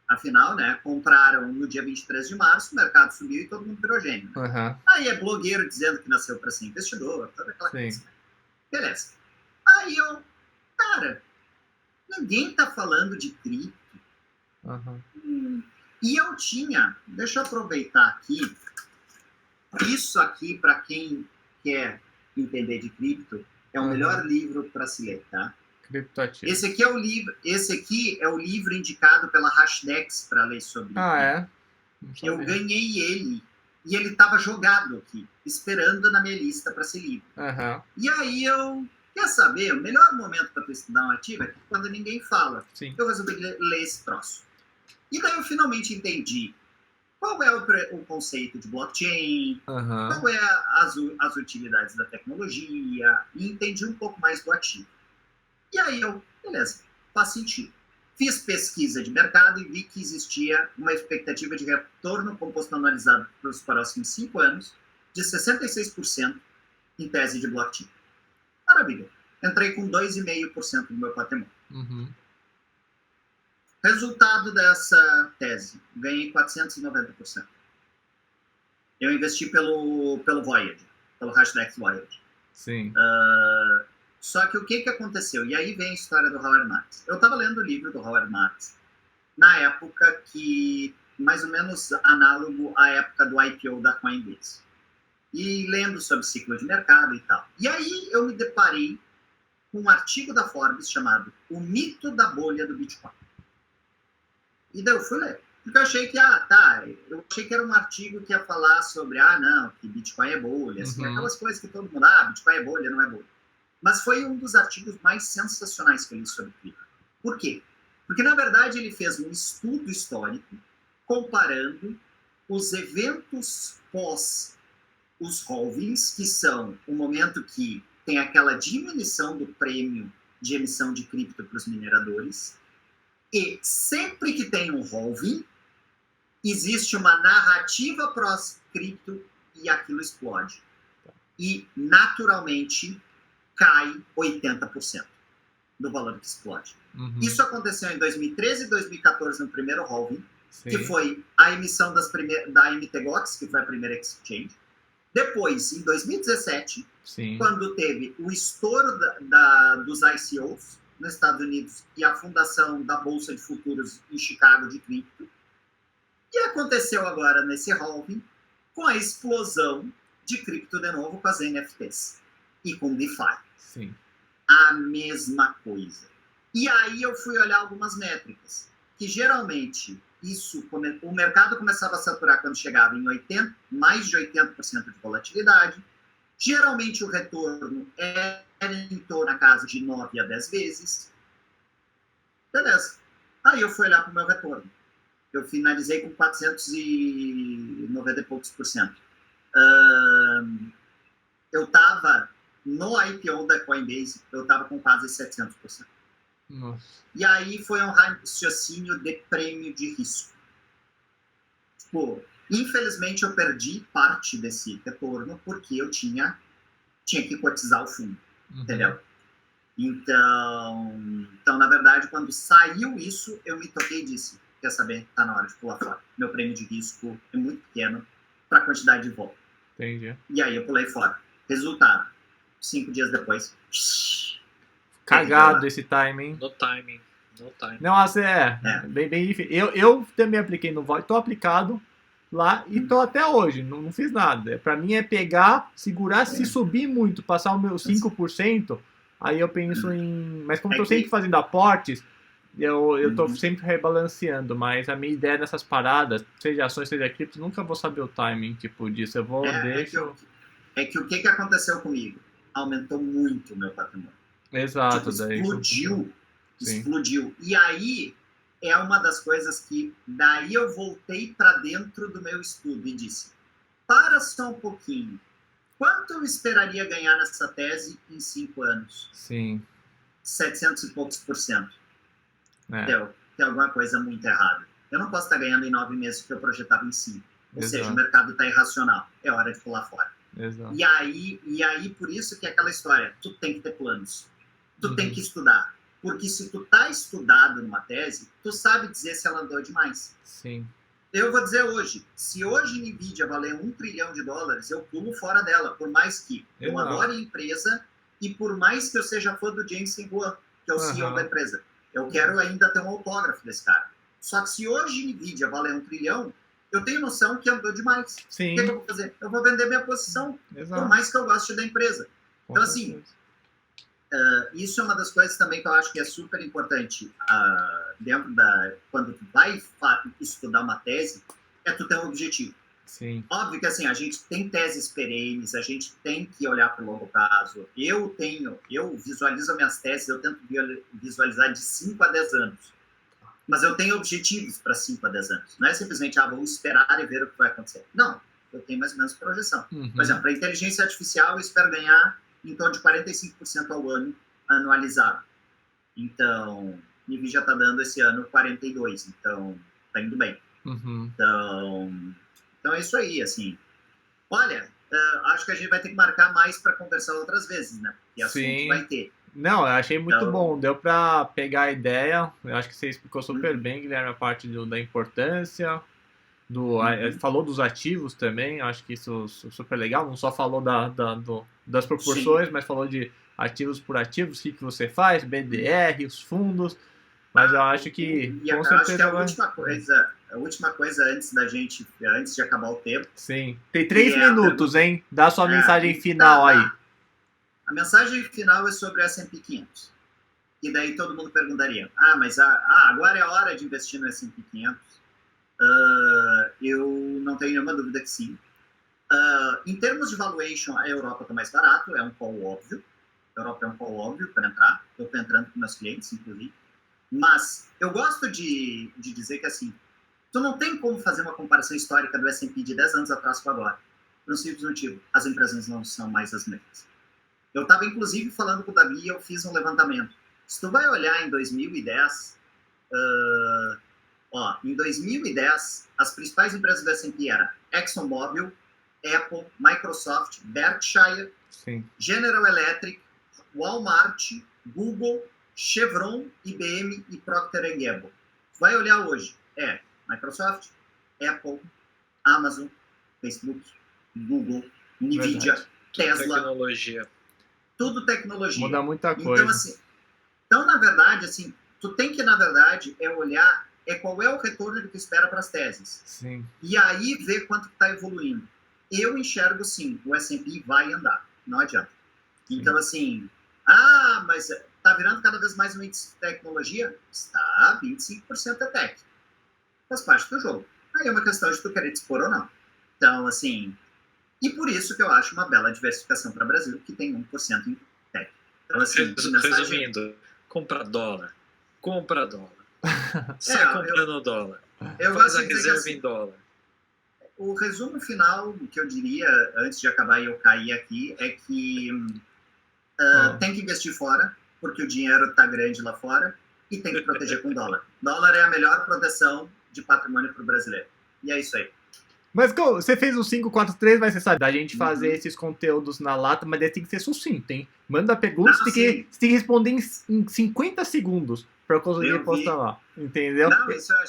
Afinal, né? Compraram no dia 23 de março, o mercado subiu e todo mundo virou gênio. Né? Aí é blogueiro dizendo que nasceu para ser investidor, toda aquela coisa. Né? Beleza. Aí cara, ninguém tá falando de cripto. E eu tinha, deixa eu aproveitar aqui, isso aqui, para quem quer entender de cripto, é o melhor livro para se ler, tá? Criptoativo. Esse aqui é o livro indicado pela Hashdex para ler sobre cripto. Eu ganhei ele, e ele estava jogado aqui, esperando na minha lista para ser lido. E aí quer saber, o melhor momento para tu estudar um ativo é quando ninguém fala. Sim. Eu resolvi ler esse troço. E daí eu finalmente entendi qual é o conceito de blockchain, qual é as utilidades da tecnologia, e entendi um pouco mais do ativo. E aí beleza, faz sentido. Fiz pesquisa de mercado e vi que existia uma expectativa de retorno composto anualizado para os próximos 5 anos de 66% em tese de blockchain. Maravilha. Entrei com 2,5% do meu patrimônio. Resultado dessa tese, ganhei 490%. Eu investi pelo Voyager, pelo Hashdex Voyager. Sim. Só que o que aconteceu? E aí vem a história do Howard Marks. Eu estava lendo o livro do Howard Marks na época que, mais ou menos análogo à época do IPO da Coinbase. e lendo sobre ciclo de mercado e tal. E aí eu me deparei com um artigo da Forbes chamado O Mito da Bolha do Bitcoin. E daí eu fui ler. Porque eu achei que, eu achei que era um artigo que ia falar sobre, não, que Bitcoin é bolha, assim, aquelas coisas que todo mundo, Bitcoin é bolha, não é bolha. Mas foi um dos artigos mais sensacionais que eu li sobre cripto. Por quê? Porque, na verdade, ele fez um estudo histórico comparando os eventos pós os halvings, que são o momento que tem aquela diminuição do prêmio de emissão de cripto para os mineradores, e sempre que tem um halving, existe uma narrativa pró-cripto e aquilo explode. E, naturalmente, cai 80% do valor que explode. Isso aconteceu em 2013 e 2014, no primeiro halving, que foi a emissão da MTGOX, que foi a primeira exchange. Depois, em 2017, quando teve o estouro dos ICOs nos Estados Unidos e a fundação da Bolsa de Futuros em Chicago de cripto. E aconteceu agora nesse halving com a explosão de cripto de novo com as NFTs e com DeFi. Sim. A mesma coisa. E aí eu fui olhar algumas métricas, que geralmente o mercado começava a saturar quando chegava em mais de 80% de volatilidade. Geralmente o retorno era em torno da casa de 9 a 10 vezes. Beleza. Aí eu fui olhar para o meu retorno. Eu finalizei com 490 e poucos %. Eu estava no IPO da Coinbase, eu estava com quase 700%. Nossa. E aí foi um raciocínio de prêmio de risco. Tipo, infelizmente eu perdi parte desse retorno porque eu tinha que cotizar o fundo, entendeu? Então, na verdade, quando saiu isso, eu me toquei e disse, quer saber, tá na hora de pular fora. Meu prêmio de risco é muito pequeno para a quantidade de volta. Entendi. E aí eu pulei fora. Resultado, 5 dias depois... Cagado esse timing. No timing. Não, bem difícil. Eu também apliquei no Void, tô aplicado lá e tô até hoje, não fiz nada. Pra mim é pegar, segurar, se subir muito, passar o meu 5%, aí eu penso em... Mas como eu tô sempre fazendo aportes, eu tô sempre rebalanceando, mas a minha ideia nessas paradas, seja ações, seja cripto, nunca vou saber o timing, tipo, disso. Eu vou, deixo... que o que aconteceu comigo? Aumentou muito o meu patrimônio. Exato. Tipo, explodiu. E aí é uma das coisas que daí eu voltei para dentro do meu estudo e disse, para só um pouquinho, quanto eu esperaria ganhar nessa tese em 5 anos? Sim. 700 e poucos %. É. Tem alguma coisa muito errada. Eu não posso estar ganhando em 9 meses o que eu projetava em 5. Ou Exato. seja, o mercado está irracional. É hora de pular fora. Exato. E aí, por isso que é aquela história, tu tem que ter planos. Tu tem que estudar. Porque se tu tá estudado numa tese, tu sabe dizer se ela andou demais. Sim. Eu vou dizer hoje, se hoje a Nvidia valer $1 trilhão, eu pulo fora dela, por mais que eu adore a empresa e por mais que eu seja fã do Jensen Huang, que é o CEO da empresa. Eu quero ainda ter um autógrafo desse cara. Só que se hoje a Nvidia valer $1 trilhão, eu tenho noção que andou demais. Sim. O que eu vou fazer? Eu vou vender minha posição, por mais que eu goste da empresa. Então, assim, isso é uma das coisas também que eu acho que é super importante quando tu vai estudar uma tese, é tu ter um objetivo. Sim. Óbvio que assim, a gente tem teses perenes, a gente tem que olhar para o longo prazo. Eu visualizo as minhas teses, eu tento visualizar de 5 a 10 anos. Mas eu tenho objetivos para 5 a 10 anos. Não é simplesmente, vou esperar e ver o que vai acontecer. Não, eu tenho mais ou menos projeção. Por exemplo, para a inteligência artificial, eu espero ganhar em torno de 45% ao ano anualizado. Então, Nvidia já está dando esse ano 42%, então está indo bem. Então é isso aí, assim. Olha, acho que a gente vai ter que marcar mais para conversar outras vezes, né? E assunto vai ter. Não, eu achei muito bom, deu para pegar a ideia, eu acho que você explicou super bem, Guilherme, a parte da importância, falou dos ativos também, acho que isso é super legal, não só falou das proporções, mas falou de ativos por ativos, o que você faz, BDR, os fundos, mas eu acho que com certeza... Acho que a última coisa, a última coisa antes de acabar o tempo. Sim. Tem 3 minutos, hein? Dá sua mensagem final aí. A mensagem final é sobre o S&P 500. E daí todo mundo perguntaria, mas agora é a hora de investir no S&P 500? Eu não tenho nenhuma dúvida que sim. Em termos de valuation, a Europa está mais barato, é um call óbvio. A Europa é um call óbvio para entrar. Eu estou entrando com meus clientes, inclusive. Mas eu gosto de dizer que, assim, tu não tem como fazer uma comparação histórica do S&P de 10 anos atrás com agora. Por um simples motivo, as empresas não são mais as mesmas. Eu estava, inclusive, falando com o Davi e eu fiz um levantamento. Se tu vai olhar em 2010, em 2010, as principais empresas do S&P eram ExxonMobil, Apple, Microsoft, Berkshire, Sim. General Electric, Walmart, Google, Chevron, IBM e Procter & Gamble. Vai olhar hoje, Microsoft, Apple, Amazon, Facebook, Google, Nvidia, Tesla. Tecnologia. Tudo tecnologia. Muda muita coisa. Então, na verdade, assim, tu tem que, na verdade, olhar qual é o retorno que tu espera para as teses. Sim. E aí ver quanto está evoluindo. Eu enxergo, sim, o S&P vai andar. Não adianta. Sim. Então, assim, mas está virando cada vez mais um índice de tecnologia? Está, 25% é tech. Faz parte do jogo. Aí é uma questão de tu querer dispor ou não. Então, assim, e por isso que eu acho uma bela diversificação para o Brasil, que tem 1% em tech. Então, assim, resumindo, compra dólar. Sai comprando dólar. Faz a reserva assim, em dólar. O resumo final que eu diria, antes de acabar e eu cair aqui, é que tem que investir fora, porque o dinheiro está grande lá fora, e tem que proteger com dólar. Dólar é a melhor proteção de patrimônio para o brasileiro. E é isso aí. Mas você fez o 543, mas você sabe, da gente fazer esses conteúdos na lata, mas daí tem que ser sucinto, hein? Manda a pergunta, você tem que responder em 50 segundos para conseguir postar lá, entendeu? Não, isso eu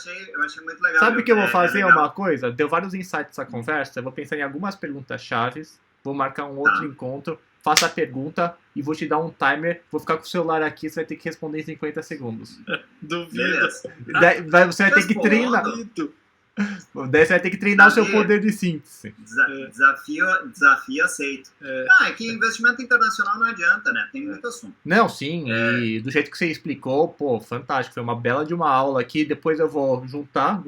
achei muito legal. Sabe o que eu vou fazer? Uma coisa? Deu vários insights essa conversa, eu vou pensar em algumas perguntas chaves, vou marcar um outro encontro, faça a pergunta e vou te dar um timer, vou ficar com o celular aqui, você vai ter que responder em 50 segundos. Duvido. Você vai ter que treinar. Daí você vai ter que treinar o seu poder de síntese. Desafio aceito. É que investimento internacional não adianta, né? Tem muito assunto. Não, sim, e do jeito que você explicou, fantástico. Foi uma bela de uma aula aqui. Depois eu vou juntar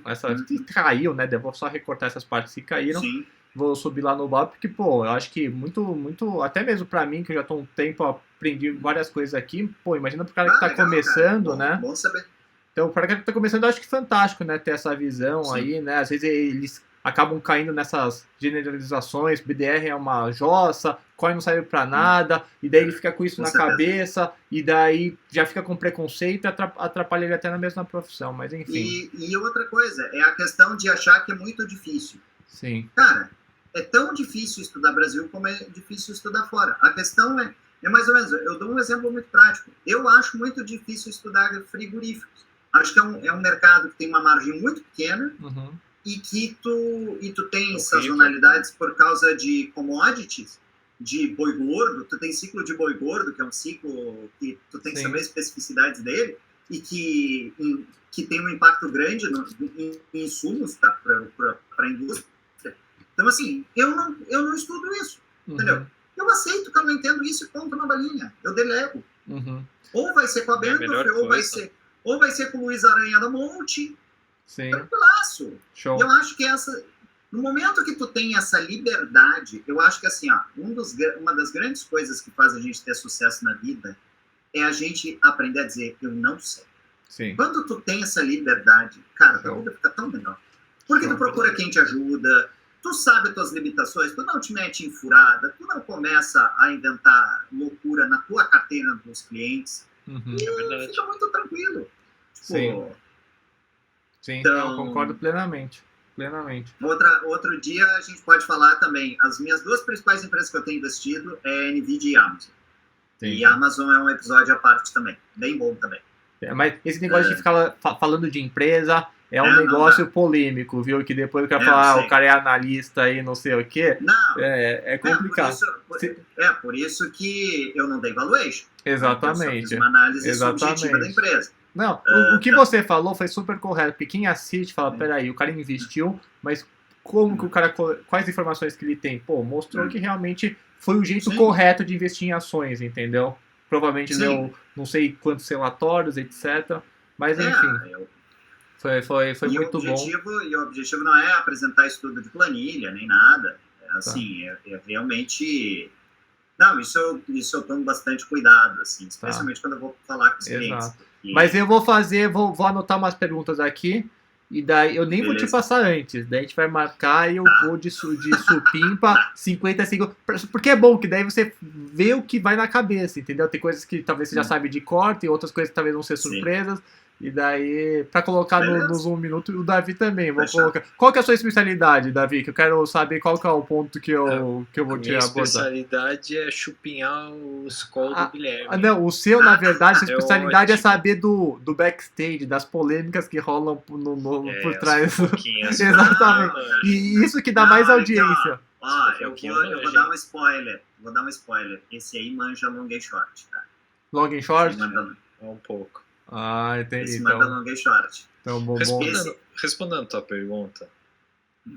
essa que caiu, né? Eu vou só recortar essas partes que caíram. Sim. Vou subir lá no bar, porque, eu acho que muito, até mesmo pra mim, que eu já tô um tempo, aprendi várias coisas aqui. Imagina pro cara que tá começando, cara. Né? Bom saber. Então, para quem está começando, eu acho que fantástico, né, ter essa visão aí, né? Às vezes eles acabam caindo nessas generalizações, BDR é uma jossa, coin não serve para nada, e daí ele fica com isso na cabeça, e daí já fica com preconceito e atrapalha ele até na mesma profissão, mas enfim. E outra coisa, é a questão de achar que é muito difícil. Sim. Cara, é tão difícil estudar Brasil como é difícil estudar fora. A questão é mais ou menos, eu dou um exemplo muito prático. Eu acho muito difícil estudar frigoríficos. Acho que é um mercado que tem uma margem muito pequena e que tu tem sazonalidades por causa de commodities, de boi gordo. Tu tem ciclo de boi gordo, que é um ciclo que tu tem que saber as especificidades dele e que tem um impacto grande em insumos para a indústria. Então, assim, eu não estudo isso, entendeu? Eu aceito que eu não entendo isso e ponto na balinha. Eu delego. Ou vai ser com a Bento, ou vai ser com o Luiz Aranha da Monte. Sim. Tranquilaço. Show. E eu acho que no momento que tu tem essa liberdade, eu acho que assim, uma das grandes coisas que faz a gente ter sucesso na vida é a gente aprender a dizer, eu não sei. Sim. Quando tu tem essa liberdade, cara, a vida fica tão melhor. Porque tu procura quem te ajuda, tu sabe as tuas limitações, tu não te mete em furada, tu não começa a inventar loucura na tua carteira dos clientes. E fica muito tranquilo. Sim. Então, eu concordo plenamente. Outro dia a gente pode falar também, as minhas duas principais empresas que eu tenho investido é Nvidia e Amazon. E Amazon é um episódio à parte também, bem bom também. Mas esse negócio de ficar falando de empresa é um negócio polêmico, viu? Que depois o cara fala, o cara é analista e não sei o quê. Não. É complicado. Por isso que eu não dei valuation. Exatamente. Eu só fiz uma análise subjetiva da empresa. Não, o que você falou foi super correto, porque quem assiste fala, peraí, o cara investiu, mas como que o cara, quais informações que ele tem? Pô, mostrou que realmente foi o jeito correto de investir em ações, entendeu? Provavelmente leu não sei quantos relatórios, etc. Mas enfim, foi muito bom. E o objetivo não é apresentar estudo de planilha, nem nada. Assim, é realmente... Não, isso eu tomo bastante cuidado, assim, especialmente quando eu vou falar com os clientes. Porque... Mas eu vou anotar umas perguntas aqui, e daí eu nem vou te passar antes, daí a gente vai marcar e eu vou de supimpa 50 segundos, porque é bom que daí você vê o que vai na cabeça, entendeu? Tem coisas que talvez você já sabe de cor, tem outras coisas que talvez vão ser surpresas. E daí, pra colocar nos 1 minuto, o Davi também, vou colocar. Qual que é a sua especialidade, Davi? Que eu quero saber qual que é o ponto que eu vou te abordar. Minha especialidade é chupinhar os calls do Guilherme. Não, o seu, na verdade, sua especialidade é saber do backstage, das polêmicas que rolam por trás. Exatamente. E isso que dá mais audiência. Eu vou dar um spoiler. Esse aí manja long and short, tá? Long and short? Um pouco. Entendi. Esse manda long and short. Então, bom. Respondendo a tua pergunta,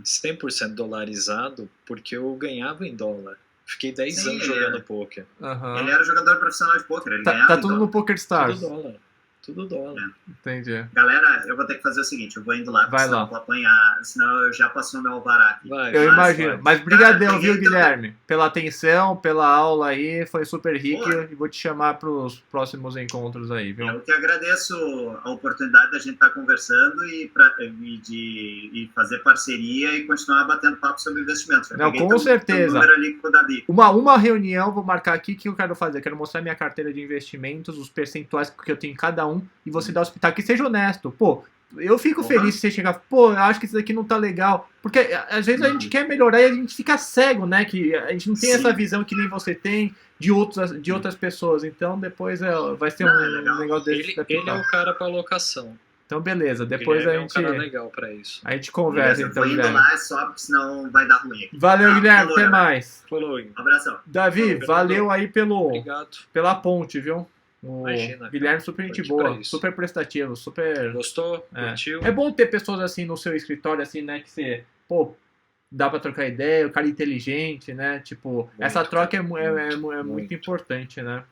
100% dolarizado, porque eu ganhava em dólar. Fiquei 10 anos jogando poker. Ele era jogador profissional de poker, ele ganhava tá tudo no PokerStars. Tudo dólar. Entendi. Galera, eu vou ter que fazer o seguinte, eu vou indo lá, senão eu vou apanhar, senão eu já passou meu alvará aqui. Eu imagino. Mas brigadão, viu, Guilherme? Pela atenção, pela aula aí, foi super rico e vou te chamar para os próximos encontros aí, viu? Eu que agradeço a oportunidade da gente estar conversando e fazer parceria e continuar batendo papo sobre investimentos. Não, com certeza. Ali com o Davi. Uma reunião, vou marcar aqui, o que eu quero fazer? Eu quero mostrar minha carteira de investimentos, os percentuais que eu tenho em cada um, e você dá o hospital, que seja honesto. Pô, eu fico feliz se você chegar, pô, eu acho que isso daqui não tá legal. Porque às vezes a gente quer melhorar e a gente fica cego, né? Que a gente não tem essa visão que nem você tem de outras pessoas. Então depois vai ser um negócio desse. Ele é o cara pra alocação. Então beleza, depois a gente... é um cara legal pra isso. A gente conversa, então, Guilherme. Lá é só, porque senão vai dar ruim aqui. Valeu, Guilherme, até mais. Falou. Um abração. Davi, valeu aí Obrigado. pela ponte, viu? Imagina, Guilherme super gente boa, super prestativo, super... Gostou? Curtiu? É bom ter pessoas assim no seu escritório, assim, né, que você, pô, dá pra trocar ideia, o cara é inteligente, né, tipo, essa troca é muito importante, né.